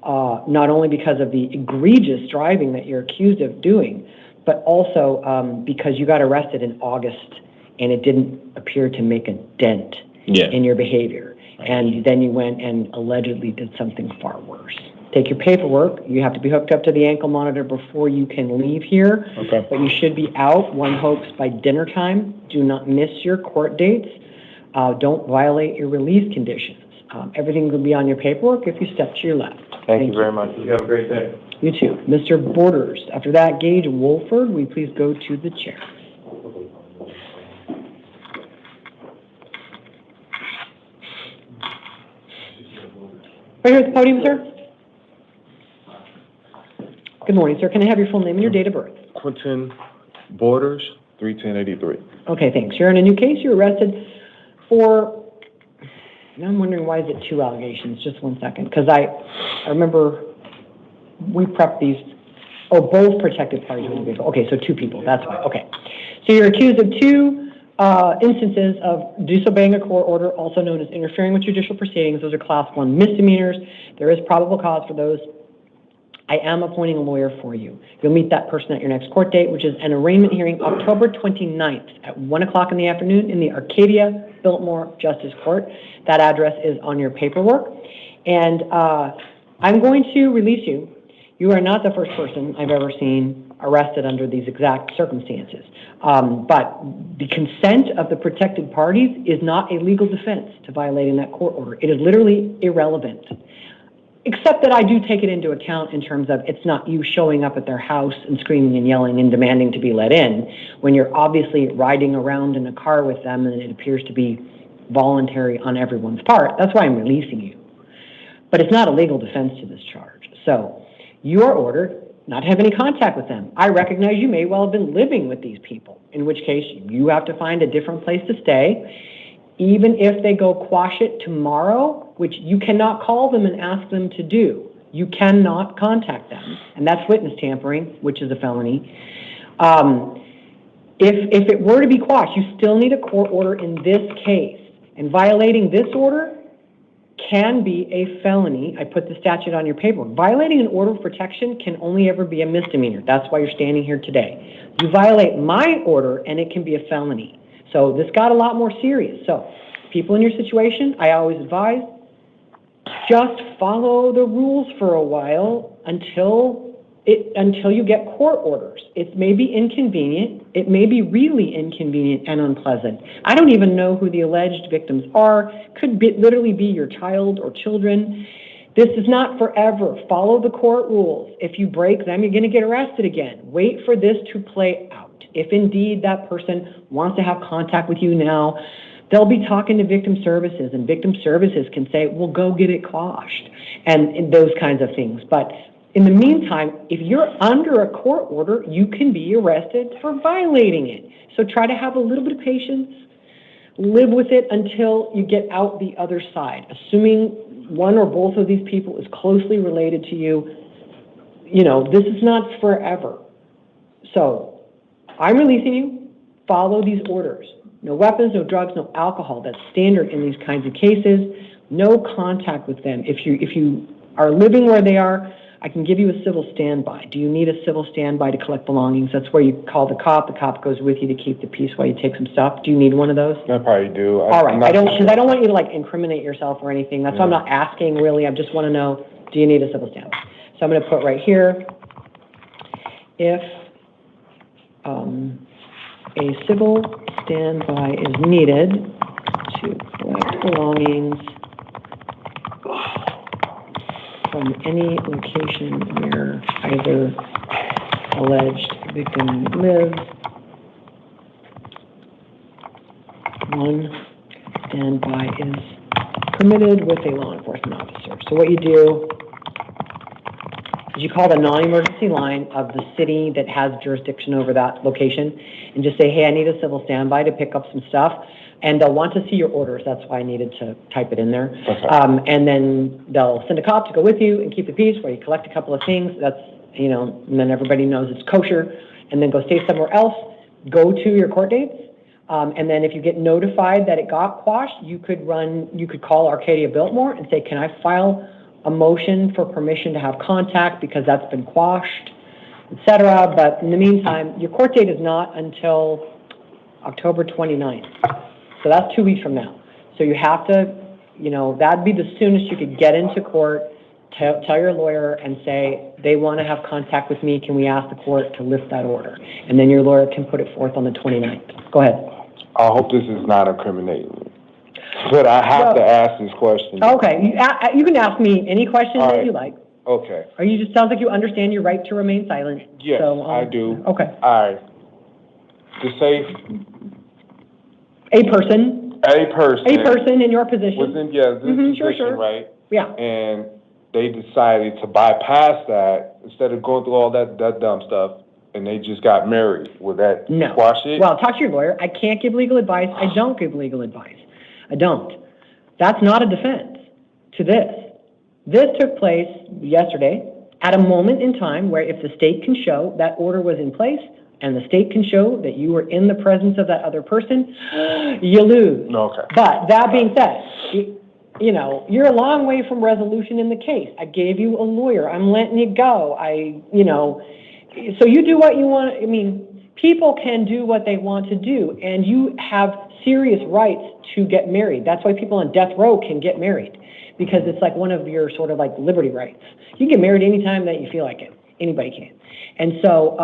not only because of the egregious driving that you're accused of doing, but also because you got arrested in August and it didn't appear to make a dent in your behavior. And then you went and allegedly did something far worse. Take your paperwork. You have to be hooked up to the ankle monitor before you can leave here. Okay. But you should be out, one hopes, by dinner time. Do not miss your court dates. Don't violate your release conditions. Everything will be on your paperwork if you step to your left. Thank you very much. You have a great day. You too. Mr. Borders. After that, Gage Wolford, will you please go to the chair? Right here at the podium, sir. Good morning, sir. Can I have your full name and your date of birth? Quentin Borders, 31083. Okay, thanks. You're in a new case. You're arrested for, now I'm wondering why is it 2 allegations? Just 1 second. Because I remember we prepped these, both protected parties. Okay, so 2 people. That's why. Okay. So you're accused of 2 instances of disobeying a court order, also known as interfering with judicial proceedings. Those are class 1 misdemeanors. There is probable cause for those. I am appointing a lawyer for you. You'll meet that person at your next court date, which is an arraignment hearing October 29th at 1 o'clock in the afternoon in the Arcadia Biltmore Justice Court. That address is on your paperwork. And I'm going to release you. You are not the first person I've ever seen arrested under these exact circumstances. But the consent of the protected parties is not a legal defense to violating that court order. It is literally irrelevant. Except that I do take it into account in terms of it's not you showing up at their house and screaming and yelling and demanding to be let in when you're obviously riding around in a car with them and it appears to be voluntary on everyone's part. That's why I'm releasing you. But it's not a legal defense to this charge. So you are ordered not to have any contact with them. I recognize you may well have been living with these people, in which case you have to find a different place to stay. Even if they go quash it tomorrow, which you cannot call them and ask them to do. You cannot contact them. And that's witness tampering, which is a felony. If it were to be quashed, you still need a court order in this case. And violating this order can be a felony. I put the statute on your paperwork. Violating an order of protection can only ever be a misdemeanor. That's why you're standing here today. You violate my order and it can be a felony. So this got a lot more serious. So people in your situation, I always advise, just follow the rules for a while until you get court orders. It may be inconvenient. It may be really inconvenient and unpleasant. I don't even know who the alleged victims are. Could literally be your child or children. This is not forever. Follow the court rules. If you break them, you're going to get arrested again. Wait for this to play out. If indeed that person wants to have contact with you now, they'll be talking to victim services, and victim services can say, well, go get it quashed, and those kinds of things. But in the meantime, if you're under a court order, you can be arrested for violating it. So try to have a little bit of patience, live with it until you get out the other side. Assuming one or both of these people is closely related to you, this is not forever. So I'm releasing you. Follow these orders. No weapons, no drugs, no alcohol. That's standard in these kinds of cases. No contact with them. If you are living where they are, I can give you a civil standby. Do you need a civil standby to collect belongings? That's where you call the cop. The cop goes with you to keep the peace while you take some stuff. Do you need one of those? I probably do. All right. I don't want you to incriminate yourself or anything. That's why I'm not asking really. I just want to know, do you need a civil standby? So I'm going to put right here, if a civil standby is needed to collect belongings from any location where either alleged victim lives, one standby is permitted with a law enforcement officer. So what you do is you call the non-emergency line of the city that has jurisdiction over that location and just say, hey, I need a civil standby to pick up some stuff. And they'll want to see your orders. That's why I needed to type it in there. Okay. And then they'll send a cop to go with you and keep the peace where you collect a couple of things. That's, and then everybody knows it's kosher. And then go stay somewhere else. Go to your court dates. And then if you get notified that it got quashed, you could call Arcadia Biltmore and say, can I file a motion for permission to have contact because that's been quashed, etc. But in the meantime, your court date is not until October 29th. So that's 2 weeks from now. So you have to, that'd be the soonest you could get into court, tell your lawyer and say, they want to have contact with me. Can we ask the court to lift that order? And then your lawyer can put it forth on the 29th. Go ahead. I hope this is not incriminating, but I have to ask this question. Okay, you can ask me any question that you like. Okay. Or you just sounds like you understand your right to remain silent. Yes, so, I do. Okay. All right. To say a person in your position was in this position, sure. right? Yeah. And they decided to bypass that instead of going through all that dumb stuff, and they just got married. Would that quash it? Well, talk to your lawyer. I can't give legal advice. I don't give legal advice. I don't. That's not a defense to this. This took place yesterday at a moment in time where if the state can show that order was in place and the state can show that you were in the presence of that other person, you lose. Okay. But that being said, you're a long way from resolution in the case. I gave you a lawyer. I'm letting you go. So you do what you want. I mean, people can do what they want to do, and you have serious rights to get married. That's why people on death row can get married, because it's like one of your sort of like liberty rights. You can get married anytime that you feel like it. Anybody can. And so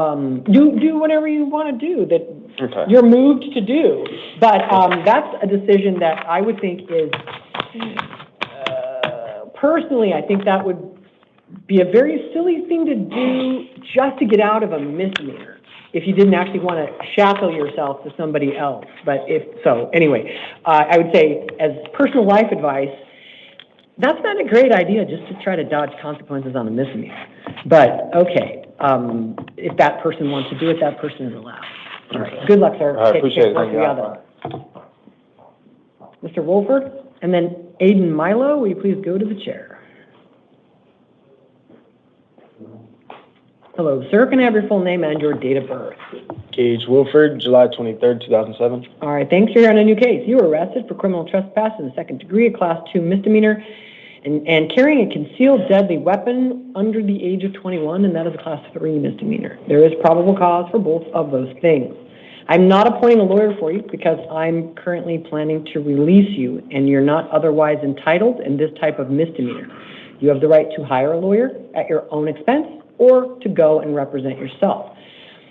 do whatever you want to do that you're moved to do. But that's a decision that I would think is, personally, I think that would be a very silly thing to do just to get out of a misdemeanor if you didn't actually want to shackle yourself to somebody else. But anyway, I would say as personal life advice, that's not a great idea just to try to dodge consequences on a misdemeanor. But okay, if that person wants to do it, that person is allowed. All right, good luck, sir. I appreciate it. Mr. Wolford, and then Aiden Milo, will you please go to the chair? Hello, sir. Can I have your full name and your date of birth? Gage Wilford, July 23rd, 2007. All right, thanks. You're here on a new case. You were arrested for criminal trespass in the second degree, a class 2 misdemeanor, and carrying a concealed deadly weapon under the age of 21, and that is a class 3 misdemeanor. There is probable cause for both of those things. I'm not appointing a lawyer for you because I'm currently planning to release you, and you're not otherwise entitled in this type of misdemeanor. You have the right to hire a lawyer at your own expense or to go and represent yourself.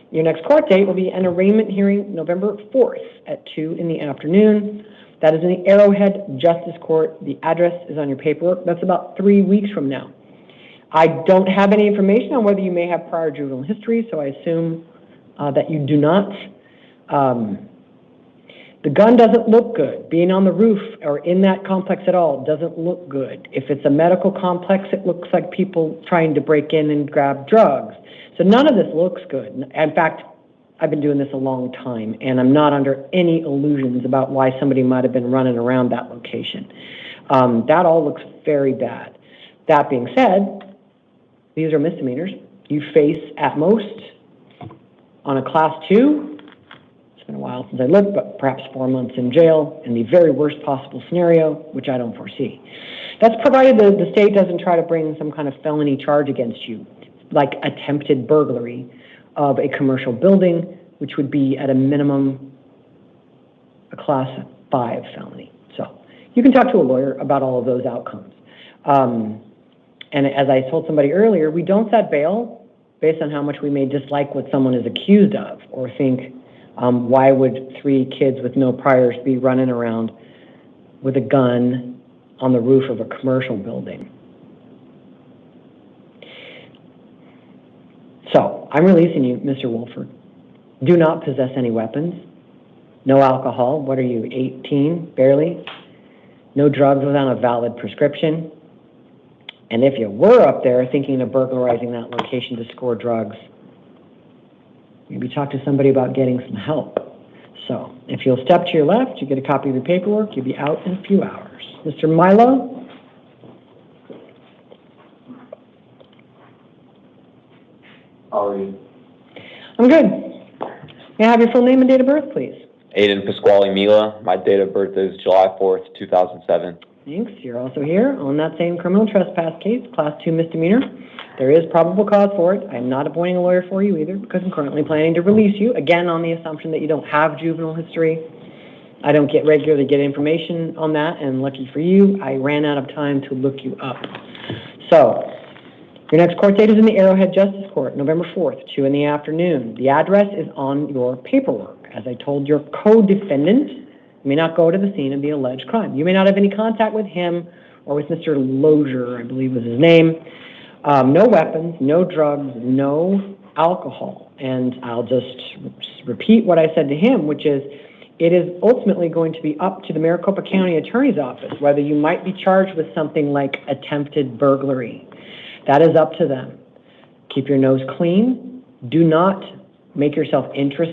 Your next court date will be an arraignment hearing November 4th at 2 in the afternoon. That is in the Arrowhead Justice Court. The address is on your paperwork. That's about 3 weeks from now. I don't have any information on whether you may have prior juvenile history, so I assume that you do not. The gun doesn't look good. Being on the roof or in that complex at all doesn't look good. If it's a medical complex, it looks like people trying to break in and grab drugs. So none of this looks good. In fact, I've been doing this a long time, and I'm not under any illusions about why somebody might have been running around that location. That all looks very bad. That being said, these are misdemeanors. You face, at most, on a class 2, it's been a while since I looked, but perhaps 4 months in jail in the very worst possible scenario, which I don't foresee. That's provided the state doesn't try to bring some kind of felony charge against you, like attempted burglary of a commercial building, which would be at a minimum a class 5 felony. So you can talk to a lawyer about all of those outcomes. And as I told somebody earlier, we don't set bail based on how much we may dislike what someone is accused of or think, why would 3 kids with no priors be running around with a gun on the roof of a commercial building? So, I'm releasing you, Mr. Wolford. Do not possess any weapons. No alcohol. What are you, 18? Barely? no drugs without a valid prescription. And if you were up there thinking of burglarizing that location to score drugs, maybe talk to somebody about getting some help. So if you'll step to your left, you get a copy of your paperwork, you'll be out in a few hours. Mr. Milo? How are you? I'm good. May I have your full name and date of birth, please? Aiden Pasquale Mila. My date of birth is July 4th, 2007. Thanks. You're also here on that same criminal trespass case, Class 2 misdemeanor. There is probable cause for it. I'm not appointing a lawyer for you either because I'm currently planning to release you, again, on the assumption that you don't have juvenile history. I don't regularly get information on that, and lucky for you, I ran out of time to look you up. So, your next court date is in the Arrowhead Justice Court, November 4th, 2 in the afternoon. The address is on your paperwork. As I told your co-defendant, you may not go to the scene of the alleged crime. You may not have any contact with him or with Mr. Lozier, I believe was his name. No weapons, no drugs, no alcohol. And I'll just repeat what I said to him, which is, it is ultimately going to be up to the Maricopa County Attorney's Office whether you might be charged with something like attempted burglary. That is up to them. Keep your nose clean. Do not make yourself interested